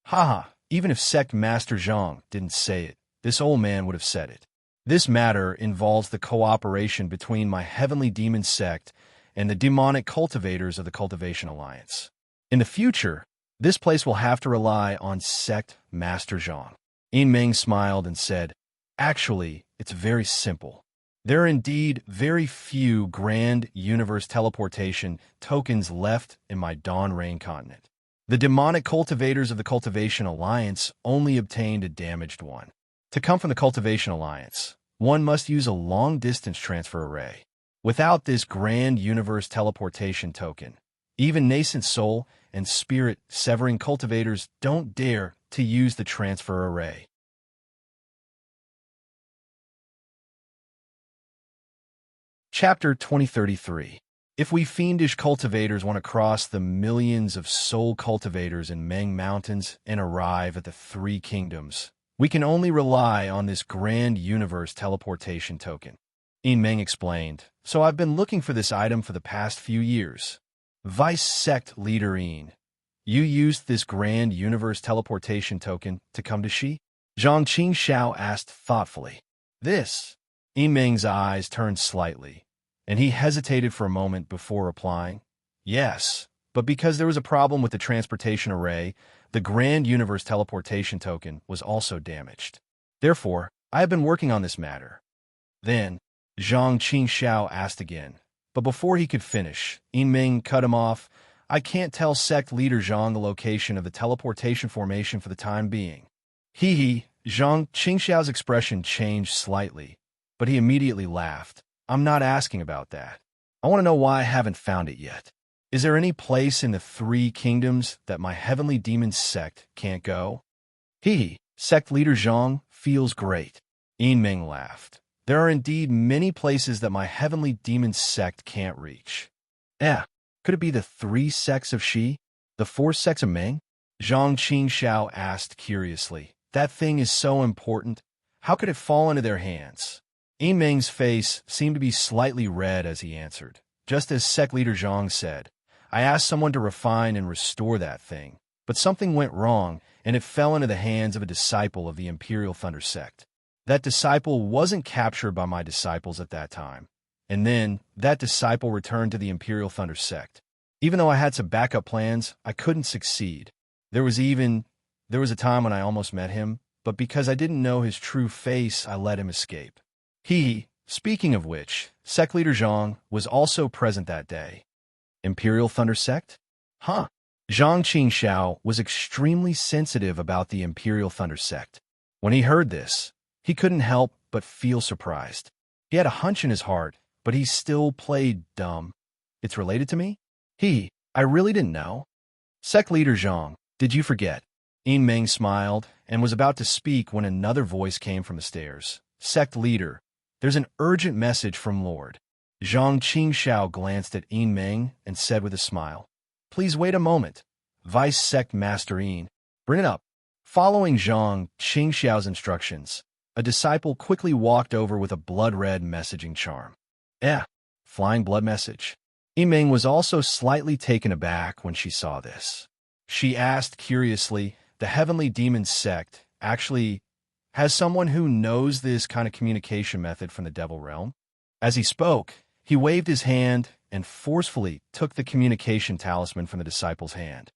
"Haha, even if Sect Master Zhang didn't say it, this old man would have said it. This matter involves the cooperation between my Heavenly Demon Sect and the demonic cultivators of the Cultivation Alliance. In the future, this place will have to rely on Sect Master Zhang." Yin Meng smiled and said, "Actually, it's very simple. There are indeed very few Grand Universe Teleportation tokens left in my Dawn Rain continent. The demonic cultivators of the Cultivation Alliance only obtained a damaged one. To come from the Cultivation Alliance, one must use a long-distance transfer array. Without this Grand Universe Teleportation token, even nascent soul and spirit severing cultivators don't dare to use the transfer array." Chapter 2033. If we fiendish cultivators want to cross the millions of soul cultivators in Meng Mountains and arrive at the Three Kingdoms, we can only rely on this Grand Universe Teleportation token. Yin Meng explained, "So I've been looking for this item for the past few years." "Vice Sect Leader Yin, you used this Grand Universe Teleportation token to come to Xi?" Zhang Qingxiao asked thoughtfully. "This?" Yin Meng's eyes turned slightly, and he hesitated for a moment before replying, "Yes, but because there was a problem with the transportation array, the Grand Universe Teleportation token was also damaged. Therefore, I have been working on this matter." Then, Zhang Qingxiao asked again, but before he could finish, Yin Meng cut him off. "I can't tell Sect Leader Zhang the location of the teleportation formation for the time being." He. Zhang Qingxiao's expression changed slightly, but he immediately laughed. "I'm not asking about that. I want to know why I haven't found it yet. Is there any place in the Three Kingdoms that my Heavenly Demon Sect can't go?" Sect Leader Zhang feels great. Yin Meng laughed. "There are indeed many places that my Heavenly Demon Sect can't reach." Could it be the three sects of Xi? The four sects of Meng? Zhang Qingxiao asked curiously. "That thing is so important. How could it fall into their hands?" Yin Meng's face seemed to be slightly red as he answered. "Just as Sect Leader Zhang said, I asked someone to refine and restore that thing, but something went wrong, and it fell into the hands of a disciple of the Imperial Thunder Sect. That disciple wasn't captured by my disciples at that time, and then that disciple returned to the Imperial Thunder Sect. Even though I had some backup plans, I couldn't succeed. There was a time when I almost met him, but because I didn't know his true face, I let him escape." Speaking of which, Sect Leader Zhang was also present that day. Imperial Thunder Sect? Zhang Qingxiao was extremely sensitive about the Imperial Thunder Sect. When he heard this, he couldn't help but feel surprised. He had a hunch in his heart, but he still played dumb. "It's related to me?" I really didn't know. Sect leader Zhang, did you forget? Yin Meng smiled and was about to speak when another voice came from the stairs. Sect leader, there's an urgent message from Lord. Zhang Qingxiao glanced at Yin Meng and said with a smile, please wait a moment. Vice Sect Master Yin, bring it up. Following Zhang Qingxiao's instructions, a disciple quickly walked over with a blood-red messaging charm. Flying blood message. Yimeng was also slightly taken aback when she saw this. She asked curiously, the Heavenly Demon Sect actually has someone who knows this kind of communication method from the Devil Realm? As he spoke, he waved his hand and forcefully took the communication talisman from the disciple's hand.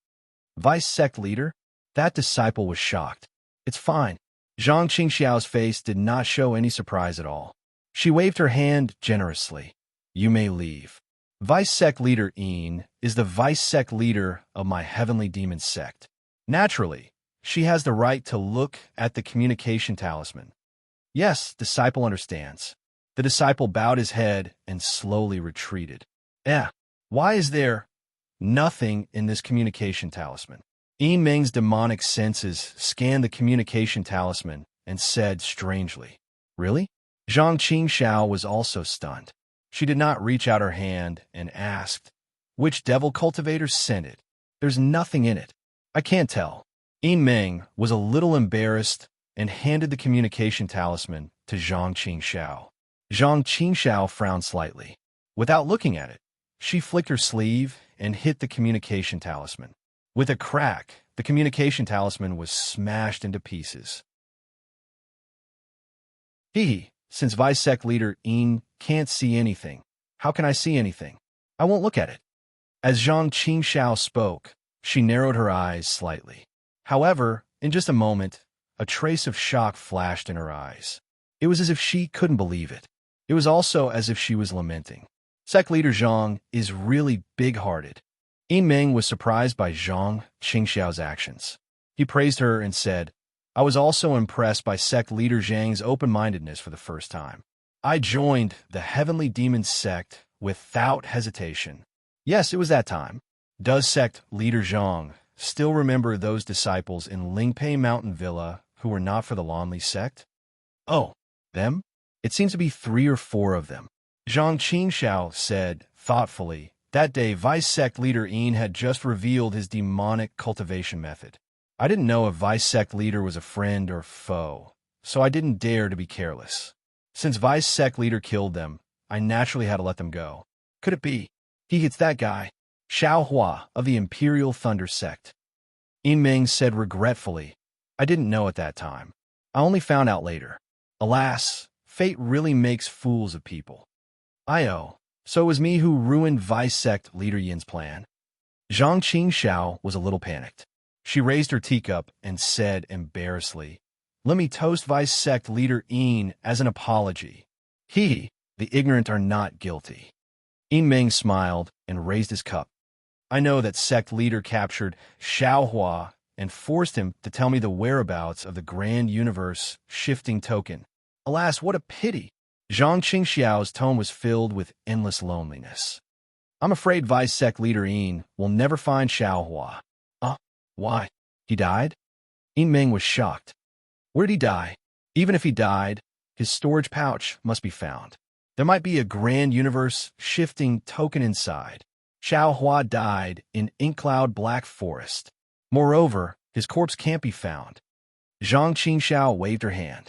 Vice Sect Leader? That disciple was shocked. It's fine. Zhang Qingxiao's face did not show any surprise at all. She waved her hand generously. You may leave. Vice Sect Leader Yin is the Vice Sect Leader of my Heavenly Demon Sect. Naturally, she has the right to look at the communication talisman. Yes, disciple understands. The disciple bowed his head and slowly retreated. Why is there nothing in this communication talisman? Yin Meng's demonic senses scanned the communication talisman and said strangely, really? Zhang Qingxiao was also stunned. She did not reach out her hand and asked, which devil cultivator sent it? There's nothing in it. I can't tell. Yin Meng was a little embarrassed and handed the communication talisman to Zhang Qingxiao. Zhang Qingxiao frowned slightly. Without looking at it, she flicked her sleeve and hit the communication talisman. With a crack, the communication talisman was smashed into pieces. Since Vice Sect Leader Yin can't see anything, how can I see anything? I won't look at it. As Zhang Qingxiao spoke, she narrowed her eyes slightly. However, in just a moment, a trace of shock flashed in her eyes. It was as if she couldn't believe it. It was also as if she was lamenting. Sect Leader Zhang is really big-hearted. Yin Meng was surprised by Zhang Qingxiao's actions. He praised her and said, I was also impressed by Sect Leader Zhang's open-mindedness for the first time. I joined the Heavenly Demon Sect without hesitation. Yes, it was that time. Does Sect Leader Zhang still remember those disciples in Lingpei Mountain Villa who were not for the Lonely Sect? Oh, them? It seems to be 3 or 4 of them. Zhang Qingxiao said, thoughtfully, that day Vice Sect Leader Yin had just revealed his demonic cultivation method. I didn't know if Vice Sect Leader was a friend or foe, so I didn't dare to be careless. Since Vice Sect Leader killed them, I naturally had to let them go. Could it be? It's that guy, Xiao Hua of the Imperial Thunder Sect. Yin Meng said regretfully, I didn't know at that time. I only found out later. Alas, fate really makes fools of people. So it was me who ruined Vice Sect Leader Yin's plan. Zhang Qingxiao was a little panicked. She raised her teacup and said embarrassedly, let me toast Vice Sect Leader Yin as an apology. The ignorant are not guilty. Yin Meng smiled and raised his cup. I know that Sect Leader captured Xiao Hua and forced him to tell me the whereabouts of the Grand Universe shifting token. Alas, what a pity! Zhang Qingxiao's tone was filled with endless loneliness. I'm afraid Vice Sect Leader Yin will never find Xiao Hua. Why? He died? Yin Meng was shocked. Where did he die? Even if he died, his storage pouch must be found. There might be a Grand Universe shifting token inside. Xiao Hua died in Inkcloud Black Forest. Moreover, his corpse can't be found. Zhang Qingxiao waved her hand.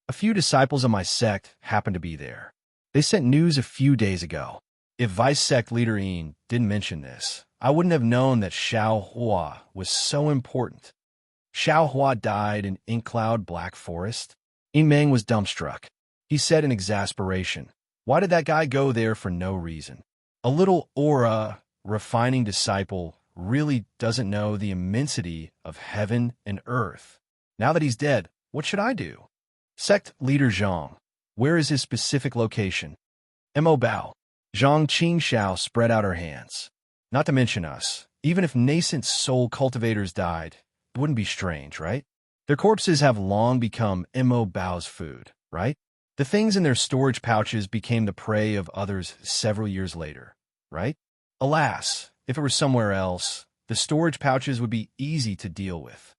A few disciples of my sect happened to be there. They sent news a few days ago. If Vice Sect Leader Yin didn't mention this, I wouldn't have known that Xiao Hua was so important. Xiao Hua died in Inkcloud Black Forest. Yin Meng was dumbstruck. He said in exasperation, why did that guy go there for no reason? A little aura refining disciple really doesn't know the immensity of heaven and earth. Now that he's dead, what should I do? Sect Leader Zhang, where is his specific location? Mo Bao. Zhang Qingxiao spread out her hands. Not to mention us, even if nascent soul cultivators died, it wouldn't be strange, right? Their corpses have long become Mo Bao's food, right? The things in their storage pouches became the prey of others several years later. right? Alas, if it were somewhere else, the storage pouches would be easy to deal with.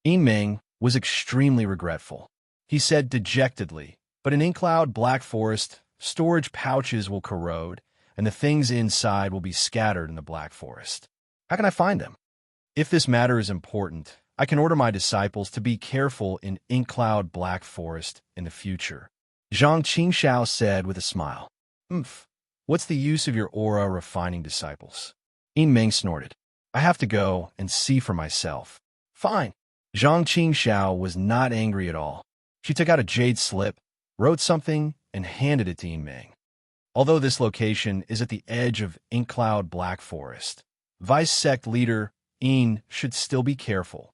Meng was extremely regretful. He said dejectedly, but in Inkcloud Black Forest, storage pouches will corrode, and the things inside will be scattered in the Black Forest. How can I find them? If this matter is important, I can order my disciples to be careful in Inkcloud Black Forest in the future. Zhang Qingxiao said with a smile. What's the use of your aura refining disciples? Meng snorted. I have to go and see for myself. Fine. Zhang Qingxiao was not angry at all. She took out a jade slip, wrote something, and handed it to Meng. Although this location is at the edge of Inkcloud Black Forest, Vice Sect Leader should still be careful.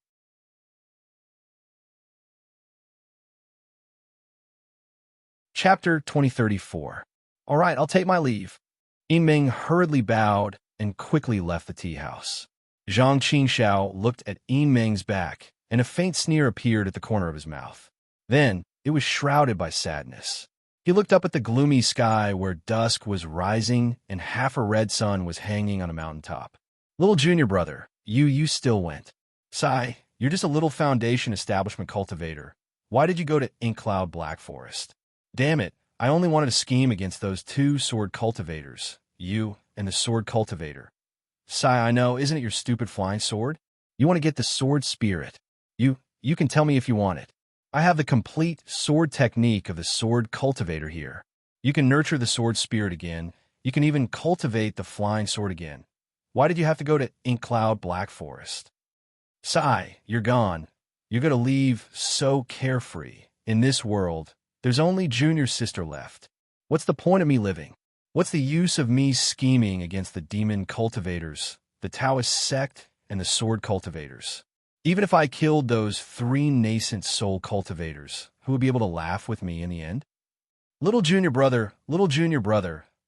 Chapter 2034. All right, I'll take my leave. Meng hurriedly bowed and quickly left the tea house. Zhang Qingxiao looked at Meng's back, and a faint sneer appeared at the corner of his mouth. Then, it was shrouded by sadness. He looked up at the gloomy sky where dusk was rising and half a red sun was hanging on a mountaintop. Little junior brother, you still went. Sigh, you're just a little foundation establishment cultivator. Why did you go to Inkcloud Black Forest? Damn it, I only wanted to scheme against those two sword cultivators, you and the sword cultivator. Sigh, I know, isn't it your stupid flying sword? You want to get the sword spirit. You can tell me if you want it. I have the complete sword technique of the sword cultivator here. You can nurture the sword spirit again. You can even cultivate the flying sword again. Why did you have to go to Inkcloud Black Forest? Sigh, you're gone. You're going to leave so carefree. In this world, there's only Junior Sister left. What's the point of me living? What's the use of me scheming against the demon cultivators, the Taoist sect, and the sword cultivators? Even if I killed those 3 nascent soul cultivators, who would be able to laugh with me in the end? Little junior brother,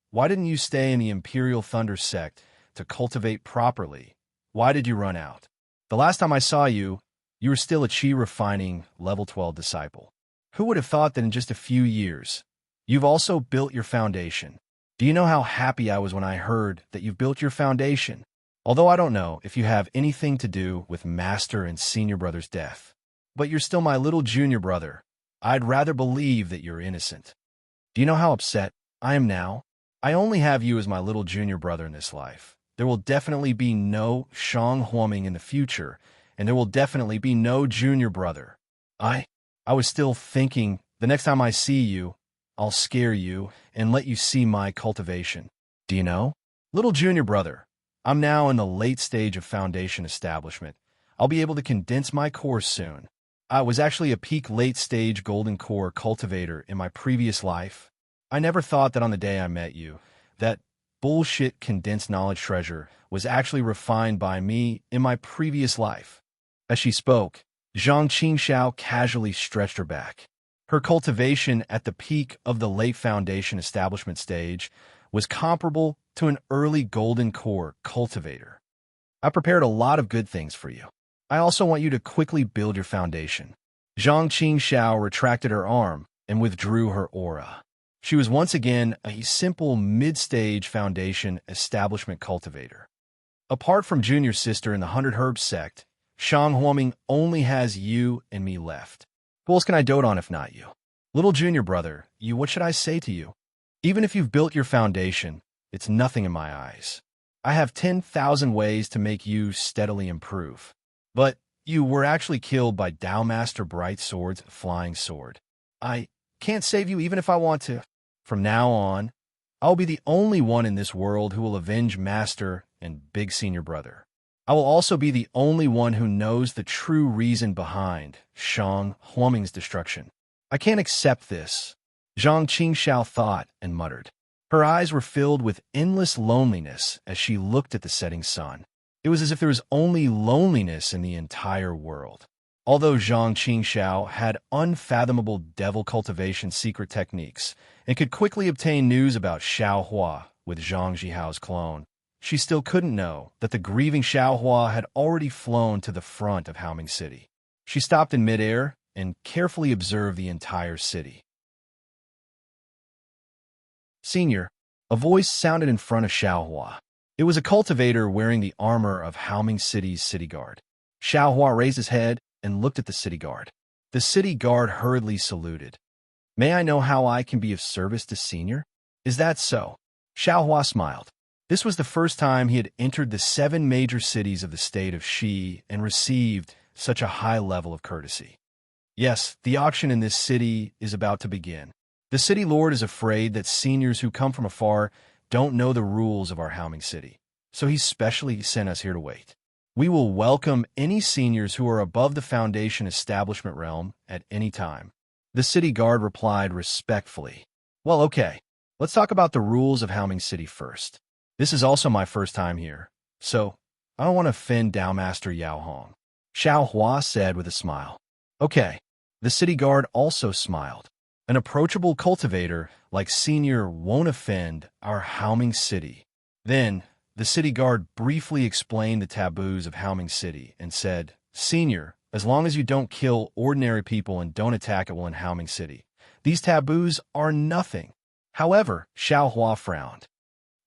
why didn't you stay in the Imperial Thunder sect to cultivate properly? Why did you run out? The last time I saw you, you were still a chi refining level 12 disciple. Who would have thought that in just a few years, you've also built your foundation? Do you know how happy I was when I heard that you've built your foundation? Although I don't know if you have anything to do with Master and Senior Brother's death. But you're still my little junior brother. I'd rather believe that you're innocent. Do you know how upset I am now? I only have you as my little junior brother in this life. There will definitely be no Shang Huoming in the future, and there will definitely be no junior brother. I was still thinking, the next time I see you, I'll scare you and let you see my cultivation. Do you know? Little junior brother, I'm now in the late stage of foundation establishment. I'll be able to condense my course soon. I was actually a peak late stage golden core cultivator in my previous life. I never thought that on the day I met you, that bullshit condensed knowledge treasure was actually refined by me in my previous life. As she spoke, Zhang Qingxiao casually stretched her back. Her cultivation at the peak of the late foundation establishment stage was comparable to an early golden core cultivator. I prepared a lot of good things for you. I also want you to quickly build your foundation. Zhang Qingxiao retracted her arm and withdrew her aura. She was once again a simple mid-stage foundation establishment cultivator. Apart from Junior Sister and the 100 Herb sect, Shang Huoming only has you and me left. Who else can I dote on if not you? Little junior brother, what should I say to you? Even if you've built your foundation, it's nothing in my eyes. I have 10,000 ways to make you steadily improve. But you were actually killed by Tao Master Bright Sword's flying sword. I can't save you even if I want to. From now on, I'll be the only one in this world who will avenge Master and Big Senior Brother. I will also be the only one who knows the true reason behind Shang Huoming's destruction. I can't accept this, Zhang Qingxiao thought and muttered. Her eyes were filled with endless loneliness as she looked at the setting sun. It was as if there was only loneliness in the entire world. Although Zhang Qingxiao had unfathomable devil cultivation secret techniques and could quickly obtain news about Xiaohua with Zhang Jihao's clone, she still couldn't know that the grieving Xiaohua had already flown to the front of Haoming City. She stopped in midair and carefully observed the entire city. Senior, A voice sounded in front of Xiaohua. It was a cultivator wearing the armor of Haoming City's city guard. Xiaohua raised his head and looked at the city guard. The city guard hurriedly saluted. May I know how I can be of service to Senior? Is that so? Xiaohua smiled. This was the first time he had entered the 7 major cities of the state of Shi and received such a high level of courtesy. Yes, the auction in this city is about to begin. The city lord is afraid that seniors who come from afar don't know the rules of our Haoming City, so he specially sent us here to wait. We will welcome any seniors who are above the Foundation establishment realm at any time. The city guard replied respectfully. Well, okay. Let's talk about the rules of Haoming City first. This is also my first time here, so I don't want to offend Master Yao Hong. Xiaohua said with a smile. Okay. The city guard also smiled. An approachable cultivator like Senior won't offend our Haoming City. Then, the city guard briefly explained the taboos of Haoming City and said, Senior, as long as you don't kill ordinary people and don't attack at will in Haoming City, these taboos are nothing. However, Xiaohua frowned.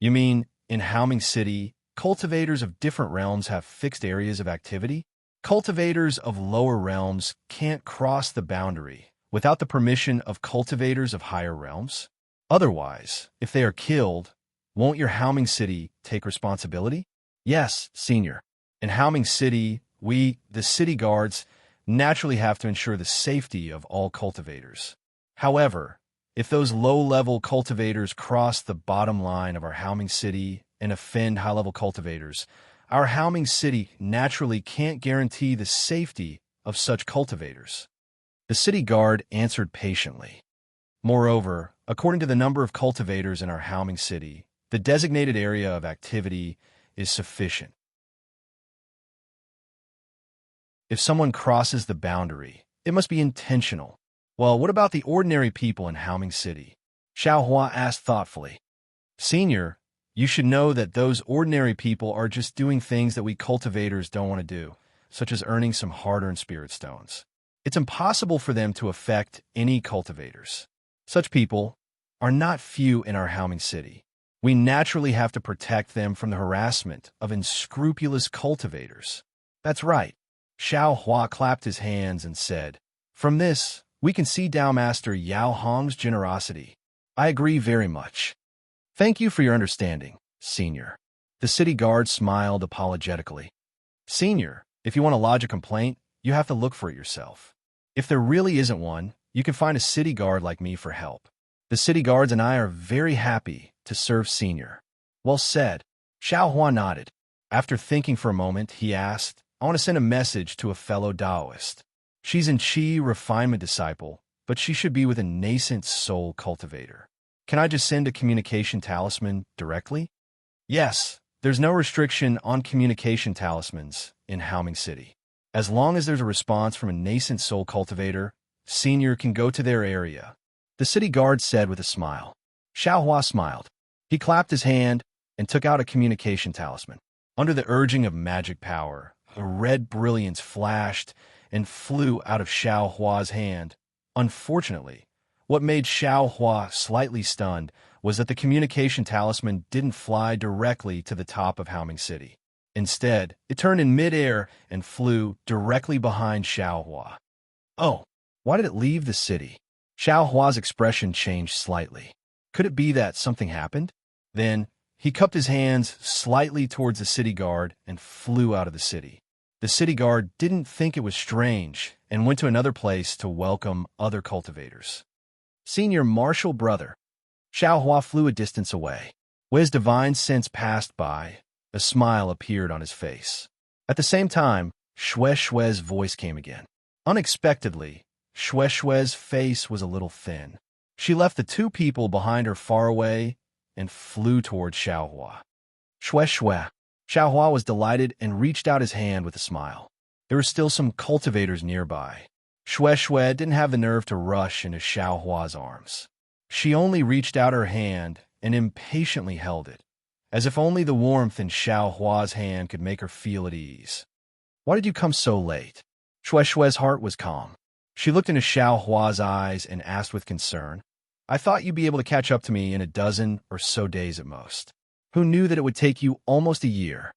You mean, in Haoming City, cultivators of different realms have fixed areas of activity? Cultivators of lower realms can't cross the boundary without the permission of cultivators of higher realms? Otherwise, if they are killed, won't your Haoming City take responsibility? Yes, Senior. In Haoming City, we, the city guards, naturally have to ensure the safety of all cultivators. However, if those low-level cultivators cross the bottom line of our Haoming City and offend high-level cultivators, our Haoming City naturally can't guarantee the safety of such cultivators. The city guard answered patiently. Moreover, according to the number of cultivators in our Haoming City, the designated area of activity is sufficient. If someone crosses the boundary, it must be intentional. Well, what about the ordinary people in Haoming City? Xiaohua asked thoughtfully. Senior, you should know that those ordinary people are just doing things that we cultivators don't want to do, such as earning some hard-earned spirit stones. It's impossible for them to affect any cultivators. Such people are not few in our Haoming City. We naturally have to protect them from the harassment of unscrupulous cultivators. That's right. Xiaohua clapped his hands and said, From this, we can see Master Yao Hong's generosity. I agree very much. Thank you for your understanding, Senior. The city guard smiled apologetically. Senior, if you want to lodge a complaint, you have to look for it yourself. If there really isn't one, you can find a city guard like me for help. The city guards and I are very happy to serve Senior. Well said. Xiaohua nodded. After thinking for a moment, he asked, I want to send a message to a fellow Taoist. She's an Qi refinement disciple, but she should be with a nascent soul cultivator. Can I just send a communication talisman directly? Yes, there's no restriction on communication talismans in Haoming City. As long as there's a response from a nascent soul cultivator, Senior can go to their area. The city guard said with a smile. Xiaohua smiled. He clapped his hand and took out a communication talisman. Under the urging of magic power, a red brilliance flashed and flew out of Xiaohua's hand. Unfortunately, what made Xiaohua slightly stunned was that the communication talisman didn't fly directly to the top of Haoming City. Instead, it turned in midair and flew directly behind Xiaohua. Oh, why did it leave the city? Xiaohua's expression changed slightly. Could it be that something happened? Then, he cupped his hands slightly towards the city guard and flew out of the city. The city guard didn't think it was strange and went to another place to welcome other cultivators. Senior Martial Brother. Xiaohua flew a distance away. When his divine sense passed by, a smile appeared on his face. At the same time, Shue's voice came again. Unexpectedly, Shue's face was a little thin. She left the 2 people behind her far away and flew towards Xiaohua. Shue. Xiaohua was delighted and reached out his hand with a smile. There were still some cultivators nearby. Shue didn't have the nerve to rush into Xiaohua's arms. She only reached out her hand and impatiently held it, as if only the warmth in Xiaohua's hand could make her feel at ease. Why did you come so late? Shue's heart was calm. She looked into Xiaohua's eyes and asked with concern, I thought you'd be able to catch up to me in a dozen or so days at most. Who knew that it would take you almost a year?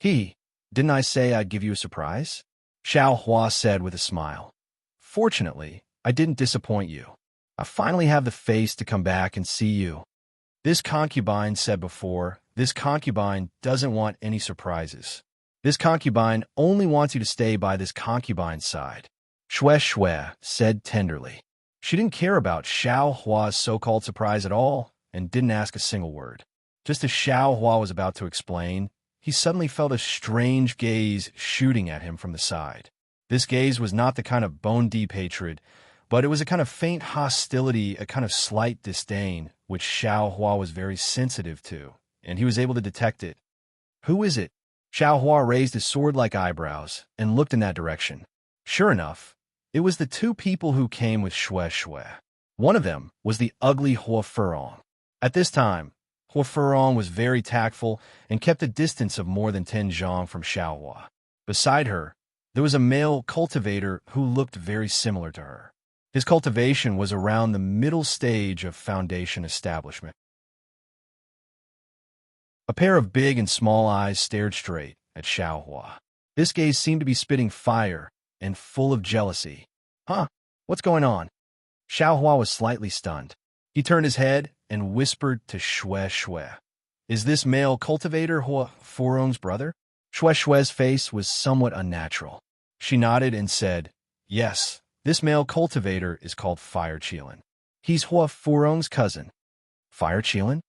Didn't I say I'd give you a surprise? Xiao Hua said with a smile. Fortunately, I didn't disappoint you. I finally have the face to come back and see you. This concubine said before, this concubine doesn't want any surprises. This concubine only wants you to stay by this concubine's side. Shue said tenderly. She didn't care about Xiao Hua's so-called surprise at all and didn't ask a single word. Just as Xiao Hua was about to explain, he suddenly felt a strange gaze shooting at him from the side. This gaze was not the kind of bone-deep hatred, but it was a kind of faint hostility, a kind of slight disdain, which Xiao Hua was very sensitive to, and he was able to detect it. Who is it? Xiao Hua raised his sword-like eyebrows and looked in that direction. Sure enough, it was the two people who came with Shue. One of them was the ugly Hua Furong. At this time, Hua Furong was very tactful and kept a distance of more than 10 zhang from Xiao Hua. Beside her, there was a male cultivator who looked very similar to her. His cultivation was around the middle stage of foundation establishment. A pair of big and small eyes stared straight at Xiao Hua. This gaze seemed to be spitting fire and full of jealousy. Huh? What's going on? Xiao Hua was slightly stunned. He turned his head and whispered to Shue. Is this male cultivator Hua Furong's brother? Shue's face was somewhat unnatural. She nodded and said, Yes, this male cultivator is called Fire Qilin. He's Hua Furong's cousin. Fire Qilin?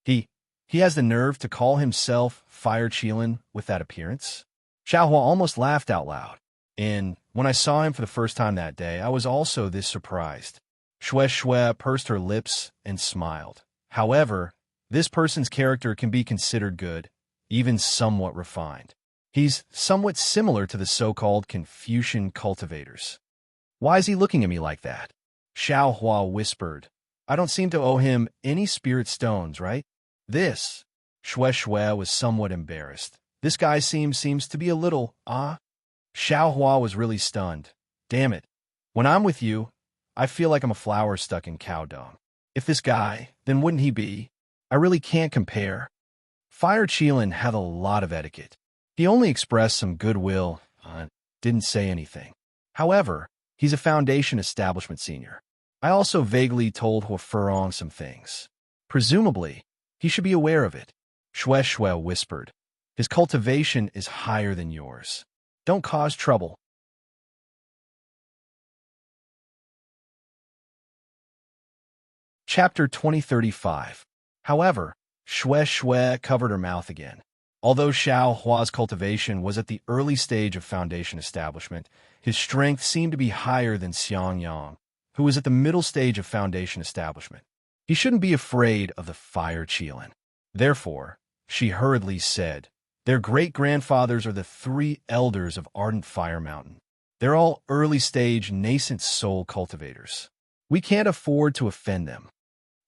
He has the nerve to call himself Fire Qilin with that appearance? Xiao Hua almost laughed out loud. And when I saw him for the first time that day, I was also this surprised. Shue pursed her lips and smiled. However, this person's character can be considered good, even somewhat refined. He's somewhat similar to the so-called Confucian cultivators. Why is he looking at me like that? Xiao Hua whispered. I don't seem to owe him any spirit stones, right? This. Shue was somewhat embarrassed. This guy seems to be a little, Xiao Hua was really stunned. Damn it. When I'm with you, I feel like I'm a flower stuck in cow dung. If this guy, then wouldn't he be? I really can't compare. Fire Qilin had a lot of etiquette. He only expressed some goodwill, didn't say anything. However, he's a foundation establishment senior. I also vaguely told Hua Furong some things. Presumably, he should be aware of it. Shue whispered. His cultivation is higher than yours. Don't cause trouble. Chapter 2035. However, Shue covered her mouth again. Although Xiao Hua's cultivation was at the early stage of foundation establishment, his strength seemed to be higher than Xiang Yang, who was at the middle stage of foundation establishment. He shouldn't be afraid of the Fire Qilin. Therefore, she hurriedly said, their great-grandfathers are the 3 elders of Ardent Fire Mountain. They're all early-stage, nascent soul cultivators. We can't afford to offend them.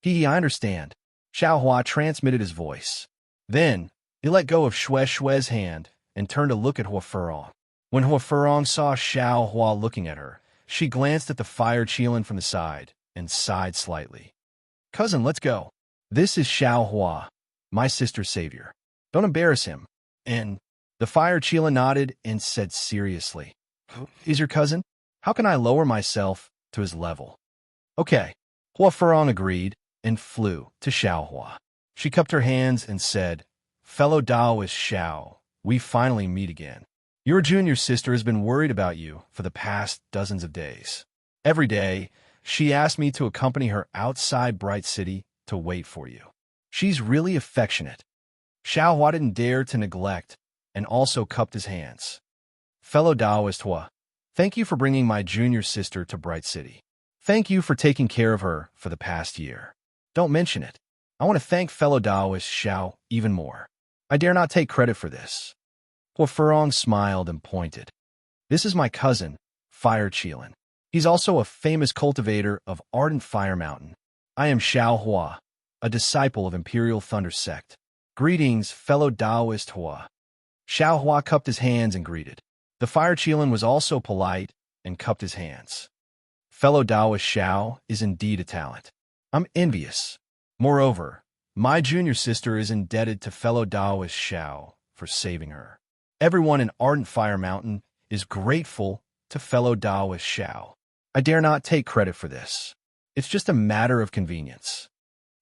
I understand. Xiao Hua transmitted his voice. Then, he let go of Shue's hand and turned to look at Hua Furong. When Hua Furong saw Xiao Hua looking at her, she glanced at the Fire Qilin from the side and sighed slightly. Cousin, let's go. This is Xiao Hua, my sister's savior. Don't embarrass him. And the Fire Qilin nodded and said seriously, Is your cousin? How can I lower myself to his level? Okay. Hua Furong agreed and flew to Xiao Hua. She cupped her hands and said, Fellow Taoist Xiao, we finally meet again. Your junior sister has been worried about you for the past dozens of days. Every day, she asked me to accompany her outside Bright City to wait for you. She's really affectionate. Xiao Hua didn't dare to neglect and also cupped his hands. Fellow Taoist Hua, thank you for bringing my junior sister to Bright City. Thank you for taking care of her for the past year. Don't mention it. I want to thank fellow Taoist Xiao even more. I dare not take credit for this. Hua Furong smiled and pointed. This is my cousin, Fire Qilin. He's also a famous cultivator of Ardent Fire Mountain. I am Xiao Hua, a disciple of Imperial Thunder Sect. Greetings, fellow Taoist Hua. Xiao Hua cupped his hands and greeted. The Fire Qilin was also polite and cupped his hands. Fellow Taoist Xiao is indeed a talent. I'm envious. Moreover, my junior sister is indebted to fellow Taoist Xiao for saving her. Everyone in Ardent Fire Mountain is grateful to fellow Taoist Xiao. I dare not take credit for this. It's just a matter of convenience.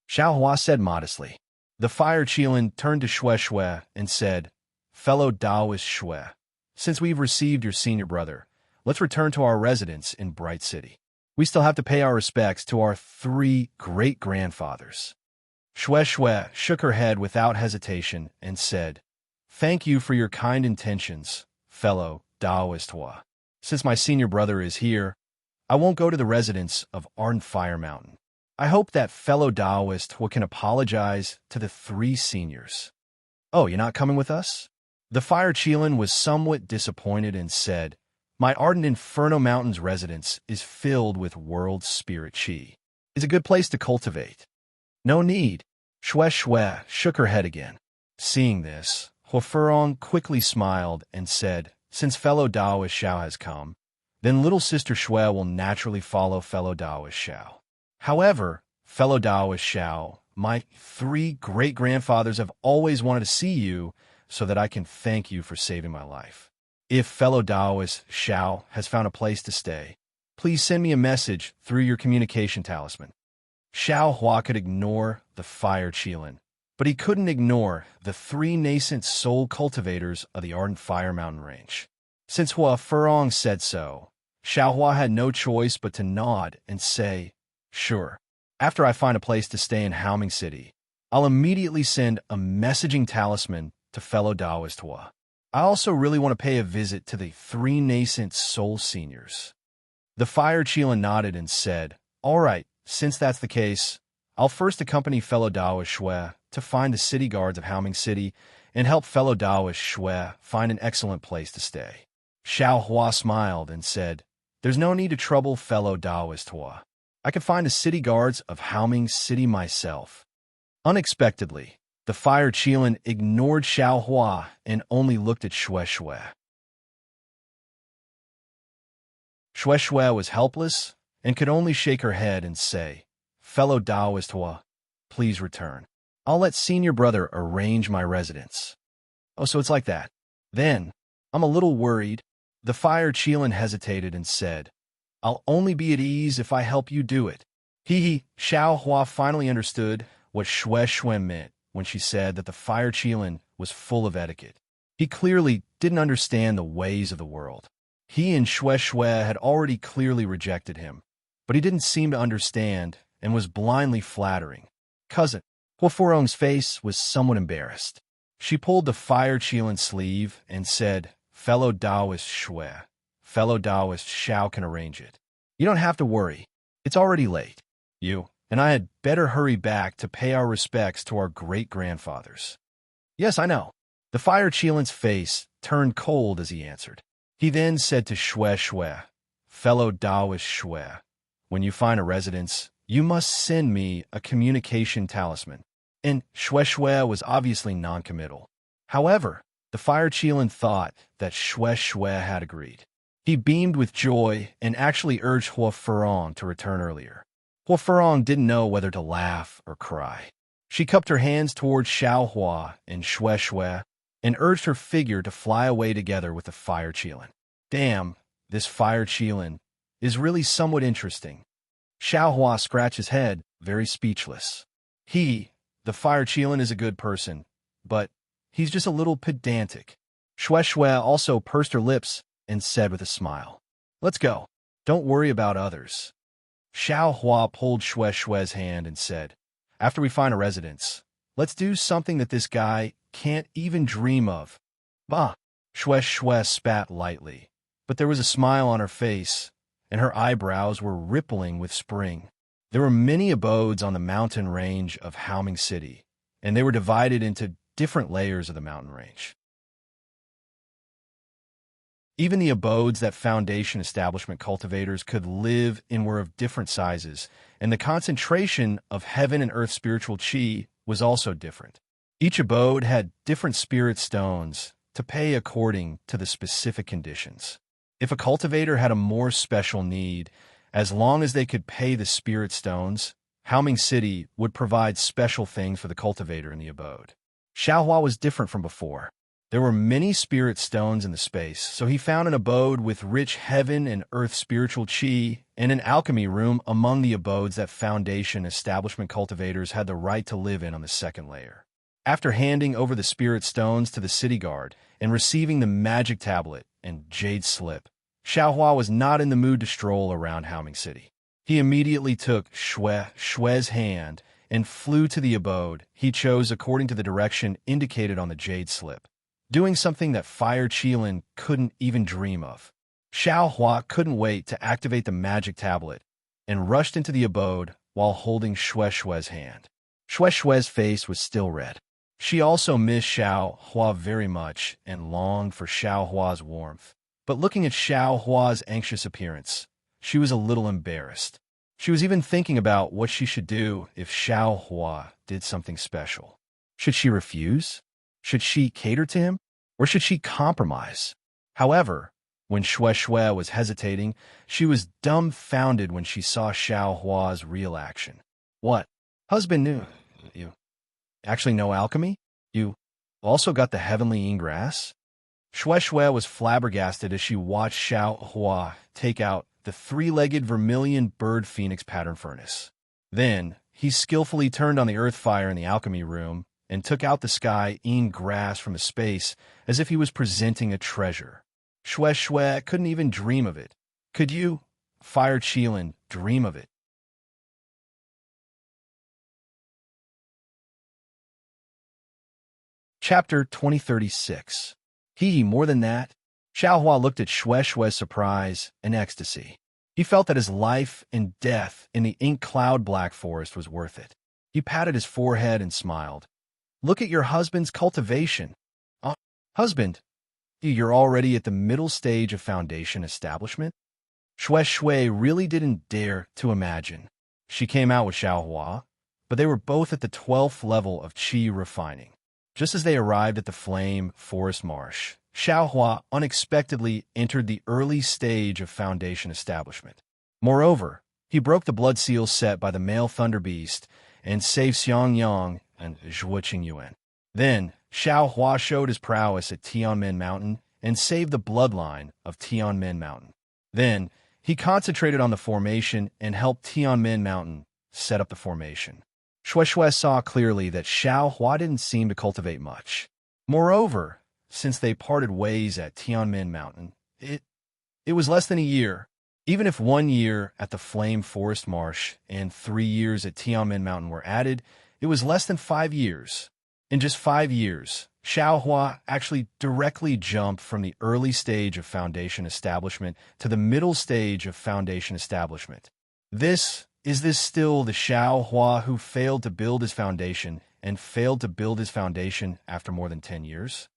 Xiao Hua said modestly. The Fire Qilin turned to Xue Xue and said, Fellow Taoist Xue, since we've received your senior brother, let's return to our residence in Bright City. We still have to pay our respects to our 3 great-grandfathers. Xue Xue shook her head without hesitation and said, Thank you for your kind intentions, fellow Taoist Hua. Since my senior brother is here, I won't go to the residence of Ardent Fire Mountain. I hope that fellow Taoist Hua can apologize to the 3 seniors. Oh, you're not coming with us? The Fire Qilin was somewhat disappointed and said, My Ardent Inferno Mountain's residence is filled with world spirit chi. It's a good place to cultivate. No need. Xue Xue shook her head again. Seeing this, Hua Furong quickly smiled and said, Since fellow Taoist Xiao has come, then little sister Xue will naturally follow fellow Taoist Xiao. However, fellow Taoist Xiao, my 3 great-grandfathers have always wanted to see you so that I can thank you for saving my life. If fellow Taoist Xiao has found a place to stay, please send me a message through your communication talisman. Xiao Hua could ignore the Fire Qilin, but he couldn't ignore the 3 nascent soul cultivators of the Ardent Fire Mountain range. Since Hua Furong said so, Xiao Hua had no choice but to nod and say, Sure. After I find a place to stay in Haoming City, I'll immediately send a messaging talisman to fellow Taoist Hua. I also really want to pay a visit to the 3 nascent soul seniors. The Fire Qilin nodded and said, All right, since that's the case, I'll first accompany fellow Taoist Xue to find the city guards of Haoming City and help fellow Taoist Xue find an excellent place to stay. Xiao Hua smiled and said, There's no need to trouble fellow Taoist Hua. I can find the city guards of Haoming City myself. Unexpectedly, the Fire Qilin ignored Xiao Hua and only looked at Xue Xue. Xue Xue was helpless and could only shake her head and say, Fellow Taoist Hua, please return. I'll let senior brother arrange my residence. Oh, so it's like that. Then, I'm a little worried. The Fire Qilin hesitated and said, I'll only be at ease if I help you do it. Xiao Hua finally understood what Xue Xue meant when she said that the Fire Qilin was full of etiquette. He clearly didn't understand the ways of the world. He and Xue Xue had already clearly rejected him, but he didn't seem to understand and was blindly flattering. Cousin, Hua Furong's face was somewhat embarrassed. She pulled the Fire Qilin's sleeve and said, Fellow Taoist Xue, fellow Taoist Xiao can arrange it. You don't have to worry. It's already late. You and I had better hurry back to pay our respects to our great-grandfathers. Yes, I know. The Fire Qilin's face turned cold as he answered. He then said to Xue Xue, Fellow Taoist Xue, when you find a residence, you must send me a communication talisman. And Xue Xue was obviously noncommittal. However, the Fire Qilin thought that Xue Xue had agreed. He beamed with joy and actually urged Hua Furong to return earlier. Hua Furong didn't know whether to laugh or cry. She cupped her hands towards Xiao Hua and Xue Xue and urged her figure to fly away together with the Fire Qilin. Damn, this Fire Qilin is really somewhat interesting. Xiao Hua scratched his head, very speechless. The Fire Qilin is a good person, but he's just a little pedantic. Xue Xue also pursed her lips and said with a smile, Let's go. Don't worry about others. Xiao Hua pulled Xue Xue's hand and said, After we find a residence, let's do something that this guy can't even dream of. Bah! Xue Xue spat lightly, but there was a smile on her face, and her eyebrows were rippling with spring. There were many abodes on the mountain range of Haoming City, and they were divided into different layers of the mountain range. Even the abodes that Foundation establishment cultivators could live in were of different sizes, and the concentration of heaven and earth spiritual chi was also different. Each abode had different spirit stones to pay according to the specific conditions. If a cultivator had a more special need, as long as they could pay the spirit stones, Haoming City would provide special things for the cultivator in the abode. Xiaohua was different from before. There were many spirit stones in the space, so he found an abode with rich heaven and earth spiritual qi, and an alchemy room among the abodes that Foundation establishment cultivators had the right to live in on the second layer. After handing over the spirit stones to the city guard and receiving the magic tablet and jade slip, Xiaohua was not in the mood to stroll around Haoming City. He immediately took Shue's hand and flew to the abode he chose according to the direction indicated on the jade slip, doing something that Fire Qilin couldn't even dream of. Xiaohua couldn't wait to activate the magic tablet and rushed into the abode while holding Shue's hand. Shue's face was still red. She also missed Xiaohua very much and longed for Xiaohua's warmth. But looking at Xiaohua's anxious appearance, she was a little embarrassed. She was even thinking about what she should do if Xiaohua did something special. Should she refuse? Should she cater to him? Or should she compromise? However, when Shue was hesitating, she was dumbfounded when she saw Xiaohua's real action. What? Husband knew you actually know alchemy? You also got the heavenly ingrass? Shue was flabbergasted as she watched Xiaohua take out the three-legged vermilion bird phoenix pattern furnace. Then, he skillfully turned on the earth fire in the alchemy room and took out the sky grass from the space as if he was presenting a treasure. Shue couldn't even dream of it. Could you, Fire Qilin, dream of it? Chapter 2036. More than that. Xiaohua looked at Shue's surprise and ecstasy. He felt that his life and death in the ink cloud black forest was worth it. He patted his forehead and smiled. Look at your husband's cultivation. Husband, you're already at the middle stage of Foundation establishment? Shui really didn't dare to imagine. She came out with Xiaohua, but they were both at the 12th level of qi refining. Just as they arrived at the Flame Forest Marsh, Xiaohua unexpectedly entered the early stage of Foundation establishment. Moreover, he broke the blood seal set by the male Thunder Beast and saved Xiangyang and Zhuo Qingyuan. Then, Xiaohua showed his prowess at Tianmen Mountain and saved the bloodline of Tianmen Mountain. Then, he concentrated on the formation and helped Tianmen Mountain set up the formation. Shue saw clearly that Xiaohua didn't seem to cultivate much. Moreover, since they parted ways at Tianmen Mountain, it was less than a year. Even if 1 year at the Flame Forest Marsh and 3 years at Tianmen Mountain were added, it was less than 5 years. In just 5 years, Xiaohua actually directly jumped from the early stage of Foundation establishment to the middle stage of Foundation establishment. Is this still the Xiaohua who failed to build his foundation and failed to build his foundation after more than 10 years?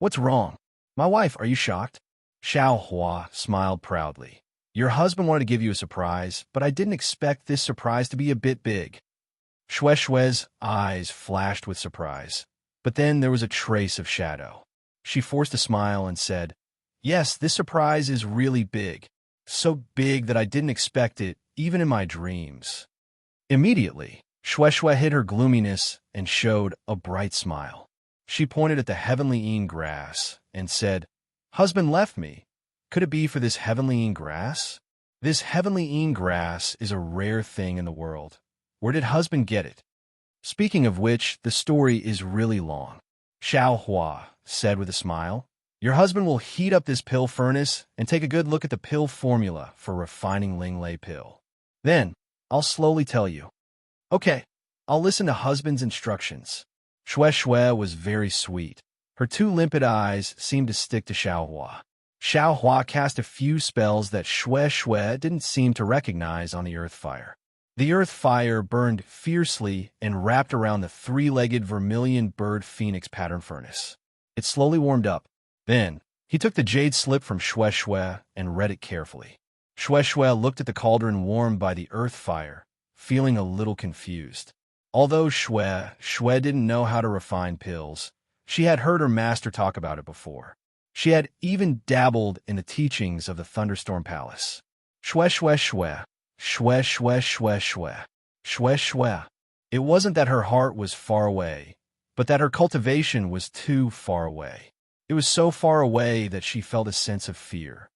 What's wrong? My wife, are you shocked? Xiaohua smiled proudly. Your husband wanted to give you a surprise, but I didn't expect this surprise to be a bit big. Shue's eyes flashed with surprise, but then there was a trace of shadow. She forced a smile and said, Yes, this surprise is really big. So big that I didn't expect it, even in my dreams. Immediately, Shue hid her gloominess and showed a bright smile. She pointed at the heavenly grass and said, Husband left me. Could it be for this heavenly grass? This heavenly grass is a rare thing in the world. Where did husband get it? Speaking of which, the story is really long. Xiaohua said with a smile, Your husband will heat up this pill furnace and take a good look at the pill formula for refining Linglei pill. Then, I'll slowly tell you. Okay, I'll listen to husband's instructions. Shue was very sweet. Her 2 limpid eyes seemed to stick to Xiaohua. Xiaohua cast a few spells that Shue didn't seem to recognize on the earth fire. The earth fire burned fiercely and wrapped around the 3-legged vermilion bird phoenix pattern furnace. It slowly warmed up. Then, he took the jade slip from Shue and read it carefully. Shue looked at the cauldron warmed by the earth fire, feeling a little confused. Although Shue didn't know how to refine pills, she had heard her master talk about it before. She had even dabbled in the teachings of the Thunderstorm Palace. Shue. Shwe shwe. It wasn't that her heart was far away, but that her cultivation was too far away. It was so far away that she felt a sense of fear.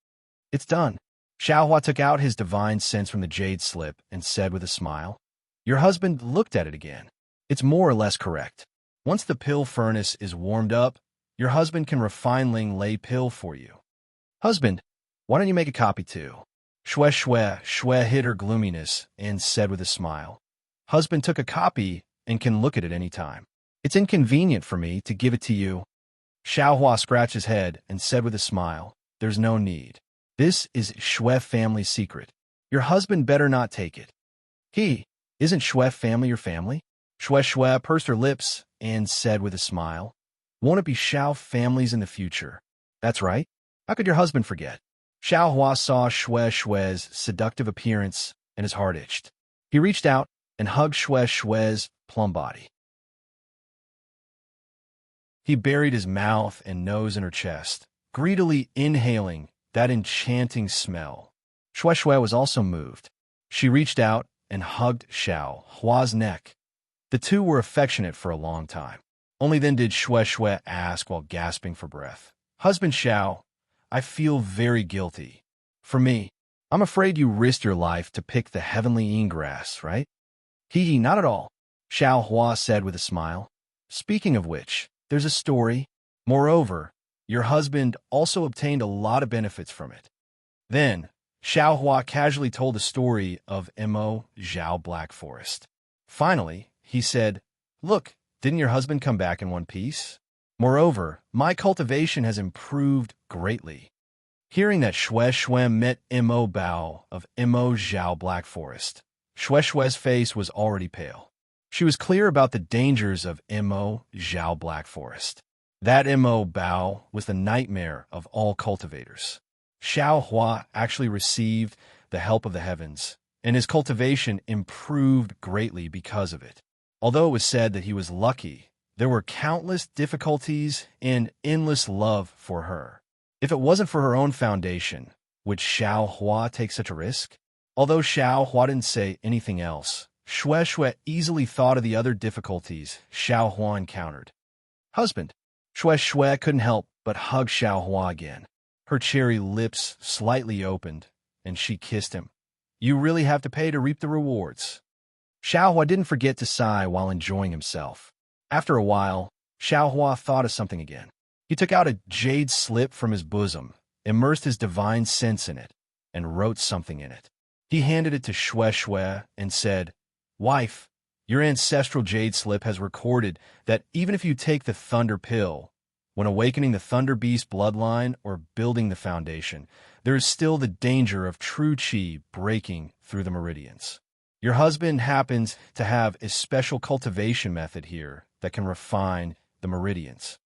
It's done. Xiaohua took out his divine sense from the jade slip and said with a smile, Your husband looked at it again. It's more or less correct. Once the pill furnace is warmed up, your husband can refine Ling Lei pill for you. Husband, why don't you make a copy too? Shwe hid her gloominess and said with a smile. Husband took a copy and can look at it any time. It's inconvenient for me to give it to you. Xiaohua scratched his head and said with a smile, There's no need. This is Shwe family's secret. Your husband better not take it. Isn't Shwe family your family? Shwe pursed her lips and said with a smile, Won't it be Xiao families in the future? That's right. How could your husband forget? Xiaohua saw Shwe's seductive appearance and his heart itched. He reached out and hugged Shwe's plump body. He buried his mouth and nose in her chest, greedily inhaling that enchanting smell. Shwe was also moved. She reached out and hugged Xiaohua's neck. The two were affectionate for a long time. Only then did Shwe ask while gasping for breath, Husband Xiao, I feel very guilty. For me, I'm afraid you risked your life to pick the heavenly ingrass, right? Not at all, Xiaohua said with a smile. Speaking of which, there's a story. Moreover, your husband also obtained a lot of benefits from it. Then, Xiaohua casually told the story of Mo Zhao Black Forest. Finally, he said, Look, didn't your husband come back in one piece? Moreover, my cultivation has improved greatly. Hearing that Shwe met Mo Bao of Mo Zhao Black Forest, Shwe's face was already pale. She was clear about the dangers of Mo Zhao Black Forest. That Mo Bao was the nightmare of all cultivators. Xiaohua actually received the help of the heavens, and his cultivation improved greatly because of it. Although it was said that he was lucky, there were countless difficulties and endless love for her. If it wasn't for her own foundation, would Xiaohua take such a risk? Although Xiaohua didn't say anything else, Shwe easily thought of the other difficulties Xiaohua encountered. Husband, Shwe couldn't help but hug Xiaohua again. Her cherry lips slightly opened, and she kissed him. You really have to pay to reap the rewards. Xiaohua didn't forget to sigh while enjoying himself. After a while, Xiaohua thought of something again. He took out a jade slip from his bosom, immersed his divine sense in it, and wrote something in it. He handed it to Shwe and said, Wife, your ancestral jade slip has recorded that even if you take the thunder pill, when awakening the Thunder Beast bloodline or building the foundation, there is still the danger of true chi breaking through the meridians. Your husband happens to have a special cultivation method here that can refine the meridians.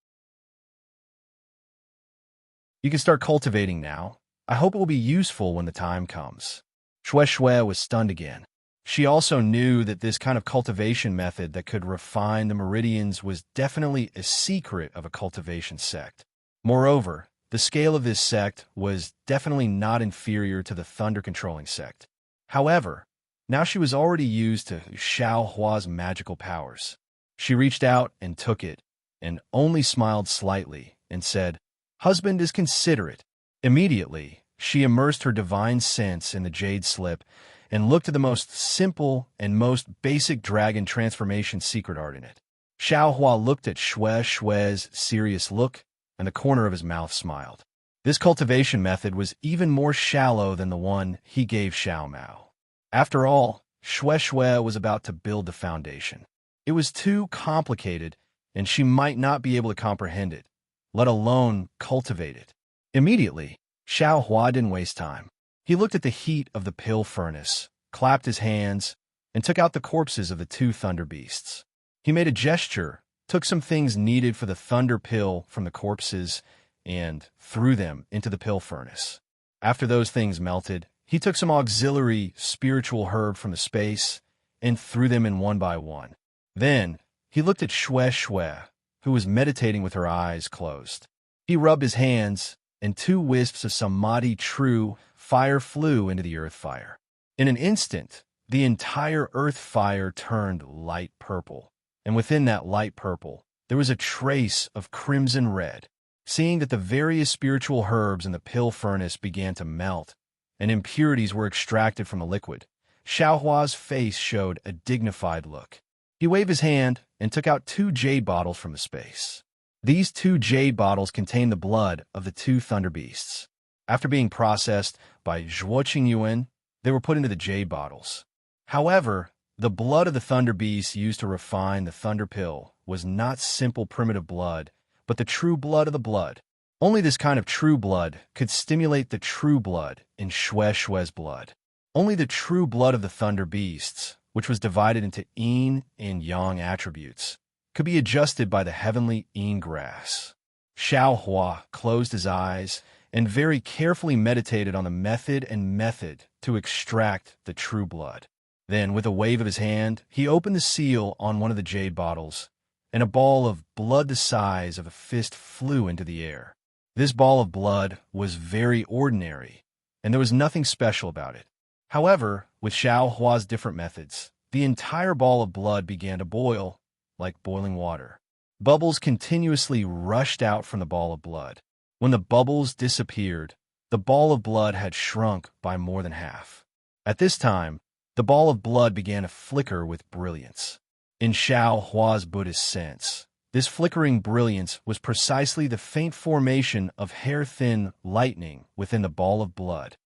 You can start cultivating now. I hope it will be useful when the time comes. Shwe was stunned again. She also knew that this kind of cultivation method that could refine the meridians was definitely a secret of a cultivation sect. Moreover, the scale of this sect was definitely not inferior to the thunder-controlling sect. However, now she was already used to Xiaohua's magical powers. She reached out and took it, and only smiled slightly, and said, Husband is considerate. Immediately, she immersed her divine sense in the jade slip and looked at the most simple and most basic dragon transformation secret art in it. Xiaohua looked at Shwe's serious look, and the corner of his mouth smiled. This cultivation method was even more shallow than the one he gave Xiao Mao. After all, Shwe was about to build the foundation. It was too complicated, and she might not be able to comprehend it, let alone cultivate it. Immediately, Xiaohua didn't waste time. He looked at the heat of the pill furnace, clapped his hands, and took out the corpses of the two thunder beasts. He made a gesture, took some things needed for the thunder pill from the corpses, and threw them into the pill furnace. After those things melted, he took some auxiliary spiritual herb from the space and threw them in one by one. Then, he looked at Shwe, who was meditating with her eyes closed. He rubbed his hands, and 2 wisps of samadhi true fire flew into the earth fire. In an instant, the entire earth fire turned light purple, and within that light purple, there was a trace of crimson red. Seeing that the various spiritual herbs in the pill furnace began to melt, and impurities were extracted from the liquid, Xiaohua's face showed a dignified look. He waved his hand and took out 2 jade bottles from the space. These 2 jade bottles contained the blood of the 2 thunder beasts. After being processed by Zhuo Qingyuan, they were put into the jade bottles. However, the blood of the thunder beasts used to refine the thunder pill was not simple primitive blood, but the true blood of the blood. Only this kind of true blood could stimulate the true blood in Shue's blood. Only the true blood of the thunder beasts, which was divided into yin and yang attributes, could be adjusted by the heavenly yin grass. Xiaohua closed his eyes and very carefully meditated on the method to extract the true blood. Then, with a wave of his hand, he opened the seal on one of the jade bottles, and a ball of blood the size of a fist flew into the air. This ball of blood was very ordinary, and there was nothing special about it. However, with Xiaohua's different methods, the entire ball of blood began to boil like boiling water. Bubbles continuously rushed out from the ball of blood. When the bubbles disappeared, the ball of blood had shrunk by more than half. At this time, the ball of blood began to flicker with brilliance. In Xiaohua's Buddhist sense, this flickering brilliance was precisely the faint formation of hair-thin lightning within the ball of blood.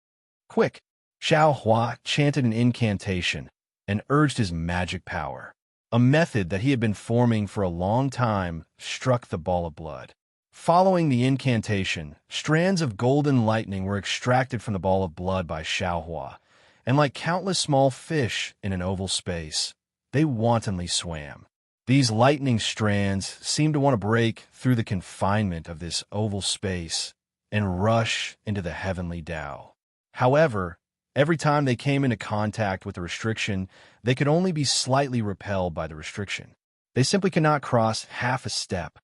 Quick! Xiaohua chanted an incantation and urged his magic power. A method that he had been forming for a long time struck the ball of blood. Following the incantation, strands of golden lightning were extracted from the ball of blood by Xiaohua, and like countless small fish in an oval space, they wantonly swam. These lightning strands seemed to want to break through the confinement of this oval space and rush into the heavenly Tao. However, every time they came into contact with the restriction, they could only be slightly repelled by the restriction. They simply could not cross half a step.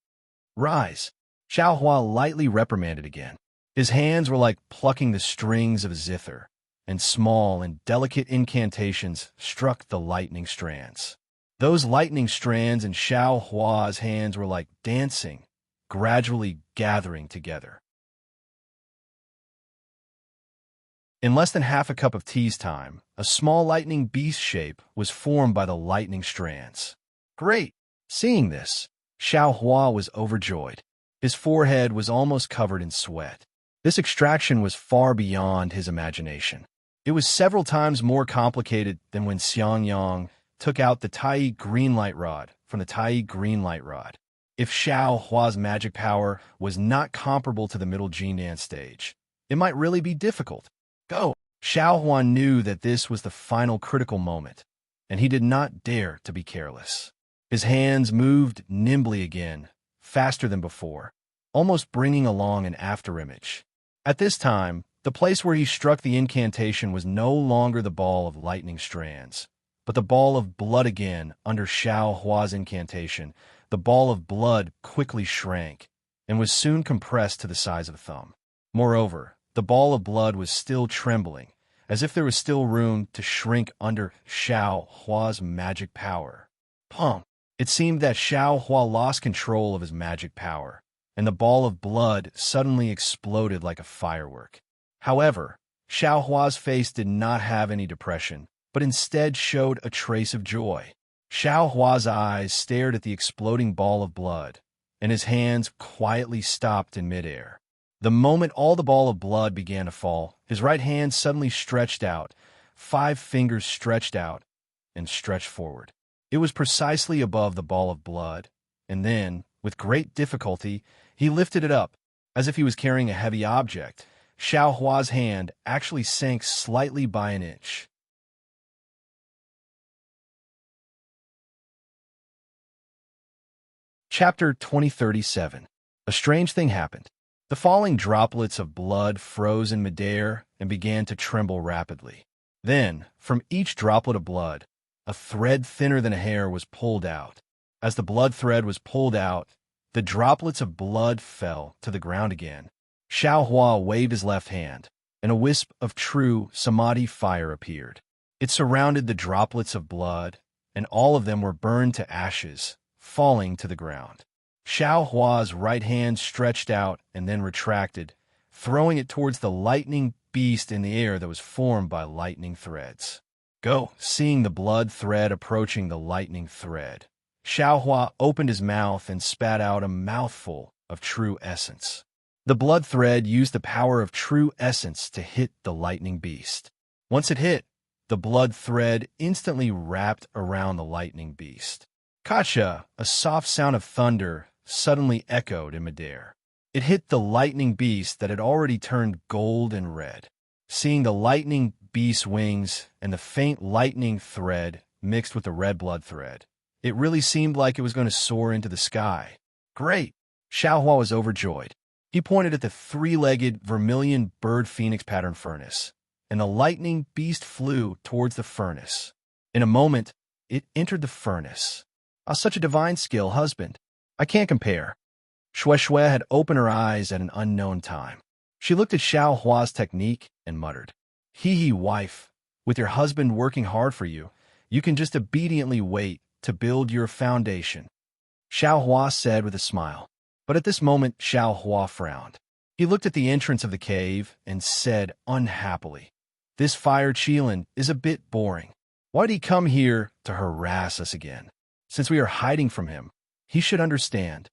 Rise! Xiaohua lightly reprimanded again. His hands were like plucking the strings of a zither, and small and delicate incantations struck the lightning strands. Those lightning strands in Xiaohua's hands were like dancing, gradually gathering together. In less than half a cup of tea's time, a small lightning beast shape was formed by the lightning strands. Great! Seeing this, Xiaohua was overjoyed. His forehead was almost covered in sweat. This extraction was far beyond his imagination. It was several times more complicated than when Xiangyang took out the Tai green light rod from the Tai green light rod. If Xiaohua's magic power was not comparable to the middle Jindan stage, it might really be difficult. Go! Xiaohua knew that this was the final critical moment, and he did not dare to be careless. His hands moved nimbly again, faster than before, almost bringing along an afterimage. At this time, the place where he struck the incantation was no longer the ball of lightning strands, but the ball of blood again under Xiaohua's incantation. The ball of blood quickly shrank and was soon compressed to the size of a thumb. Moreover, the ball of blood was still trembling, as if there was still room to shrink under Xiaohua's magic power. Pum! It seemed that Xiaohua lost control of his magic power, and the ball of blood suddenly exploded like a firework. However, Xiaohua's face did not have any depression, but instead showed a trace of joy. Xiaohua's eyes stared at the exploding ball of blood, and his hands quietly stopped in midair. The moment all the ball of blood began to fall, his right hand suddenly stretched out, 5 fingers stretched out and stretched forward. It was precisely above the ball of blood, and then, with great difficulty, he lifted it up, as if he was carrying a heavy object. Xiaohua's hand actually sank slightly by an inch. Chapter 2037. A strange thing happened. The falling droplets of blood froze in midair and began to tremble rapidly. Then, from each droplet of blood, a thread thinner than a hair was pulled out. As the blood thread was pulled out, the droplets of blood fell to the ground again. Xiaohua waved his left hand, and a wisp of true samadhi fire appeared. It surrounded the droplets of blood, and all of them were burned to ashes, falling to the ground. Xiao Hua's right hand stretched out and then retracted, throwing it towards the lightning beast in the air that was formed by lightning threads. Go! Seeing the blood thread approaching the lightning thread, Xiao Hua opened his mouth and spat out a mouthful of true essence. The blood thread used the power of true essence to hit the lightning beast. Once it hit, the blood thread instantly wrapped around the lightning beast. Kacha, a soft sound of thunder, suddenly echoed in midair. It hit the lightning beast that had already turned gold and red. Seeing the lightning beast's wings and the faint lightning thread mixed with the red blood thread, it really seemed like it was going to soar into the sky. Great! Xiao Hua was overjoyed. He pointed at the three-legged vermilion bird phoenix pattern furnace, and the lightning beast flew towards the furnace. In a moment, it entered the furnace. Such a divine skill, husband. I can't compare. Xue Xue had opened her eyes at an unknown time. She looked at Xiao Hua's technique and muttered, Hee, wife, with your husband working hard for you, you can just obediently wait to build your foundation. Xiao Hua said with a smile. But at this moment, Xiao Hua frowned. He looked at the entrance of the cave and said unhappily, This fire Qilin is a bit boring. Why did he come here to harass us again? Since we are hiding from him, he should understand.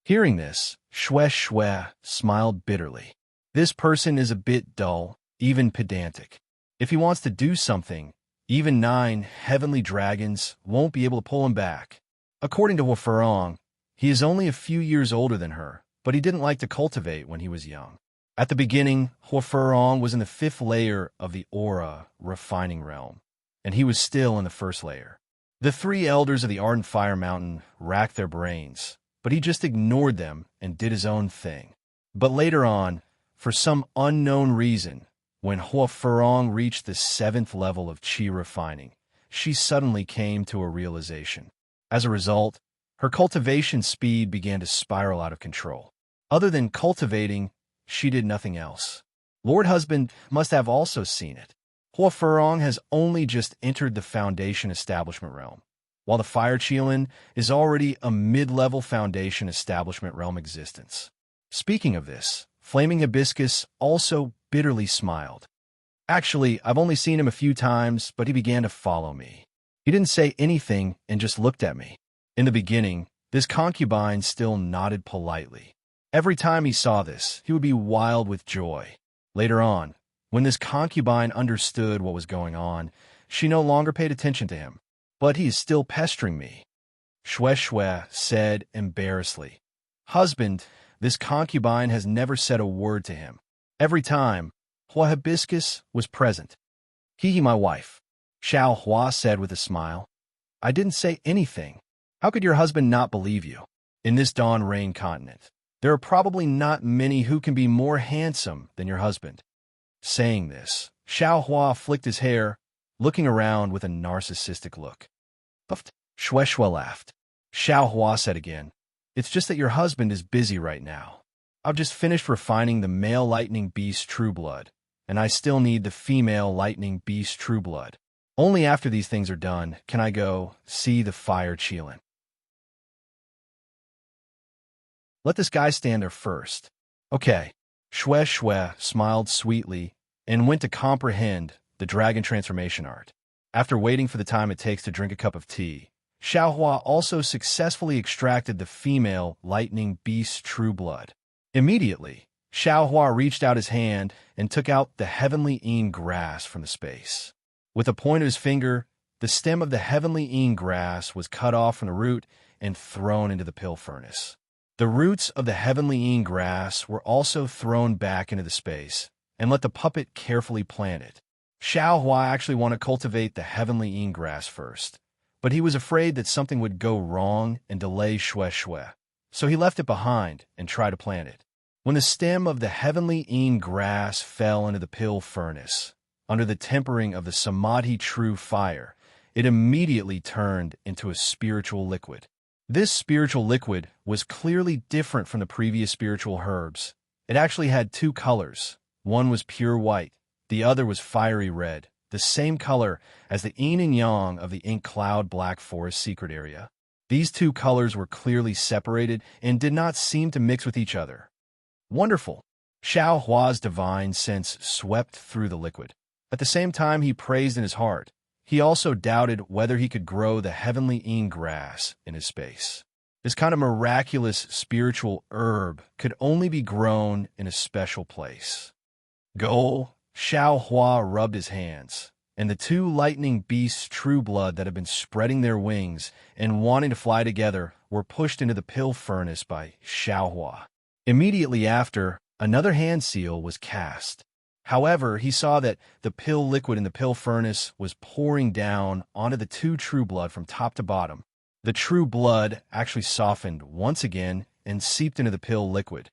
Hearing this, Xue Xue smiled bitterly. This person is a bit dull, even pedantic. If he wants to do something, even 9 heavenly dragons won't be able to pull him back. According to Huafurong, he is only a few years older than her, but he didn't like to cultivate when he was young. At the beginning, Huafurong was in the 5th layer of the aura refining realm, and he was still in the 1st layer. The 3 elders of the Ardent Fire Mountain racked their brains, but he just ignored them and did his own thing. But later on, for some unknown reason, when Huafurong reached the 7th level of qi refining, she suddenly came to a realization. As a result, her cultivation speed began to spiral out of control. Other than cultivating, she did nothing else. Lord Husband must have also seen it. Huafurong has only just entered the Foundation Establishment realm, while the Fire Qilin is already a mid-level Foundation Establishment realm existence. Speaking of this, Flaming Hibiscus also bitterly smiled. Actually, I've only seen him a few times, but he began to follow me. He didn't say anything and just looked at me. In the beginning, this concubine still nodded politely. Every time he saw this, he would be wild with joy. Later on, when this concubine understood what was going on, she no longer paid attention to him. But he is still pestering me. Xue Xue said embarrassedly, Husband, this concubine has never said a word to him. Every time, Hua Hibiscus was present. Hee, my wife, Xiao Hua said with a smile. I didn't say anything. How could your husband not believe you? In this Dawn Rain continent, there are probably not many who can be more handsome than your husband. Saying this, Xiao Hua flicked his hair, looking around with a narcissistic look. Puffed. Xue Xue laughed. Xiao Hua said again, It's just that your husband is busy right now. I've just finished refining the male lightning beast True Blood, and I still need the female lightning beast True Blood. Only after these things are done can I go see the Fire Qilin. Let this guy stand there first. Okay. Xue Xue smiled sweetly and went to comprehend the dragon transformation art. After waiting for the time it takes to drink a cup of tea, Xiao Hua also successfully extracted the female lightning beast True Blood. Immediately, Xiao Hua reached out his hand and took out the heavenly Een grass from the space. With the point of his finger, the stem of the heavenly Een grass was cut off from the root and thrown into the pill furnace. The roots of the heavenly Een grass were also thrown back into the space, and let the puppet carefully plant it. Xiao Hua actually wanted to cultivate the heavenly Een grass first, but he was afraid that something would go wrong and delay Xue Xue, so he left it behind and tried to plant it. When the stem of the heavenly Een grass fell into the pill furnace, under the tempering of the Samadhi True Fire, it immediately turned into a spiritual liquid. This spiritual liquid was clearly different from the previous spiritual herbs. It actually had 2 colors. One was pure white, the other was fiery red, the same color as the yin and yang of the ink cloud black forest secret area. These two colors were clearly separated and did not seem to mix with each other. Wonderful! Xiao Hua's divine sense swept through the liquid. At the same time he praised in his heart, he also doubted whether he could grow the heavenly yin grass in his space. This kind of miraculous spiritual herb could only be grown in a special place. Goal! Xiao Hua rubbed his hands, and the two lightning beasts' true blood that had been spreading their wings and wanting to fly together were pushed into the pill furnace by Xiao Hua. Immediately after, another hand seal was cast. However, he saw that the pill liquid in the pill furnace was pouring down onto the two true blood from top to bottom. The true blood actually softened once again and seeped into the pill liquid.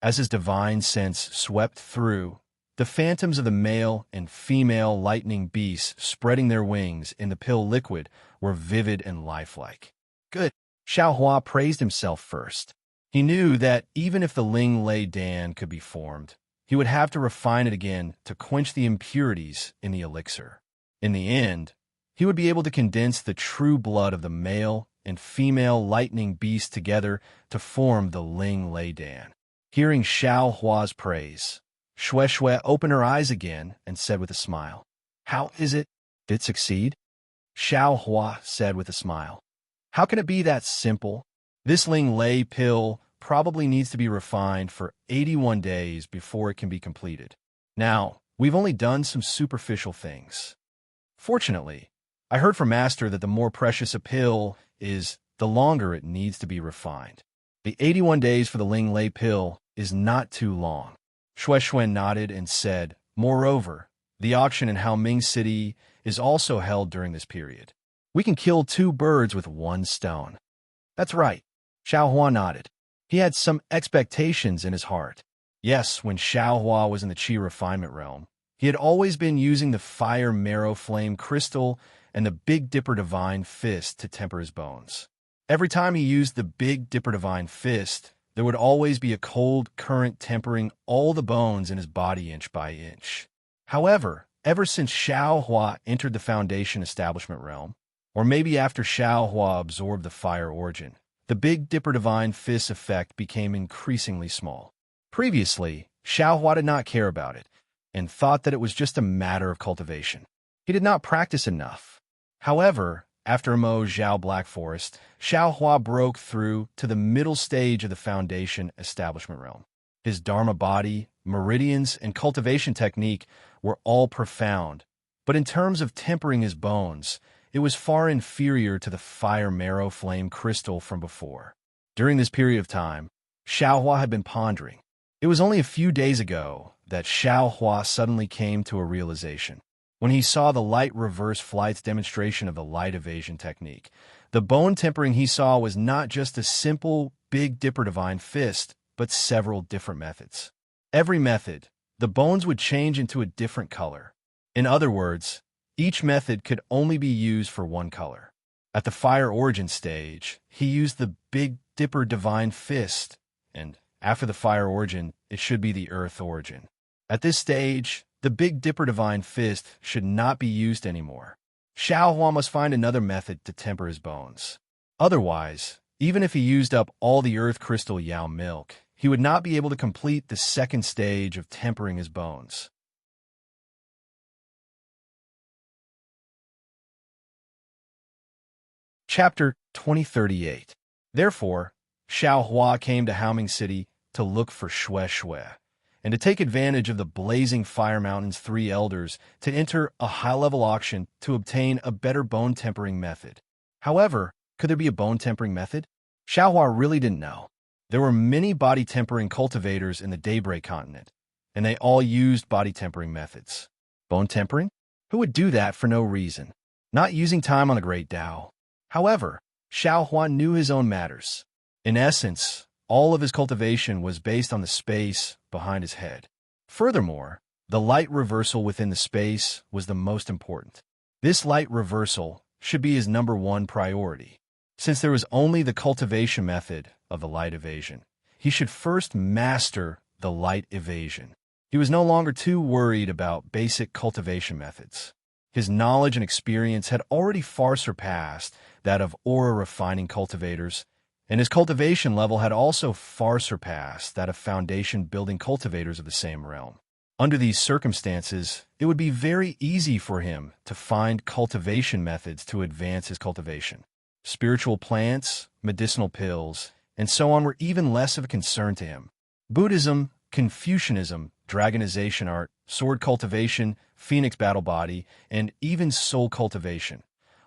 As his divine sense swept through, the phantoms of the male and female lightning beasts spreading their wings in the pill liquid were vivid and lifelike. Good. Xiao Hua praised himself first. He knew that even if the Ling Lei Dan could be formed, he would have to refine it again to quench the impurities in the elixir. In the end, he would be able to condense the true blood of the male and female lightning beasts together to form the Ling Lei Dan. Hearing Xiao Hua's praise, Xue Xue opened her eyes again and said with a smile, "How is it? Did it succeed?" Xiao Hua said with a smile, "How can it be that simple? This Ling Lei pill probably needs to be refined for 81 days before it can be completed. Now, we've only done some superficial things. Fortunately, I heard from Master that the more precious a pill is, the longer it needs to be refined. The 81 days for the Ling Lei pill is not too long." Xue Xue nodded and said, "Moreover, the auction in Haoming City is also held during this period. We can kill two birds with one stone." "That's right." Xiao Hua nodded. He had some expectations in his heart. Yes, when Xiao Hua was in the Qi refinement realm, he had always been using the fire marrow flame crystal and the Big Dipper Divine Fist to temper his bones. Every time he used the Big Dipper Divine Fist, there would always be a cold current tempering all the bones in his body inch by inch. However, ever since Xiao Hua entered the Foundation establishment realm, or maybe after Xiao Hua absorbed the fire origin, the Big Dipper Divine Fist effect became increasingly small. Previously, Xiao Hua did not care about it, and thought that it was just a matter of cultivation. He did not practice enough. However, after Mo Zhao Black Forest, Xiao Hua broke through to the middle stage of the Foundation establishment realm. His Dharma body, meridians, and cultivation technique were all profound, but in terms of tempering his bones, it was far inferior to the fire marrow flame crystal from before. During this period of time, Xiao Hua had been pondering. It was only a few days ago that Xiao Hua suddenly came to a realization. When he saw the light reverse flight's demonstration of the light evasion technique, the bone tempering he saw was not just a simple Big Dipper Divine Fist, but several different methods. Every method, the bones would change into a different color. In other words, each method could only be used for one color. At the fire origin stage, he used the Big Dipper Divine Fist, and after the fire origin, it should be the earth origin. At this stage, the Big Dipper Divine Fist should not be used anymore. Xiao Hua must find another method to temper his bones. Otherwise, even if he used up all the earth crystal Yao milk, he would not be able to complete the second stage of tempering his bones. Chapter 2038. Therefore, Xiao Hua came to Haoming City to look for Xue Xue, and to take advantage of the blazing Fire Mountain's three elders to enter a high-level auction to obtain a better bone tempering method. However, could there be a bone tempering method? Xiao Hua really didn't know. There were many body tempering cultivators in the Daybreak continent, and they all used body tempering methods. Bone tempering? Who would do that for no reason? Not using time on the Great Tao. However, Xiao Hua knew his own matters. In essence, all of his cultivation was based on the space behind his head. Furthermore, the light reversal within the space was the most important. This light reversal should be his #1 priority. Since there was only the cultivation method of the light evasion, he should first master the light evasion. He was no longer too worried about basic cultivation methods. His knowledge and experience had already far surpassed that of aura refining cultivators, and his cultivation level had also far surpassed that of foundation building cultivators of the same realm. Under these circumstances, it would be very easy for him to find cultivation methods to advance his cultivation. Spiritual plants, medicinal pills, and so on were even less of a concern to him. Buddhism, Confucianism, dragonization art, sword cultivation, phoenix battle body, and even soul cultivation.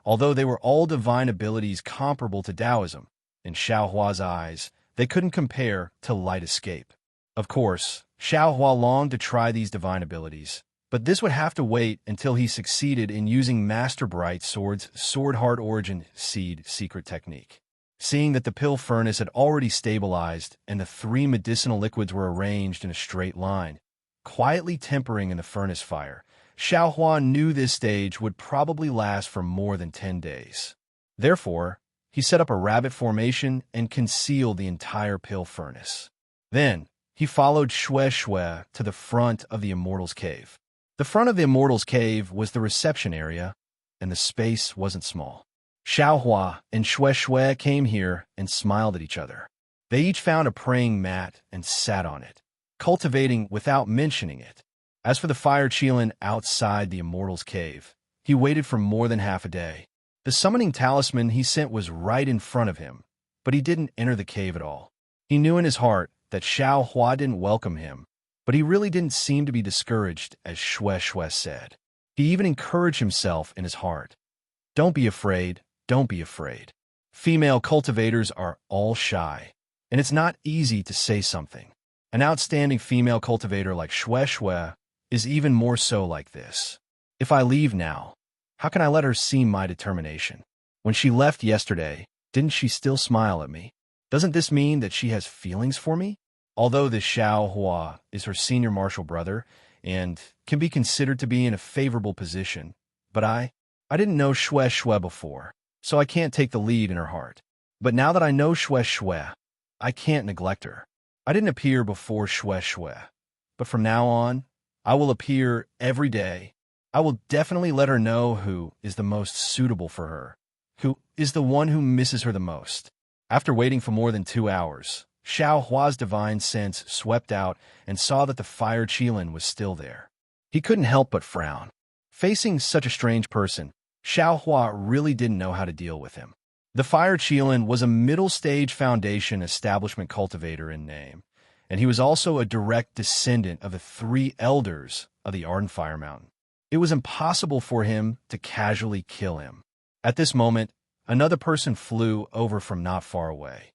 Although they were all divine abilities comparable to Taoism, in Xiao Hua's eyes, they couldn't compare to light escape. Of course, Xiao Hua longed to try these divine abilities, but this would have to wait until he succeeded in using Master Bright Sword's Sword Heart Origin Seed secret technique. Seeing that the pill furnace had already stabilized and the 3 medicinal liquids were arranged in a straight line, quietly tempering in the furnace fire, Xiao Hua knew this stage would probably last for more than 10 days. Therefore, he set up a rabbit formation and concealed the entire pill furnace. Then, he followed Xue Xue to the front of the Immortal's Cave. The front of the Immortal's Cave was the reception area, and the space wasn't small. Xiao Hua and Xue Xue came here and smiled at each other. They each found a praying mat and sat on it, cultivating without mentioning it. As for the fire Qilin outside the Immortal's Cave, he waited for more than half a day. The summoning talisman he sent was right in front of him, but he didn't enter the cave at all. He knew in his heart that Xiao Hua didn't welcome him, but he really didn't seem to be discouraged, as Xue Xue said. He even encouraged himself in his heart. Don't be afraid, don't be afraid. Female cultivators are all shy, and it's not easy to say something. An outstanding female cultivator like Xue Xue is even more so like this. If I leave now, how can I let her see my determination? When she left yesterday, didn't she still smile at me? Doesn't this mean that she has feelings for me? Although this Xiao Hua is her senior martial brother and can be considered to be in a favorable position, but I didn't know Xue Xue before, so I can't take the lead in her heart. But now that I know Xue Xue, I can't neglect her. I didn't appear before Xue Xue, but from now on, I will appear every day. I will definitely let her know who is the most suitable for her, who is the one who misses her the most. After waiting for more than 2 hours, Xiao Hua's divine sense swept out and saw that the fire Qilin was still there. He couldn't help but frown. Facing such a strange person, Xiao Hua really didn't know how to deal with him. The fire Qilin was a middle-stage foundation establishment cultivator in name, and he was also a direct descendant of the 3 elders of the Ardent Fire Mountain. It was impossible for him to casually kill him. At this moment, another person flew over from not far away.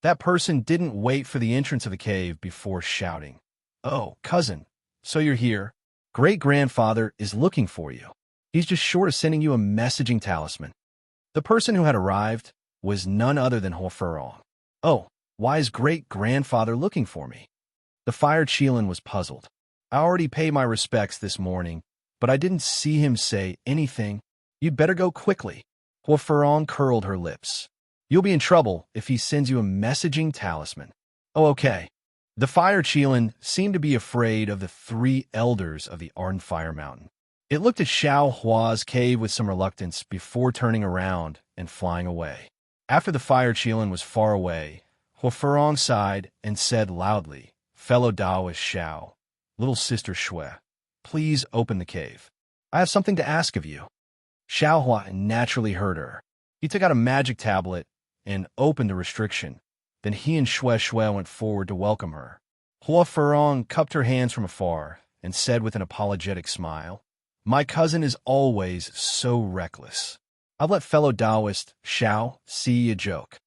That person didn't wait for the entrance of the cave before shouting, "Oh, cousin, so you're here. Great-grandfather is looking for you. He's just short of sending you a messaging talisman." The person who had arrived was none other than Ho Furong. "Oh, why is great-grandfather looking for me?" The fire Qilin was puzzled. "I already paid my respects this morning, but I didn't see him say anything. You'd better go quickly." Ho Furong curled her lips. "You'll be in trouble if he sends you a messaging talisman." "Oh, okay." The fire Qilin seemed to be afraid of the 3 elders of the Ardent Fire Mountain. It looked at Xiao Hua's cave with some reluctance before turning around and flying away. After the fire Qilin was far away, Ho Furong sighed and said loudly, "Fellow Taoist Xiao, little sister Xue, please open the cave. I have something to ask of you." Xiao Hua naturally heard her. He took out a magic tablet and opened the restriction. Then he and Xue Xue went forward to welcome her. Ho Furong cupped her hands from afar and said with an apologetic smile, "My cousin is always so reckless. I've let fellow Taoist Xiao see a joke."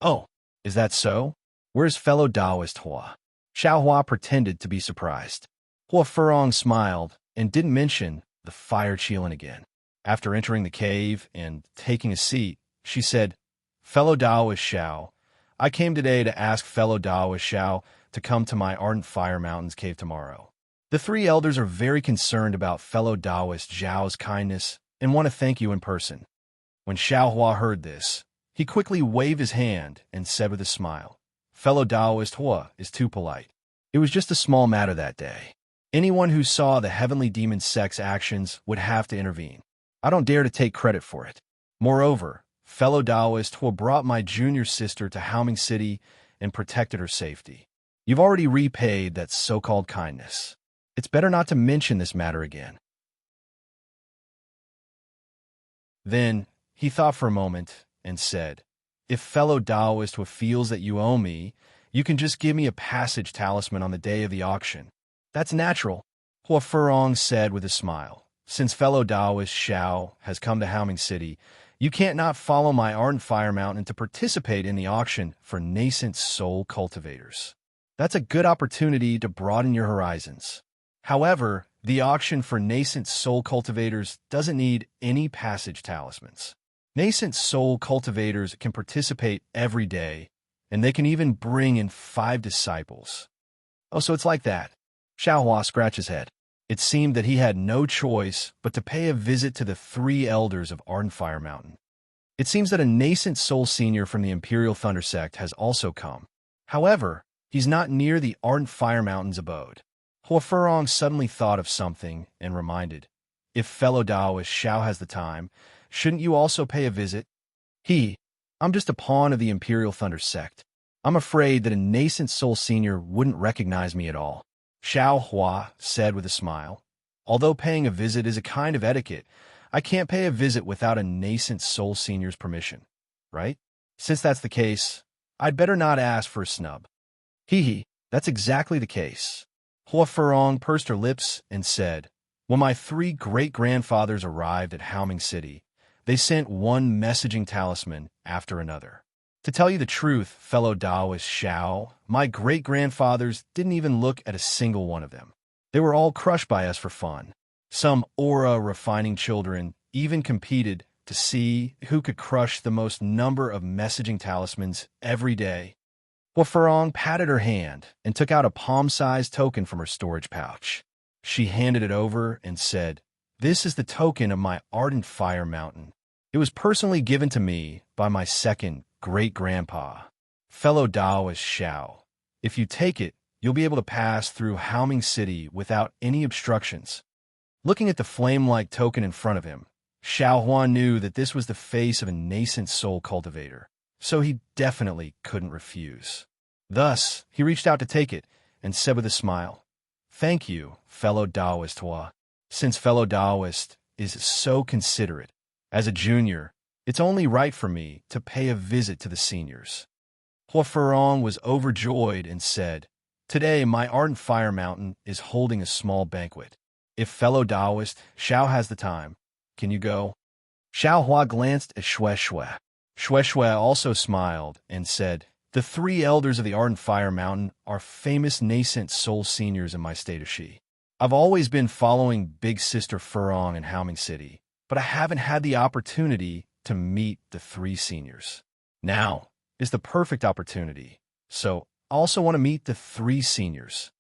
"Oh, is that so? Where's fellow Taoist Hua?" Xiao Hua pretended to be surprised. Ho Furong smiled and didn't mention the fire Qilin again. After entering the cave and taking a seat, she said, "Fellow Taoist Xiao, I came today to ask fellow Taoist Xiao to come to my Ardent Fire Mountains cave tomorrow. The 3 elders are very concerned about fellow Taoist Zhao's kindness and want to thank you in person." When Xiao Hua heard this, he quickly waved his hand and said with a smile, fellow Taoist Hua is too polite. It was just a small matter that day. Anyone who saw the heavenly demon sect's actions would have to intervene. I don't dare to take credit for it. Moreover, fellow Taoist Hua brought my junior sister to Haoming City and protected her safety. You've already repaid that so-called kindness. It's better not to mention this matter again. Then, he thought for a moment and said, if fellow Taoist Hua feels that you owe me, you can just give me a passage talisman on the day of the auction. That's natural, Hua Furong said with a smile. Since fellow Taoist Xiao has come to Haoming City, you can't not follow my ardent fire mountain to participate in the auction for nascent soul cultivators. That's a good opportunity to broaden your horizons. However, the auction for nascent soul cultivators doesn't need any passage talismans. Nascent soul cultivators can participate every day, and they can even bring in 5 disciples. Oh, so it's like that. Xiaohua scratched his head. It seemed that he had no choice but to pay a visit to the 3 elders of Ardent Fire Mountain. It seems that a nascent soul senior from the Imperial Thunder Sect has also come. However, he's not near the Ardent Fire Mountain's abode. Hua Furong suddenly thought of something and reminded, if fellow Taoist Xiao has the time, shouldn't you also pay a visit? I'm just a pawn of the Imperial Thunder Sect. I'm afraid that a nascent soul senior wouldn't recognize me at all. Xiao Hua said with a smile. Although paying a visit is a kind of etiquette, I can't pay a visit without a nascent soul senior's permission, right? Since that's the case, I'd better not ask for a snub. That's exactly the case. Hua Furong pursed her lips and said, when my 3 great-grandfathers arrived at Haoming City, they sent one messaging talisman after another. To tell you the truth, fellow Taoist Xiao, my great-grandfathers didn't even look at a single one of them. They were all crushed by us for fun. Some aura-refining children even competed to see who could crush the most number of messaging talismans every day. Hua Furong patted her hand and took out a palm-sized token from her storage pouch. She handed it over and said, this is the token of my Ardent Fire Mountain. It was personally given to me by my second great-grandpa, fellow Taoist Xiao. If you take it, you'll be able to pass through Haoming City without any obstructions. Looking at the flame-like token in front of him, Xiao Huan knew that this was the face of a nascent soul cultivator, so he definitely couldn't refuse. Thus, he reached out to take it and said with a smile, thank you, fellow Taoist Hua. Since fellow Taoist is so considerate, as a junior, it's only right for me to pay a visit to the seniors. Hua Furong was overjoyed and said, today my Ardent Fire Mountain is holding a small banquet. If fellow Taoist Xiao has the time, can you go? Xiao Hua glanced at Xue Xue. Xue Xue also smiled and said, the 3 elders of the Ardent Fire Mountain are famous nascent soul seniors in my state of Shi. I've always been following Big Sister Furong in Haoming City, but I haven't had the opportunity to meet the 3 seniors. Now is the perfect opportunity, so I also want to meet the 3 seniors.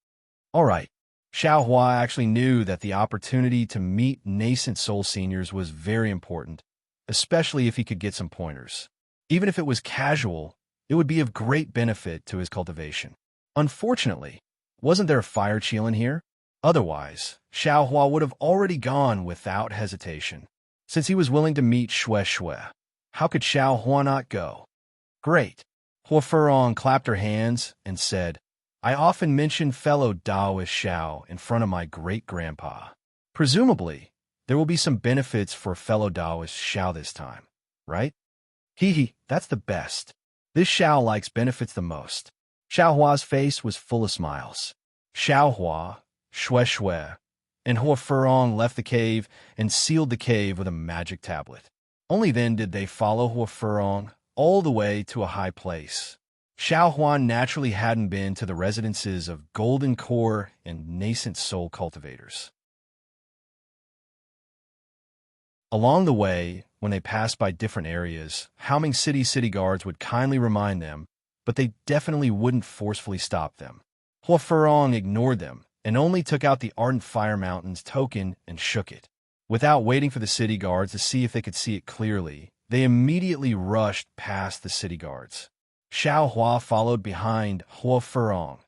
All right, Xiao Hua actually knew that the opportunity to meet nascent soul seniors was very important, especially if he could get some pointers. Even if it was casual, it would be of great benefit to his cultivation. Unfortunately, wasn't there a fire chiel in here? Otherwise, Xiao Hua would have already gone without hesitation. Since he was willing to meet Xue Xue, how could Xiao Hua not go? Great. Hua Furong clapped her hands and said, I often mention fellow Taoist Xiao in front of my great-grandpa. Presumably, there will be some benefits for fellow Taoist Xiao this time, right? That's the best. This Xiao likes benefits the most. Xiao Hua's face was full of smiles. Xiao Hua, Xue Xue, and Hua Furong left the cave and sealed the cave with a magic tablet. Only then did they follow Hua Furong all the way to a high place. Xiao Huan naturally hadn't been to the residences of Golden Core and Nascent Soul cultivators. Along the way, when they passed by different areas, Haoming city guards would kindly remind them, but they definitely wouldn't forcefully stop them. Hua Furong ignored them and only took out the Ardent Fire Mountain's token and shook it. Without waiting for the city guards to see if they could see it clearly, they immediately rushed past the city guards. Xiao Hua followed behind Hua Furong,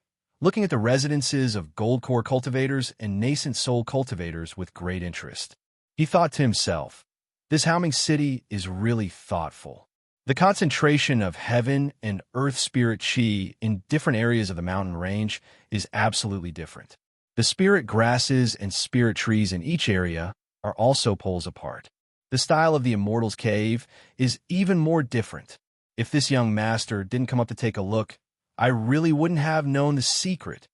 looking at the residences of gold core cultivators and nascent soul cultivators with great interest. He thought to himself, this Haoming city is really thoughtful. The concentration of heaven and earth spirit chi in different areas of the mountain range is absolutely different. The spirit grasses and spirit trees in each area are also poles apart. The style of the Immortals Cave is even more different. If this young master didn't come up to take a look, I really wouldn't have known the secret.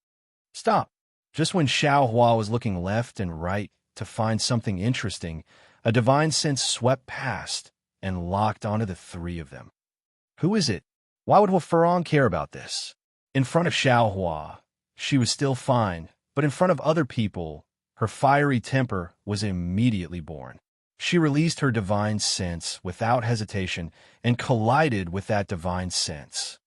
Stop. Just when Xiao Hua was looking left and right to find something interesting, a divine sense swept past and locked onto the three of them. Who is it? Why would Hua Furong care about this? In front of Xiao Hua, she was still fine, but in front of other people, her fiery temper was immediately born. She released her divine sense without hesitation and collided with that divine sense.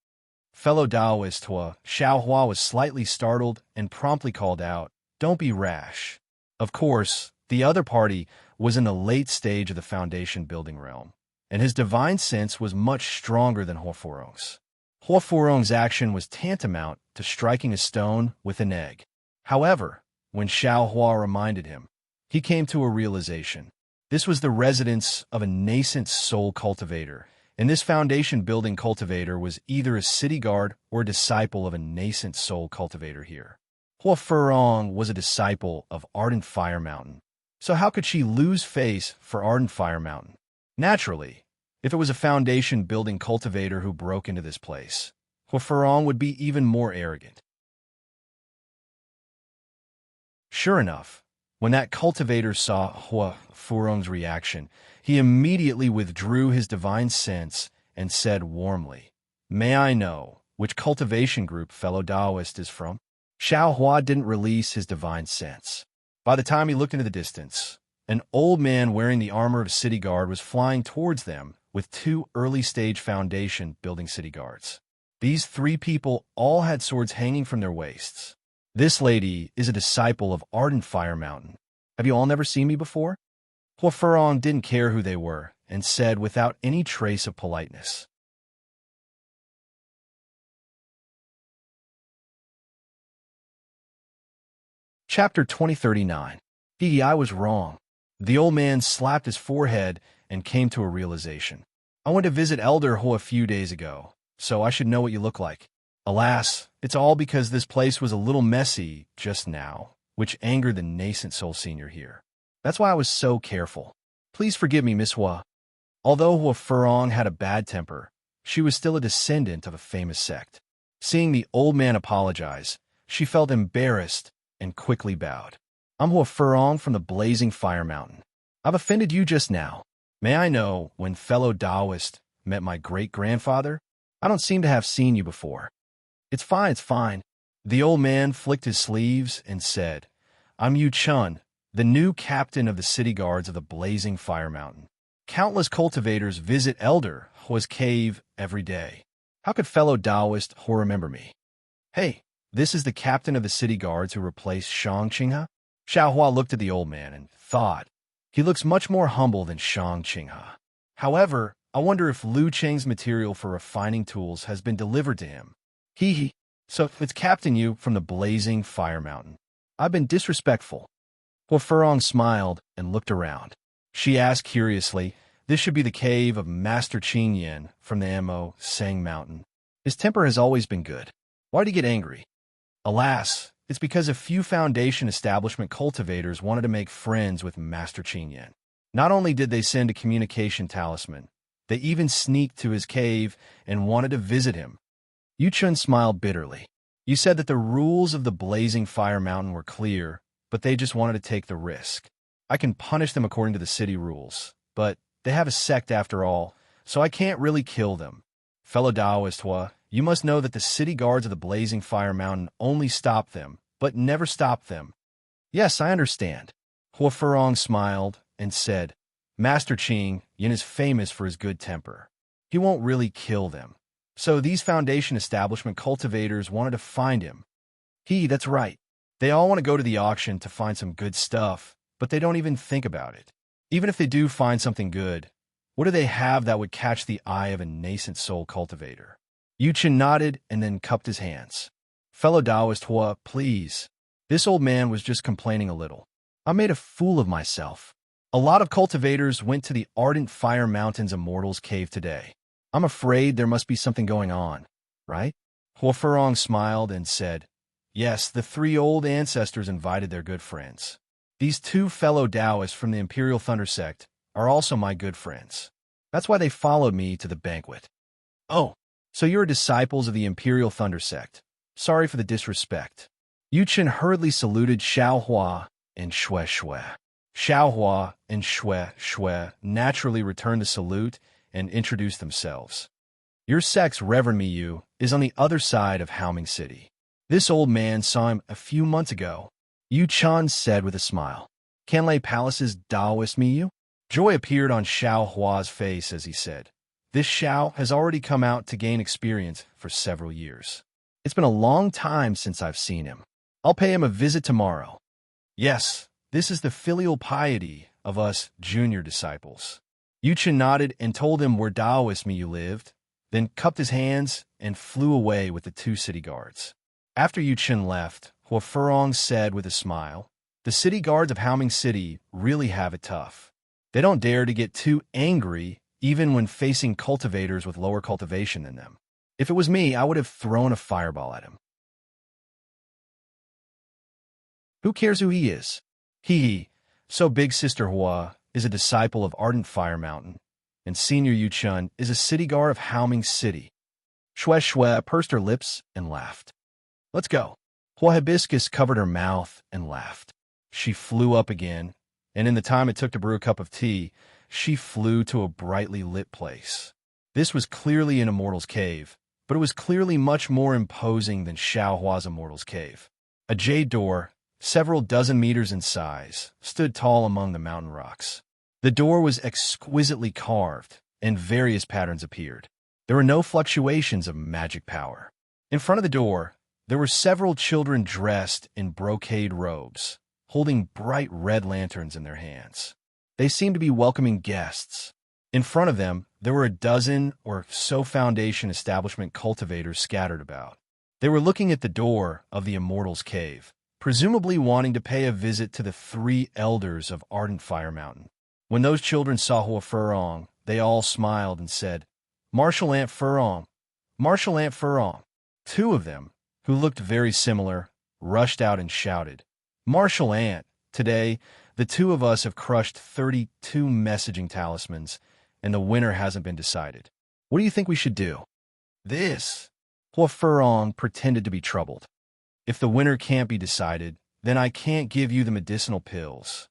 Fellow Taoist Xiao Hua was slightly startled and promptly called out, "Don't be rash." Of course, the other party was in the late stage of the foundation building realm, and his divine sense was much stronger than Hua Furong's. Hua Furong's action was tantamount to striking a stone with an egg. However, when Xiao Hua reminded him, he came to a realization. This was the residence of a nascent soul cultivator, and this foundation building cultivator was either a city guard or a disciple of a nascent soul cultivator here. Hua Furong was a disciple of Ardent Fire Mountain, so how could she lose face for Ardent Fire Mountain? Naturally, if it was a foundation building cultivator who broke into this place, Hua Furong would be even more arrogant. Sure enough, when that cultivator saw Hua Furong's reaction, he immediately withdrew his divine sense and said warmly, "May I know which cultivation group fellow Taoist is from?" Xiao Hua didn't release his divine sense. By the time he looked into the distance, an old man wearing the armor of a city guard was flying towards them with two early-stage foundation building city guards. These three people all had swords hanging from their waists. This lady is a disciple of Ardent Fire Mountain. Have you all never seen me before? Hua Furong didn't care who they were and said without any trace of politeness. Chapter 2039. I was wrong. The old man slapped his forehead and came to a realization. I went to visit Elder Hua a few days ago, so I should know what you look like. Alas, it's all because this place was a little messy just now, which angered the nascent soul senior here. That's why I was so careful. Please forgive me, Miss Hua. Although Hua Furong had a bad temper, she was still a descendant of a famous sect. Seeing the old man apologize, she felt embarrassed and quickly bowed. I'm Hua Furong from the Blazing Fire Mountain. I've offended you just now. May I know when fellow Taoist met my great-grandfather? I don't seem to have seen you before. It's fine, it's fine. The old man flicked his sleeves and said, I'm Yu Chun, the new captain of the city guards of the Blazing Fire Mountain. Countless cultivators visit Elder Hua's cave every day. How could fellow Taoist Hua remember me? Hey, this is the captain of the city guards who replaced Shang Qinghe? Xiao Hua looked at the old man and thought, he looks much more humble than Shang Qinghe. However, I wonder if Lu Cheng's material for refining tools has been delivered to him. So it's Captain Yu from the Blazing Fire Mountain. I've been disrespectful. Hua Furong smiled and looked around. She asked curiously, this should be the cave of Master Qing Yin from the Mo Sang Mountain. His temper has always been good. Why'd he get angry? Alas, it's because a few foundation establishment cultivators wanted to make friends with Master Qing Yin. Not only did they send a communication talisman, they even sneaked to his cave and wanted to visit him. Yu Chun smiled bitterly. You said that the rules of the Blazing Fire Mountain were clear, but they just wanted to take the risk. I can punish them according to the city rules, but they have a sect after all, so I can't really kill them. Fellow Taoist Hua, you must know that the city guards of the Blazing Fire Mountain only stop them, but never stop them. Yes, I understand. Hua Furong smiled and said, Master Qing Yin is famous for his good temper. He won't really kill them. So these foundation establishment cultivators wanted to find him. That's right. They all want to go to the auction to find some good stuff, but they don't even think about it. Even if they do find something good, what do they have that would catch the eye of a nascent soul cultivator? Yuchen nodded and then cupped his hands. Fellow Taoist Hua, please. This old man was just complaining a little. I made a fool of myself. A lot of cultivators went to the Ardent Fire Mountains Immortals Cave today. I'm afraid there must be something going on, right? Hua Furong smiled and said, yes, the 3 old ancestors invited their good friends. These 2 fellow Taoists from the Imperial Thunder Sect are also my good friends. That's why they followed me to the banquet. Oh, so you're disciples of the Imperial Thunder Sect. Sorry for the disrespect. Yuchen hurriedly saluted Xiao Hua and Shui Shui. Xiao Hua and Shui Shui naturally returned the salute and introduced themselves. Your sect's Reverend Miyu is on the other side of Haoming City. This old man saw him a few months ago. Yu Chan said with a smile. Canlei Palace's Taoist Miyu? Joy appeared on Xiao Hua's face as he said, this Xiao has already come out to gain experience for several years. It's been a long time since I've seen him. I'll pay him a visit tomorrow. Yes, this is the filial piety of us junior disciples. Yuchen nodded and told him where Taoist Miyu lived, then cupped his hands and flew away with the 2 city guards. After Yuchen left, Hua Furong said with a smile, the city guards of Haoming City really have it tough. They don't dare to get too angry even when facing cultivators with lower cultivation than them. If it was me, I would have thrown a fireball at him. Who cares who he is? He, so Big Sister Hua, is a disciple of Ardent Fire Mountain, and Senior Yuchun is a city guard of Haoming City. Shui Shui pursed her lips and laughed. Let's go. Hua Hibiscus covered her mouth and laughed. She flew up again, and in the time it took to brew a cup of tea, she flew to a brightly lit place. This was clearly an Immortal's Cave, but it was clearly much more imposing than Xiao Hua's Immortal's Cave. A jade door, several dozen meters in size, stood tall among the mountain rocks. The door was exquisitely carved, and various patterns appeared. There were no fluctuations of magic power. In front of the door, there were several children dressed in brocade robes, holding bright red lanterns in their hands. They seemed to be welcoming guests. In front of them, there were a dozen or so Foundation establishment cultivators scattered about. They were looking at the door of the Immortal's Cave, presumably wanting to pay a visit to the 3 elders of Ardent Fire Mountain. When those children saw Hua Furong, they all smiled and said, Marshal Aunt Furong, Marshal Aunt Furong. 2 of them, who looked very similar, rushed out and shouted, Marshal Aunt, today, the 2 of us have crushed 32 messaging talismans, and the winner hasn't been decided. What do you think we should do? This. Hua Furong pretended to be troubled. If the winner can't be decided, then I can't give you the medicinal pills.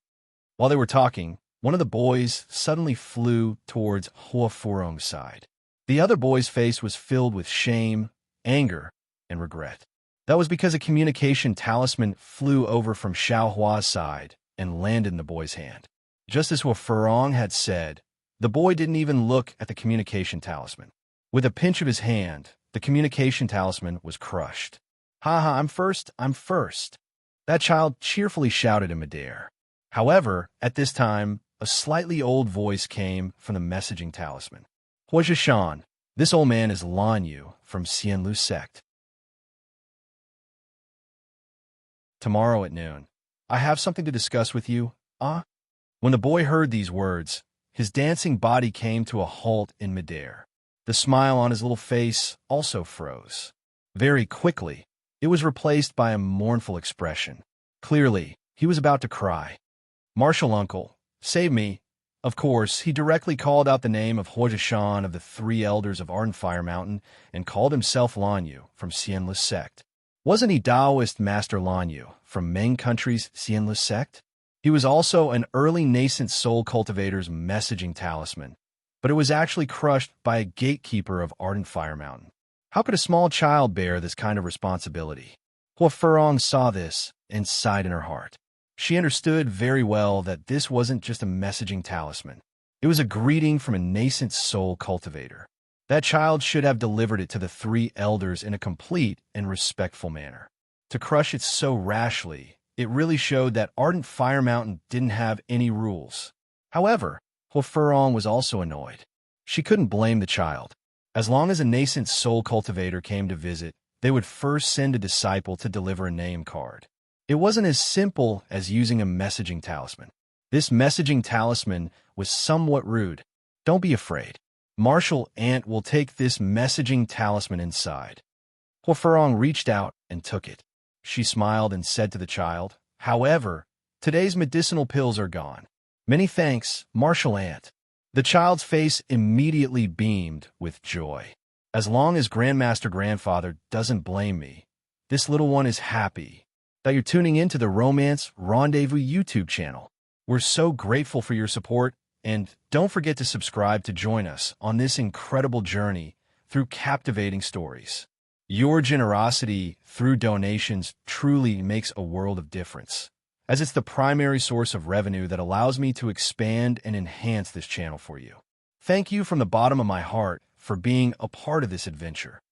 While they were talking, one of the boys suddenly flew towards Hua Furong's side. The other boy's face was filled with shame, anger, and regret. That was because a communication talisman flew over from Xiao Hua's side and landed in the boy's hand. Just as Hua Furong had said, the boy didn't even look at the communication talisman. With a pinch of his hand, the communication talisman was crushed. Ha ha, I'm first, I'm first. That child cheerfully shouted in midair. However, at this time, a slightly old voice came from the messaging talisman. Hua Zhishan, this old man is Lan Yu from Xianlu sect. Tomorrow at noon, I have something to discuss with you, ah? When the boy heard these words, his dancing body came to a halt in midair. The smile on his little face also froze. Very quickly, it was replaced by a mournful expression. Clearly, he was about to cry. Marshal Uncle, save me. Of course, he directly called out the name of Hua Zhishan of the 3 elders of Ardent Fire Mountain and called himself Lan Yu from Xianlu sect. Wasn't he Taoist Master Lan Yu from Meng Country's Xianlu sect? He was also an early nascent soul cultivator's messaging talisman, but it was actually crushed by a gatekeeper of Ardent Fire Mountain. How could a small child bear this kind of responsibility? Hua Furong saw this and sighed in her heart. She understood very well that this wasn't just a messaging talisman. It was a greeting from a nascent soul cultivator. That child should have delivered it to the 3 elders in a complete and respectful manner. To crush it so rashly, it really showed that Ardent Fire Mountain didn't have any rules. However, Hua Furong was also annoyed. She couldn't blame the child. As long as a nascent soul cultivator came to visit, they would first send a disciple to deliver a name card. It wasn't as simple as using a messaging talisman. This messaging talisman was somewhat rude. Don't be afraid. Martial Ant will take this messaging talisman inside. Porphyron reached out and took it. She smiled and said to the child, "However, today's medicinal pills are gone. Many thanks, Martial Ant." The child's face immediately beamed with joy. As long as Grandmaster Grandfather doesn't blame me, this little one is happy that you're tuning into the Romance Rendezvous YouTube channel. We're so grateful for your support, and don't forget to subscribe to join us on this incredible journey through captivating stories. Your generosity through donations truly makes a world of difference, as it's the primary source of revenue that allows me to expand and enhance this channel for you. Thank you from the bottom of my heart for being a part of this adventure.